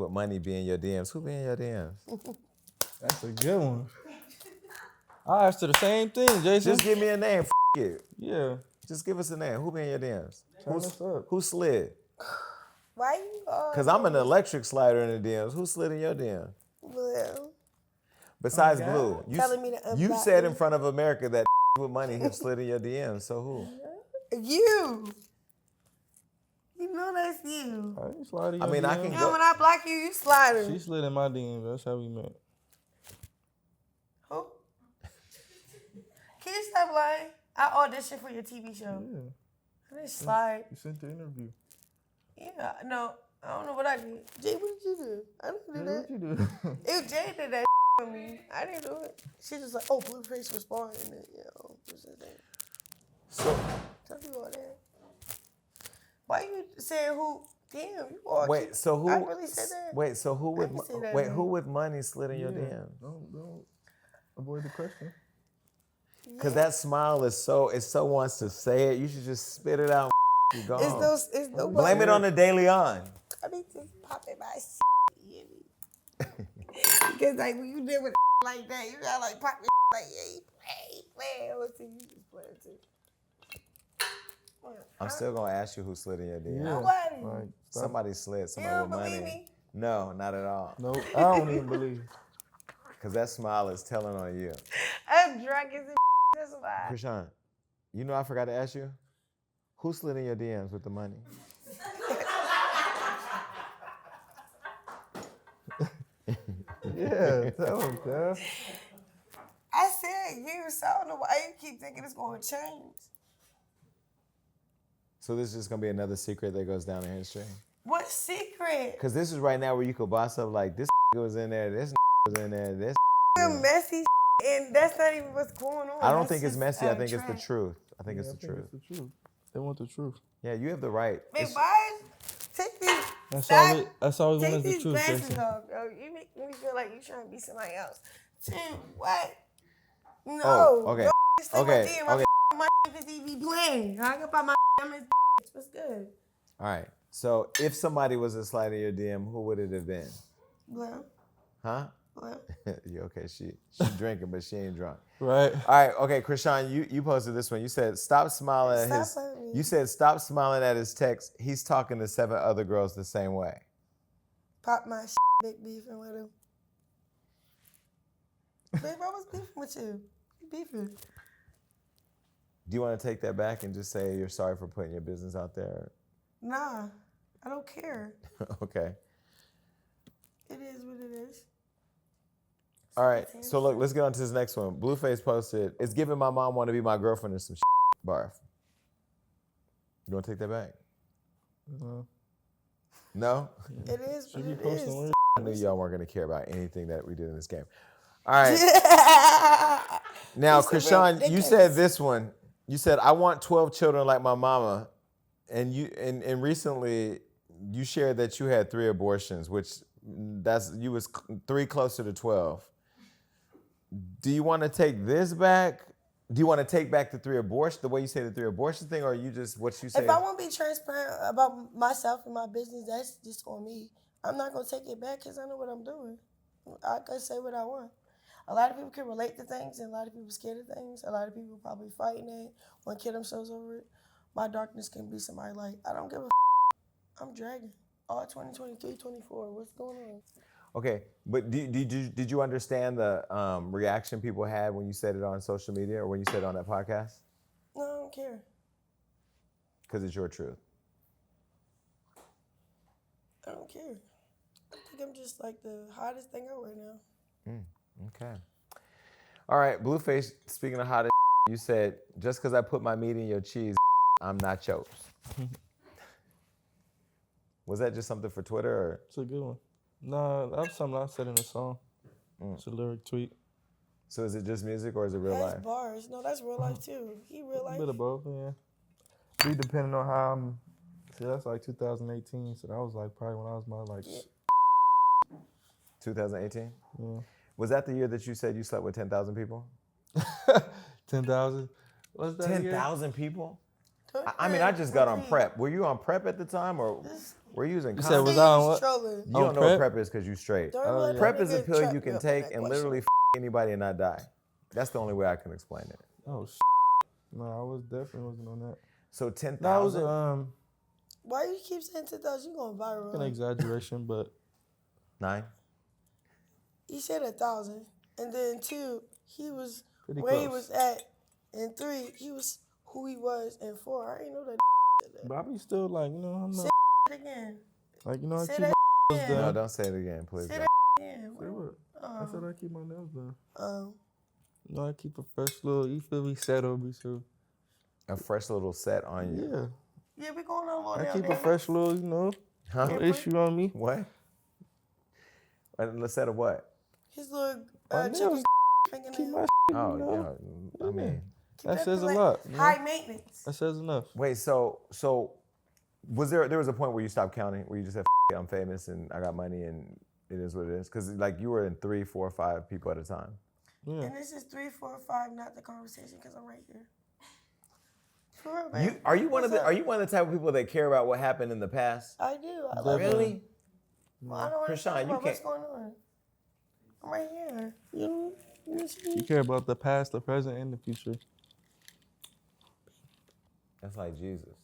Speaker 2: with money be in your DMs. Who be in your DMs?
Speaker 4: That's a good one. I asked her the same thing, Jason.
Speaker 2: Just give me a name. It.
Speaker 4: Yeah.
Speaker 2: Just give us a name. Who be in your DMs?
Speaker 4: Turn us up.
Speaker 2: Who slid?
Speaker 3: Why you?
Speaker 2: Because I'm an electric slider in the DMs. Who slid in your DM?
Speaker 3: Well,
Speaker 2: Besides Blue.
Speaker 3: Telling me to
Speaker 2: You
Speaker 3: unblock
Speaker 2: said
Speaker 3: me.
Speaker 2: in front of America that with money have slid in your DMs. So who?
Speaker 3: you. You know that's you.
Speaker 4: I ain't sliding.
Speaker 2: I mean, I can
Speaker 3: You
Speaker 2: go.
Speaker 3: know when I block you, you slider.
Speaker 4: She slid in my DMs. That's how we met.
Speaker 3: Who? Can you stop lying? I auditioned for your TV show.
Speaker 4: Yeah.
Speaker 3: I didn't slide.
Speaker 4: You sent the interview.
Speaker 3: Yeah, no, I don't know what I did. Jay, what did you do? I didn't do
Speaker 4: Yeah,
Speaker 3: that.
Speaker 4: what you do?
Speaker 3: It Jay did that for me. I didn't do it. She just like, oh, Blueface responded. And then, what's his name?
Speaker 2: So,
Speaker 3: Tell me all that. Why you saying who? Damn, you all
Speaker 2: wait, so who?
Speaker 3: I really said that?
Speaker 2: Wait, so who with
Speaker 3: didn't say that,
Speaker 2: wait,
Speaker 3: man.
Speaker 2: who with money slid in your
Speaker 4: Yeah.
Speaker 2: DMs?
Speaker 4: Don't avoid the question.
Speaker 2: Because that smile is so wants to say it. You should just spit it out. And go home.
Speaker 3: It's no
Speaker 2: Blame it on the Daily On.
Speaker 3: I need to pop in my because like when you deal with like that, you gotta like pop your like yeah, you play. What's it? You just play it too.
Speaker 2: I'm still gonna ask you who slid in your DM.
Speaker 4: Yeah.
Speaker 3: Nobody.
Speaker 4: Like,
Speaker 2: Somebody slid.
Speaker 3: You
Speaker 2: Somebody
Speaker 3: don't
Speaker 2: with money.
Speaker 3: believe me?
Speaker 2: No, not at all.
Speaker 4: nope. I don't even believe.
Speaker 2: Because that smile is telling on you.
Speaker 3: I'm drunk as a that's why.
Speaker 2: Chrisean, you know I forgot to ask you? Who slid in your DMs with the money?
Speaker 4: Yeah, tell him, Dad.
Speaker 3: I said you, so I don't know why you keep thinking it's going to change.
Speaker 2: So this is just gonna be another secret that goes down in history?
Speaker 3: What secret?
Speaker 2: Because this is right now where you could boss up like, this was in there, this was in there, this
Speaker 3: You're messy and that's not even what's going on.
Speaker 2: I don't
Speaker 3: That's
Speaker 2: think it's
Speaker 3: just
Speaker 2: messy, I
Speaker 3: out of
Speaker 2: think it's the
Speaker 3: track.
Speaker 2: truth. I think it's the truth.
Speaker 4: It's the truth. They want the truth.
Speaker 2: Yeah, you have the right.
Speaker 3: Man,
Speaker 2: It's-
Speaker 3: why? Take these.
Speaker 4: That's all we want
Speaker 3: Take
Speaker 4: is the
Speaker 3: these
Speaker 4: truth,
Speaker 3: glasses
Speaker 4: Jason.
Speaker 3: off, yo. You make me feel like you trying to be somebody else. Tim, what? No.
Speaker 2: Oh, okay.
Speaker 3: Don't say
Speaker 2: Okay,
Speaker 3: my DM.
Speaker 2: okay.
Speaker 3: My because he be playing. I can buy my I'm his What's good?
Speaker 2: All right, so if somebody was to slide in your DM, who would it have been?
Speaker 3: Well,
Speaker 2: Huh?
Speaker 3: well.
Speaker 2: You okay, she drinking, but she ain't drunk.
Speaker 4: Right.
Speaker 2: All right, okay, Chrisean, you posted this one. You said, stop smiling at his,
Speaker 3: Stop at me.
Speaker 2: you said, stop smiling at his text. He's talking to 7 other girls the same way.
Speaker 3: Pop my big beefing with him. Babe, I was beefing with you. You beefing.
Speaker 2: Do you want to take that back and just say you're sorry for putting your business out there?
Speaker 3: Nah, I don't care.
Speaker 2: Okay.
Speaker 3: It is what it is.
Speaker 2: All right, so look, let's get on to this next one. Blueface posted, it's giving my mom want to be my girlfriend or some barf. You want to take that back? No?
Speaker 3: It is what
Speaker 4: Should be
Speaker 3: it
Speaker 4: posting
Speaker 3: is.
Speaker 4: weird.
Speaker 2: I knew y'all weren't going to care about anything that we did in this game. All right. Now,
Speaker 3: It's
Speaker 2: Chrisean, you
Speaker 3: ridiculous.
Speaker 2: said this one. You said, I want 12 children like my mama. And recently you shared that you had 3 abortions, which you was 3 closer to 12. Do you want to take this back? Do you want to take back the 3 abortion, the way you say the 3 abortion thing, or you just what you say?
Speaker 3: If I want to be transparent about myself and my business, that's just on me. I'm not going to take it back because I know what I'm doing. I can say what I want. A lot of people can relate to things, and a lot of people scared of things. A lot of people probably fighting it, want to kill themselves over it. My darkness can be somebody like, I don't give a I'm dragging. All 2023, 24, what's going on?
Speaker 2: Okay, but did you understand the reaction people had when you said it on social media or when you said it on that podcast?
Speaker 3: No, I don't care.
Speaker 2: Because it's your truth.
Speaker 3: I don't care. I think I'm just like the hottest thing out right now.
Speaker 2: Okay. All right, Blueface, speaking of hot as you said, just because I put my meat in your cheese, I'm not yours. Was that just something for Twitter or?
Speaker 4: It's a good one. Nah, that's something I said in a song. It's a lyric tweet.
Speaker 2: So is it just music or is it real
Speaker 3: That's
Speaker 2: life?
Speaker 3: bars. No, that's real life too. He real
Speaker 4: A
Speaker 3: life.
Speaker 4: bit of both, yeah. Be depending on how I'm. See, that's like 2018, so that was like probably when I was my like.
Speaker 2: 2018?
Speaker 4: Yeah.
Speaker 2: Was that the year that you said you slept with 10,000 people?
Speaker 4: 10,000. What's that?
Speaker 2: 10,000 people? I mean, I just got on prep. Were you on prep at the time or were you using
Speaker 4: You said
Speaker 2: condoms?
Speaker 4: was I on what?
Speaker 3: Trolling.
Speaker 2: You don't
Speaker 4: on
Speaker 2: know what
Speaker 4: prep?
Speaker 2: prep is because you straight.
Speaker 3: Don't let
Speaker 2: Prep
Speaker 3: that
Speaker 2: is a
Speaker 3: nigga
Speaker 2: pill
Speaker 3: trap
Speaker 2: you
Speaker 3: me
Speaker 2: can
Speaker 3: up
Speaker 2: take
Speaker 3: in that
Speaker 2: and
Speaker 3: question.
Speaker 2: literally anybody and not die. That's the only way I can explain it.
Speaker 4: Oh, no, I was definitely wasn't on that.
Speaker 2: So
Speaker 4: No, it
Speaker 2: 10,000?
Speaker 4: was
Speaker 3: Why you keep saying 10,000? You going viral?
Speaker 4: an exaggeration, but
Speaker 2: 9?
Speaker 3: He said 1,000, and then 2, he was
Speaker 4: Pretty
Speaker 3: where he
Speaker 4: close.
Speaker 3: was at, and 3, he was who he was, and 4, I ain't know that.
Speaker 4: but I be still like, you know, I'm
Speaker 3: Say
Speaker 4: not
Speaker 3: again.
Speaker 4: like, you know, I
Speaker 3: Say
Speaker 4: keep
Speaker 3: that
Speaker 4: my nails
Speaker 3: again.
Speaker 2: No,
Speaker 4: done.
Speaker 2: don't say it again, please.
Speaker 3: Say
Speaker 2: don't.
Speaker 3: that again.
Speaker 4: Say what? I said I keep my nails done. You know, I keep a fresh little, you feel me, set on me, so
Speaker 2: A fresh little set on you.
Speaker 4: yeah.
Speaker 3: Yeah, we going on a little
Speaker 4: I
Speaker 3: down
Speaker 4: keep
Speaker 3: there.
Speaker 4: a fresh little, you know,
Speaker 2: Huh?
Speaker 4: no issue on me.
Speaker 2: What? A set of what?
Speaker 3: His little
Speaker 4: My
Speaker 3: chicken
Speaker 4: nails, keep
Speaker 3: fingernail.
Speaker 4: my
Speaker 2: Oh,
Speaker 4: you know?
Speaker 2: yeah. I mean,
Speaker 4: That says a
Speaker 3: like
Speaker 4: lot. You know?
Speaker 3: High maintenance.
Speaker 4: That says enough.
Speaker 2: wait, so was there was a point where you stopped counting, where you just said, F it, I'm famous and I got money and it is what it is? Because like you were in 3, 4, 5 people at a time.
Speaker 4: Yeah.
Speaker 3: And this is 3, 4, 5, not the conversation, because I'm right here. For real, man.
Speaker 2: Are you one of
Speaker 3: What's
Speaker 2: the
Speaker 3: up?
Speaker 2: type of people that care about what happened in the past?
Speaker 3: I do. I love it.
Speaker 2: Really?
Speaker 3: Well, I don't
Speaker 2: Chrisean,
Speaker 3: understand
Speaker 2: you
Speaker 3: what's
Speaker 2: can't-
Speaker 3: going on. I'm right here. You see?
Speaker 4: You care about the past, the present, and the future.
Speaker 2: That's like Jesus.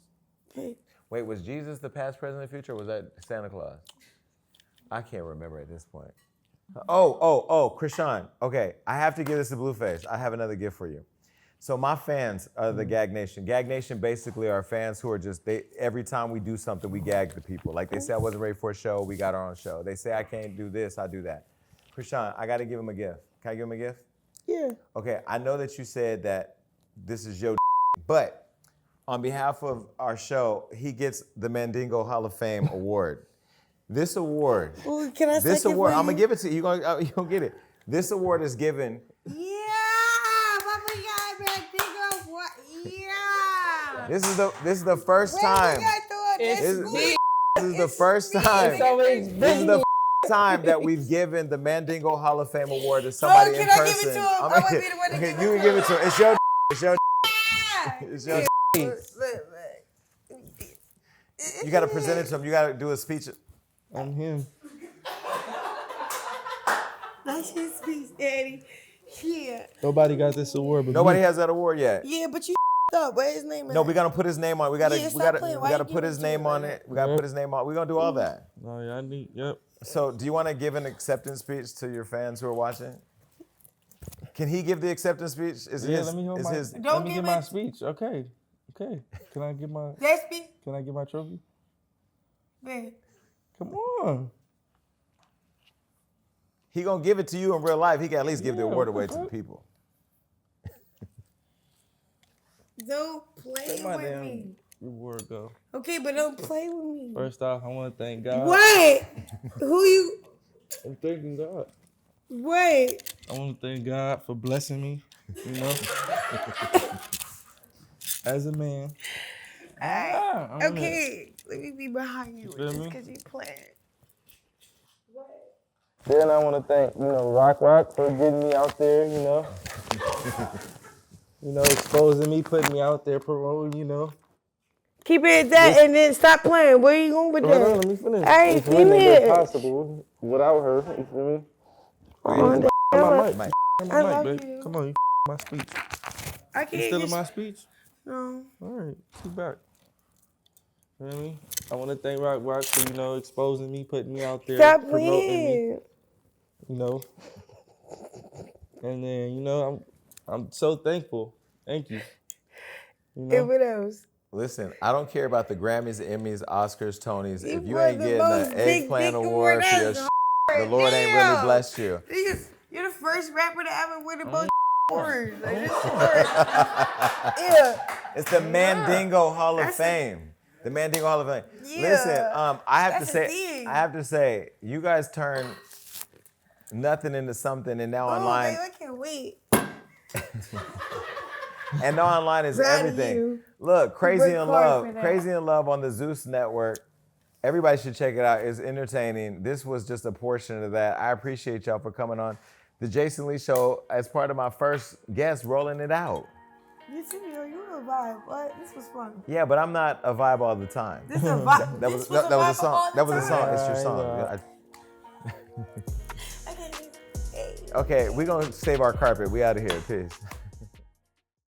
Speaker 3: Hey,
Speaker 2: Wait, was Jesus the past, present, and future, or was that Santa Claus? I can't remember at this point. Chrisean. Okay, I have to give this to Blueface. I have another gift for you. So my fans are the Gag Nation. Gag Nation basically are fans who are just, every time we do something, we gag the people. Like they say I wasn't ready for a show, we got our own show. They say I can't do this, I do that. Chrisean, I gotta give him a gift. Can I give him a gift?
Speaker 3: Yeah.
Speaker 2: Okay, I know that you said that this is your but on behalf of our show, he gets the Mandingo Hall of Fame award. This award,
Speaker 3: Ooh, can I
Speaker 2: this
Speaker 3: second
Speaker 2: award,
Speaker 3: for
Speaker 2: I'm gonna
Speaker 3: you?
Speaker 2: give it to you. You gonna get it. This award is given.
Speaker 3: Yeah, what we got, man? Think of what? Yeah.
Speaker 2: This is the first time. This is the first time. This is the time that we've given the Mandingo Hall of Fame award to somebody in
Speaker 3: can I
Speaker 2: person.
Speaker 3: give it to him? I want to be the one to
Speaker 2: Okay,
Speaker 3: give
Speaker 2: you
Speaker 3: it
Speaker 2: can
Speaker 3: to
Speaker 2: give it to him. It's your. It's your.
Speaker 3: Look.
Speaker 2: You got to present it to him. You got to do a speech.
Speaker 5: I'm him.
Speaker 3: That's his speech, Daddy. Yeah.
Speaker 5: Nobody got this award but
Speaker 2: Nobody
Speaker 5: me.
Speaker 2: has that award yet.
Speaker 3: Yeah, but you up. Where's his name?
Speaker 2: No, we gotta put his name on it. We gotta
Speaker 3: Yeah, stop playing. Why you
Speaker 2: put
Speaker 3: giving
Speaker 2: his
Speaker 3: it to
Speaker 2: name
Speaker 3: him
Speaker 2: on
Speaker 3: like
Speaker 2: it. We gotta put his name on. We're gonna do all that.
Speaker 5: Oh, yeah, I need, yep.
Speaker 2: So, do you want to give an acceptance speech to your fans who are watching? Can he give the acceptance speech?
Speaker 5: Yeah, let me hold my,
Speaker 3: Don't
Speaker 5: let me
Speaker 3: give
Speaker 5: get my
Speaker 3: it-
Speaker 5: speech. Okay. Can I get my
Speaker 3: That speech?
Speaker 5: Can I get my trophy?
Speaker 3: Man.
Speaker 5: Come on.
Speaker 2: He gonna give it to you in real life. He can at least give the
Speaker 5: Yeah,
Speaker 2: award
Speaker 5: what the
Speaker 2: away to the
Speaker 5: fuck?
Speaker 2: people.
Speaker 3: Don't play
Speaker 5: Where my
Speaker 3: with
Speaker 5: damn
Speaker 3: me.
Speaker 5: reward go?
Speaker 3: Okay, but don't play with me.
Speaker 5: First off, I want to thank God.
Speaker 3: What? Who you?
Speaker 5: I'm thanking God.
Speaker 3: Wait.
Speaker 5: I want to thank God for blessing me, you know, as a man. Yeah, I'm
Speaker 3: Okay, let me be behind you
Speaker 5: feel
Speaker 3: with this
Speaker 5: me?
Speaker 3: because you playing.
Speaker 5: Then I want to thank, Rock for getting me out there, exposing me, putting me out there, promoting,
Speaker 3: Keep it at that and then stop playing. Where you going with
Speaker 5: Hold on,
Speaker 3: that?
Speaker 5: let me finish.
Speaker 3: Hey,
Speaker 5: It
Speaker 3: give
Speaker 5: wouldn't
Speaker 3: me
Speaker 5: have been
Speaker 3: it.
Speaker 5: possible without her, you feel me?
Speaker 3: On the
Speaker 5: My mic,
Speaker 2: Mike.
Speaker 3: I love
Speaker 5: babe.
Speaker 3: you.
Speaker 5: Come on, you my speech.
Speaker 3: I
Speaker 5: You
Speaker 3: can't
Speaker 5: still in
Speaker 3: get
Speaker 5: my speech?
Speaker 3: no.
Speaker 5: All right, sit back. You know what I mean? I want to thank Rock for, exposing me, putting me out there,
Speaker 3: Stop
Speaker 5: promoting me,
Speaker 3: playing.
Speaker 5: And then, I'm so thankful. Thank you.
Speaker 3: And what else?
Speaker 2: Listen, I don't care about the Grammys, Emmys, Oscars, Tonys.
Speaker 3: You
Speaker 2: If you
Speaker 3: were
Speaker 2: ain't
Speaker 3: the
Speaker 2: getting
Speaker 3: most
Speaker 2: an
Speaker 3: big
Speaker 2: eggplant
Speaker 3: dick
Speaker 2: award for your
Speaker 3: award
Speaker 2: the Lord ain't really
Speaker 3: Damn.
Speaker 2: blessed you.
Speaker 3: You're the first rapper to ever win the most awards. Like, this is yeah.
Speaker 2: It's the Mandingo Hall of
Speaker 3: That's a-
Speaker 2: Fame. The Mandingo Hall of Fame.
Speaker 3: Yeah.
Speaker 2: Listen, I have
Speaker 3: That's
Speaker 2: to
Speaker 3: a
Speaker 2: say,
Speaker 3: thing.
Speaker 2: you guys turned nothing into something, and now
Speaker 3: Oh,
Speaker 2: online,
Speaker 3: babe, I can't wait.
Speaker 2: and now online is
Speaker 3: Proud of
Speaker 2: everything.
Speaker 3: you.
Speaker 2: Look, Crazy
Speaker 3: worked
Speaker 2: in
Speaker 3: hard
Speaker 2: Love,
Speaker 3: for that.
Speaker 2: Crazy in Love on the Zeus Network. Everybody should check it out. It's entertaining. This was just a portion of that. I appreciate y'all for coming on the Jason Lee Show as part of my first guest, rolling it out.
Speaker 3: You too, yo. You were a vibe. What? This was fun.
Speaker 2: Yeah, but I'm not a vibe all the time.
Speaker 3: This is a vibe.
Speaker 2: That was a song. That was a song. It's your song.
Speaker 3: Okay. Hey.
Speaker 2: Okay, we're gonna save our carpet. We out of here. Peace.